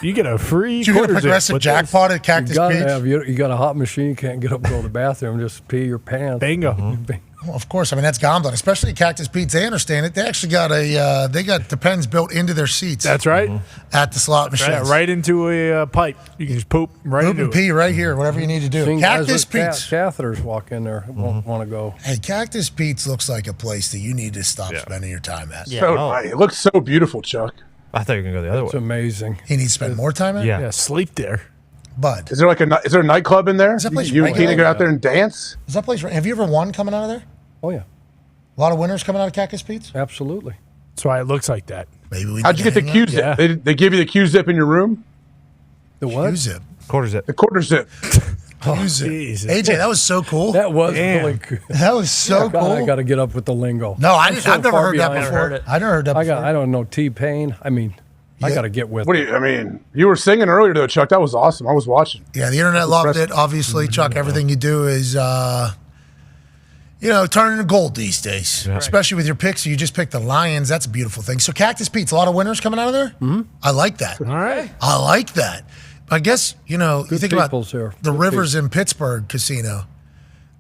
You get a free. Did you get a progressive jackpot at Cactus Pete's? You got a hot machine. You can't get up and go to the bathroom. Just pee your pants. Bingo. Well, of course. I mean, that's gambling, especially at Cactus Pete's. They understand it. They actually got they got Depends built into their seats. That's right. At the slot machines. Right into a pipe. You can just poop right into it. Poop and pee right here, whatever you need to do. Cactus Pete's. Catheters walk in there. Won't want to go. Hey, Cactus Pete's looks like a place that you need to stop spending your time at. Yeah. So nice. It looks so beautiful, Chuck. I thought you were going to go the other way. It's amazing. He needs to spend more time at? Yeah, sleep there. Bud. Is there a nightclub in there? Is that place you and Keena go out there and dance? Is that place? Have you ever won coming out of there? Oh, yeah. A lot of winners coming out of Cactus Pete's? Absolutely. That's why it looks like that. Maybe How'd you get the Q-zip? Yeah. They give you the Q-zip in your room? The what? Q-zip. Quarter zip. The quarter zip. Q-zip. AJ, that was so cool. That was really cool. That was so cool. I got to get up with the lingo. No, I've never heard that before. I never heard that before. I don't know T-Pain. I mean, I got to get with it. You were singing earlier, though, Chuck. That was awesome. I was watching. Yeah, the internet loved it. Obviously, Chuck, everything you do is, turning to gold these days, especially with your picks. You just picked the Lions. That's a beautiful thing. So Cactus Pete's, a lot of winners coming out of there? Mm-hmm. I like that. All right. I like that. I guess, you think about the Rivers in Pittsburgh casino.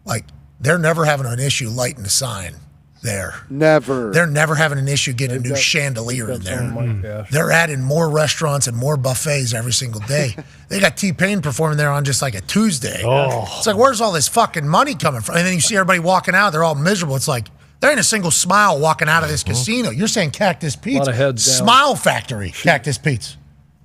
Like, they're never having an issue lighting the sign there. Never. They're never having an issue getting a new chandelier in there. They're adding more restaurants and more buffets every single day. They got T-Pain performing there on just like a Tuesday. Oh. It's like, where's all this fucking money coming from? And then you see everybody walking out. They're all miserable. It's like, there ain't a single smile walking out of this casino. You're saying Cactus Pete's. A lot of heads down. Smile Factory, Cactus Pete's.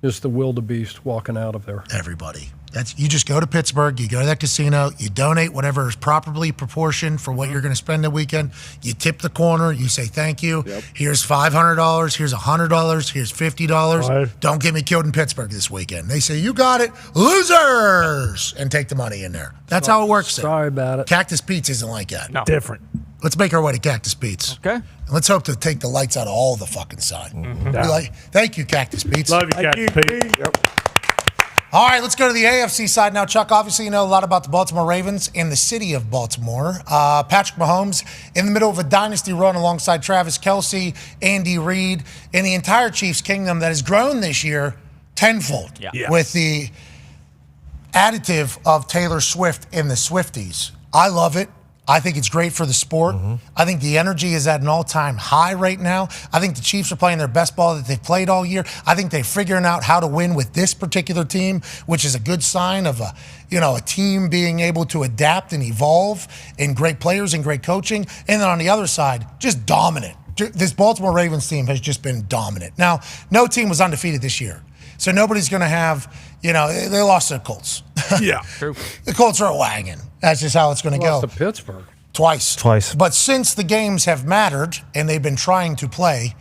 Just the wildebeest walking out of there. Everybody. You just go to Pittsburgh, you go to that casino, you donate whatever is properly proportioned for what you're going to spend the weekend. You tip the corner, you say thank you. Yep. Here's $500, here's $100, here's $50. Don't get me killed in Pittsburgh this weekend. They say, you got it, losers, and take the money in there. That's how it works. Sorry about it. Cactus Pete's isn't like that. No. Different. Let's make our way to Cactus Pete's. Okay. And let's hope to take the lights out of all the fucking sign. Mm-hmm. Thank you, Cactus Pete's. Love you, Cactus Pete. Yep. All right, let's go to the AFC side now. Chuck, obviously you know a lot about the Baltimore Ravens in the city of Baltimore. Patrick Mahomes in the middle of a dynasty run alongside Travis Kelce, Andy Reid, and the entire Chiefs kingdom that has grown this year tenfold with the additive of Taylor Swift and the Swifties. I love it. I think it's great for the sport. Mm-hmm. I think the energy is at an all-time high right now. I think the Chiefs are playing their best ball that they've played all year. I think they're figuring out how to win with this particular team, which is a good sign of a team being able to adapt and evolve, and great players and great coaching. And then on the other side, just dominant. This Baltimore Ravens team has just been dominant. Now, no team was undefeated this year. So nobody's going to have, they lost to the Colts. Yeah, true. The Colts are a wagon. That's just how it's going to go. Lost to Pittsburgh. Twice. But since the games have mattered and they've been trying to play,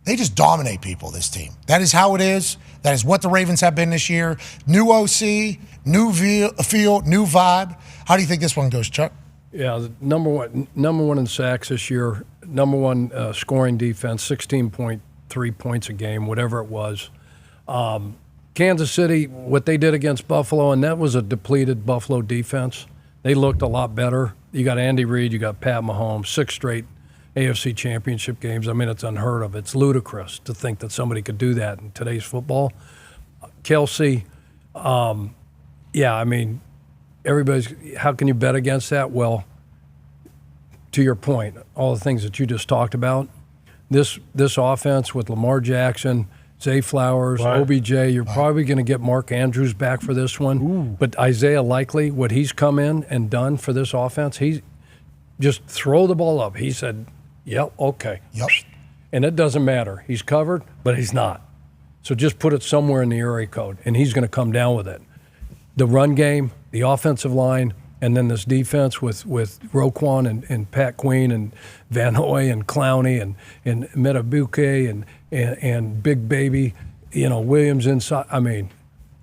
they just dominate people, this team. That is how it is. That is what the Ravens have been this year. New OC, new feel, new vibe. How do you think this one goes, Chuck? Yeah, the number one in sacks this year, number one scoring defense, 16.3 3 points a game, whatever it was. Kansas City, what they did against Buffalo, and that was a depleted Buffalo defense. They looked a lot better. You got Andy Reid, you got Pat Mahomes, 6 straight AFC championship games. I mean, it's unheard of. It's ludicrous to think that somebody could do that in today's football. Kelsey, yeah, I mean, how can you bet against that? Well, to your point, all the things that you just talked about, this offense with Lamar Jackson, Zay Flowers, OBJ, you're probably going to get Mark Andrews back for this one. Ooh. But Isaiah Likely, what he's come in and done for this offense, he just throw the ball up. He said, yep, okay. Yep. And it doesn't matter. He's covered, but he's not. So just put it somewhere in the area code, and he's going to come down with it. The run game, the offensive line, and then this defense with Roquan and Pat Queen and Van Hoy and Clowney and Metabuke and Big Baby, Williams inside. I mean,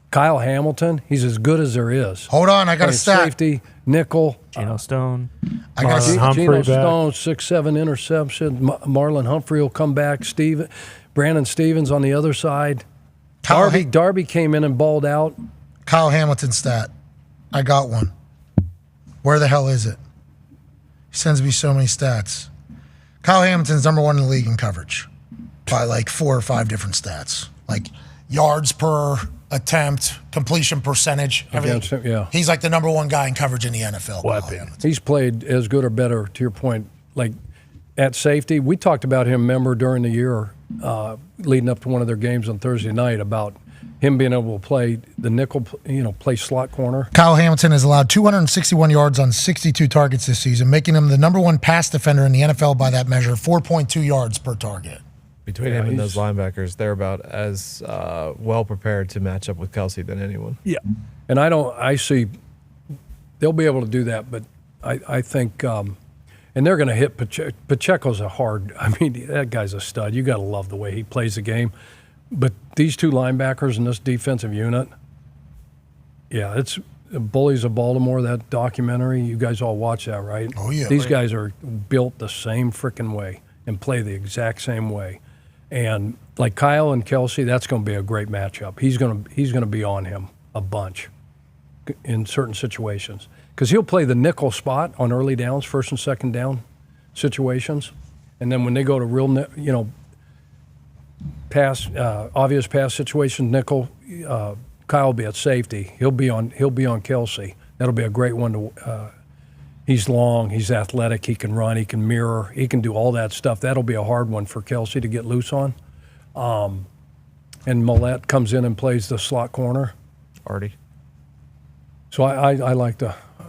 Kyle Hamilton, he's as good as there is. Hold on, I got a stat. Safety, nickel. Geno Stone. I got Geno Stone, 6-7 interception. Marlon Humphrey will come back. Brandon Stevens on the other side. Darby came in and balled out. Kyle Hamilton stat. I got one. Where the hell is it? He sends me so many stats. Kyle Hamilton's number 1 in the league in coverage by like 4 or 5 different stats, like yards per attempt, completion percentage, everything. Yeah. He's like the number 1 guy in coverage in the NFL. He's played as good or better, to your point, like at safety. We talked about him, remember, during the year leading up to one of their games on Thursday night about him being able to play the nickel, play slot corner. Kyle Hamilton has allowed 261 yards on 62 targets this season, making him the number 1 pass defender in the NFL by that measure, 4.2 yards per target. Between him and those linebackers, they're about as well prepared to match up with Kelsey than anyone. Yeah. And I see they'll be able to do that, but I think, and they're going to hit Pacheco. Pacheco's that guy's a stud. You got to love the way he plays the game. But these 2 linebackers in this defensive unit, yeah, it's Bullies of Baltimore, that documentary. You guys all watch that, right? Oh, yeah. These guys are built the same freaking way and play the exact same way. And like Kyle and Kelsey, that's going to be a great matchup. He's going to be on him a bunch in certain situations because he'll play the nickel spot on early downs, first and second down situations. And then when they go to real, obvious pass situation, nickel, Kyle will be at safety. He'll be on Kelsey. That'll be a great one to. He's long, he's athletic, he can run, he can mirror, he can do all that stuff. That'll be a hard one for Kelsey to get loose on. And Millette comes in and plays the slot corner. Artie. So I like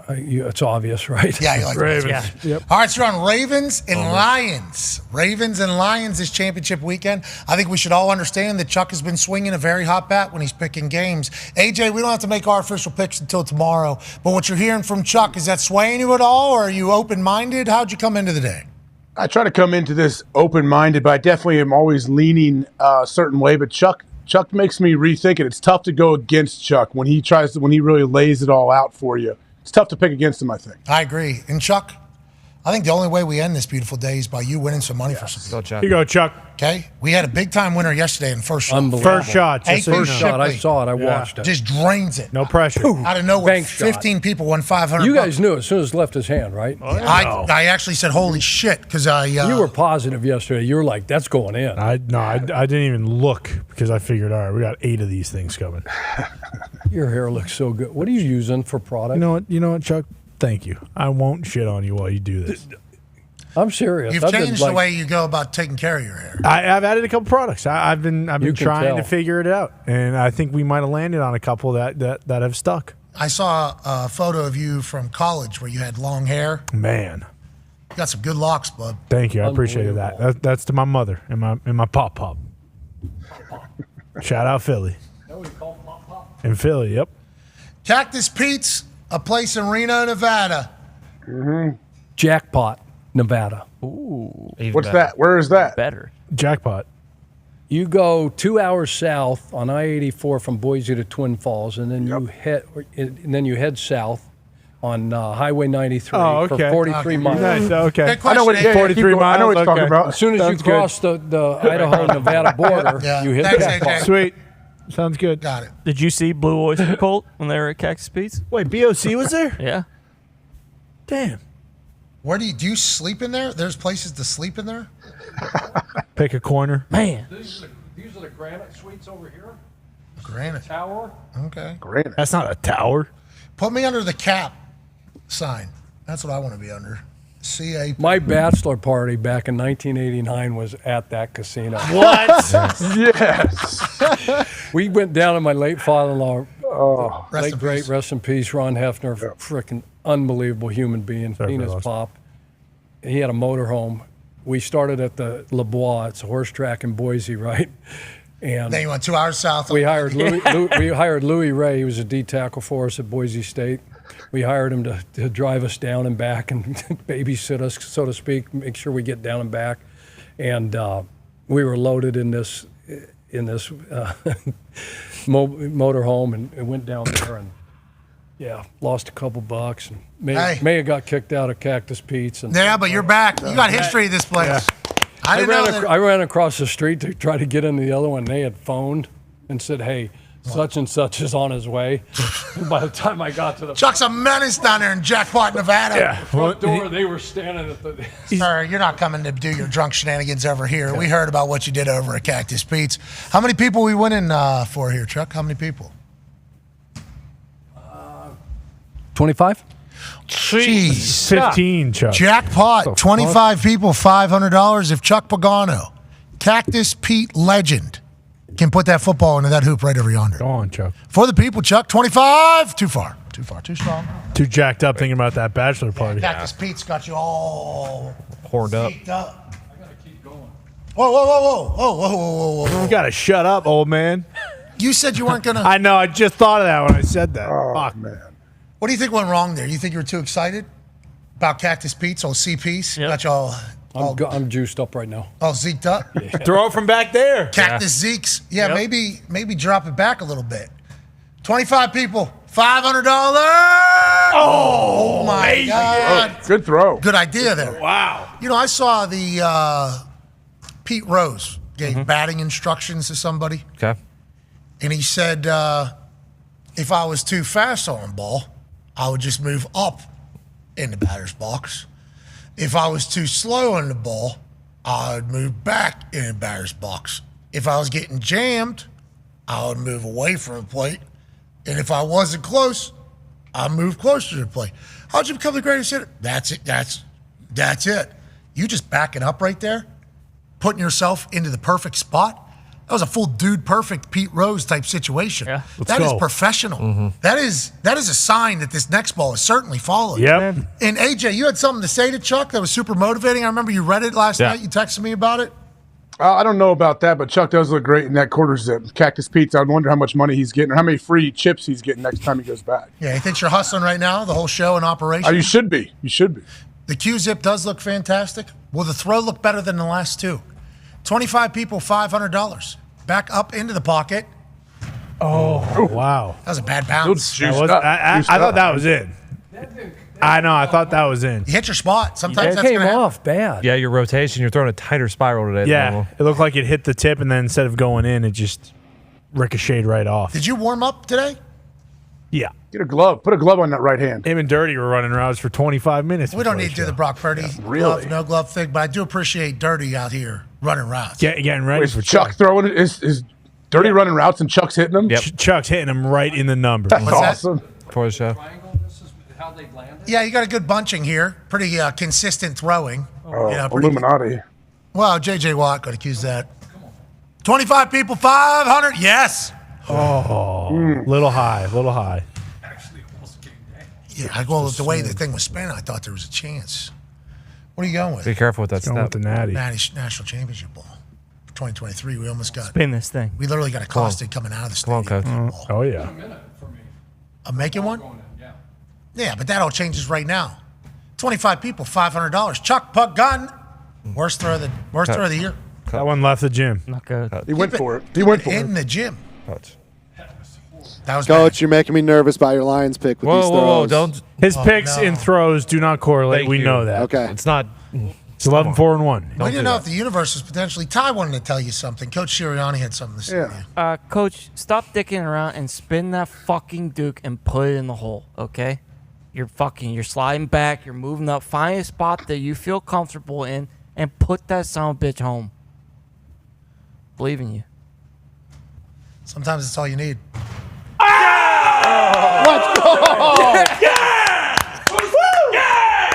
it's obvious, right? Yeah, you like Ravens. Yeah. Yep. All right, so you're on Ravens and Lions. Ravens and Lions this championship weekend. I think we should all understand that Chuck has been swinging a very hot bat when he's picking games. AJ, we don't have to make our official picks until tomorrow, but what you're hearing from Chuck, is that swaying you at all, or are you open-minded? How'd you come into the day? I try to come into this open-minded, but I definitely am always leaning a certain way. But Chuck makes me rethink it. It's tough to go against Chuck when he really lays it all out for you. It's tough to pick against him, I think. I agree. And Chuck, I think the only way we end this beautiful day is by you winning some money for some people. Here you go, Chuck. Okay? We had a big-time winner yesterday in first shot. Unbelievable. First shot. First shot. I saw it. I watched it. Just drains it. No pressure. Out of nowhere, Bank 15 shot. people won $500. You guys knew as soon as it left his hand, right? I actually said, holy shit, because you were positive yesterday. You were like, that's going in. I didn't even look because I figured, all right, we got 8 of these things coming. Your hair looks so good. What are you using for product? You know what, Chuck? Thank you. I won't shit on you while you do this. I'm serious. You've changed the way you go about taking care of your hair. I've added a couple products. I've been trying to tell. figure it out, and I think we might have landed on a couple that have stuck. I saw a photo of you from college where you had long hair. Man, you got some good locks, bud. Thank you. I appreciated that. That's to my mother and my pop. Shout out Philly. In Philly, yep. Cactus Pete's, a place in Reno, Nevada. Mm-hmm. Jackpot, Nevada. Ooh. What's that? Where is that? Better. Jackpot. You go 2 hours south on I-84 from Boise to Twin Falls, and then you head south on Highway 93 Oh, okay. for 43 miles. Nice. Okay. Good I know what- question, 43 miles. I know what you're talking about. As soon as Sounds you cross the Idaho-Nevada border, Yeah. you hit Thanks, that AJ. bar. Sweet. Sounds good. Got it. Did you see Blue Oyster Cult when they were at Cactus Pete's? Wait, BOC was there? Yeah. Damn. Where do you sleep in there? There's places to sleep in there? Pick a corner. Man. These are the granite suites over here. Granite. Tower. Okay. Granite. That's not a tower. Put me under the cap sign. That's what I want to be under. CA. My bachelor party back in 1989 was at that casino. What? Yes. We went down to my late father-in-law, Rest late in great, peace. rest in peace, Ron Hefner, freaking unbelievable human being, Sorry for penis loss. pop. He had a motorhome. We started at the Le Bois. It's a horse track in Boise, right? And Then you went 2 hours south. we hired Louis Ray. He was a D tackle for us at Boise State. We hired him to drive us down and back and babysit us, so to speak, make sure we get down and back. And we were loaded in this motorhome and went down there and lost a couple bucks and may have got kicked out of Cactus Pete's. And Yeah, but you're back. You got history of this place. Yeah. I didn't know that. I ran across the street to try to get into the other one. They had phoned and said, "Hey, such and such is on his way." And by the time I got to the Chuck's a menace down there in Jackpot, Nevada. front door, they were standing at the. Sir, you're not coming to do your drunk shenanigans over here. We heard about what you did over at Cactus Pete's. How many people we winning for here, Chuck? How many people? 25? Jeez. 15, Chuck. Jackpot, 25 people, $500. If Chuck Pagano, Cactus Pete legend, can put that football into that hoop right over yonder. Go on, Chuck. For the people, Chuck, 25. Too far, too strong. Too jacked up thinking about that bachelor party. Cactus Pete's got you all Horned up. geeked up. I gotta keep going. Whoa. You gotta shut up, old man. You said you weren't gonna. I know. I just thought of that when I said that. Oh, Fuck. man. What do you think went wrong there? You think you were too excited about Cactus Pete's, old CP's? Got you I'm juiced up right now. all zeked up? Throw it from back there. Cactus Zeeks. Yeah, maybe drop it back a little bit. 25 people, $500. Oh my God. Oh, good throw. Good idea there. Wow. You know, I saw the Pete Rose gave batting instructions to somebody, Okay. and he said if I was too fast on the ball, I would just move up in the batter's box. If I was too slow on the ball, I would move back in the batter's box. If I was getting jammed, I would move away from the plate. And if I wasn't close, I'd move closer to the plate. How'd you become the greatest hitter? That's it. That's it. You just backing up right there, putting yourself into the perfect spot. That was a full dude perfect Pete Rose type situation. Yeah, that is professional. Mm-hmm. That is a sign that this next ball is certainly following. Yep. And AJ, you had something to say to Chuck that was super motivating. I remember you read it last night. You texted me about it. I don't know about that, but Chuck does look great in that quarter zip. Cactus Pete's, I wonder how much money he's getting or how many free chips he's getting next time he goes back. Yeah, he thinks you're hustling right now, the whole show in operation. You should be. You should be. The Q-zip does look fantastic. Will the throw look better than the last two? 25 people, $500. Back up into the pocket. Oh, wow. That was a bad bounce. I thought that was in. I know. I thought that was in. You hit your spot. Sometimes That that's came gonna happen. off bad. Yeah, your rotation, you're throwing a tighter spiral today. than Yeah. normal. It looked like it hit the tip, and then instead of going in, it just ricocheted right off. Did you warm up today? Yeah. Get a glove. Put a glove on that right hand. Him and Dirty were running routes for 25 minutes. We don't need to do the Brock Purdy glove, no glove thing, but I do appreciate Dirty out here running routes. Getting ready for Chuck throwing it. Is Dirty running routes and Chuck's hitting them? Chuck's hitting him right in the numbers. That's awesome. For the show. Yeah, you got a good bunching here. Pretty consistent throwing. Oh, You know, pretty- Illuminati. Well, J.J. Watt could accuse that. 25 people, 500. Yes. Oh, little high. Yeah, well, the way the thing was spinning, I thought there was a chance. What are you going with? Be careful with that Going step. with the natty. National Championship ball. 2023, we almost got. Spin this thing. We literally got accosted coming out of the Come on, stadium. Coach. Oh, yeah. I'm making one? Yeah, but that all changes right now. 25 people, $500. Chuck Pagano. Worst throw of the year. That one left the gym. Not good. He went for it. He went for In it. the gym. Coach. Coach, you're making me nervous by your Lions pick with these throws. Don't. His picks and throws do not correlate. We know that. Okay. It's not. It's 11-4-1. We didn't know if the universe was potentially. Ty wanted to tell you something. Coach Sirianni had something to say. Yeah. Coach, stop dicking around and spin that fucking Duke and put it in the hole, okay? You're sliding back. You're moving up. Find a spot that you feel comfortable in and put that son of a bitch home. Believe in you. Sometimes it's all you need. Let's go!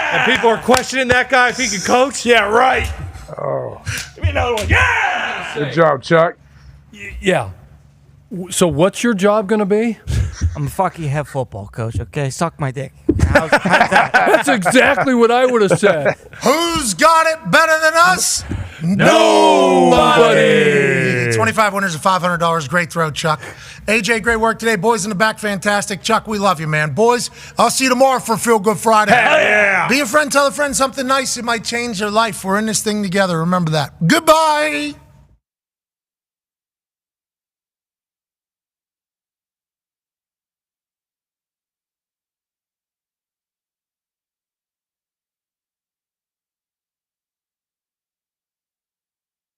And people are questioning that guy if he can coach. Yeah, right. Oh. Give me another one. Yeah. Good job, Chuck. Yeah. So what's your job going to be? I'm a fucking head football coach, okay? Suck my dick. How's that? That's exactly what I would have said. Who's got it better than us? Nobody. 25 winners of $500. Great throw, Chuck. AJ, great work today. Boys in the back, fantastic. Chuck, we love you, man. Boys, I'll see you tomorrow for Feel Good Friday. Hell yeah. Be a friend, tell a friend something nice. It might change their life. We're in this thing together. Remember that. Goodbye.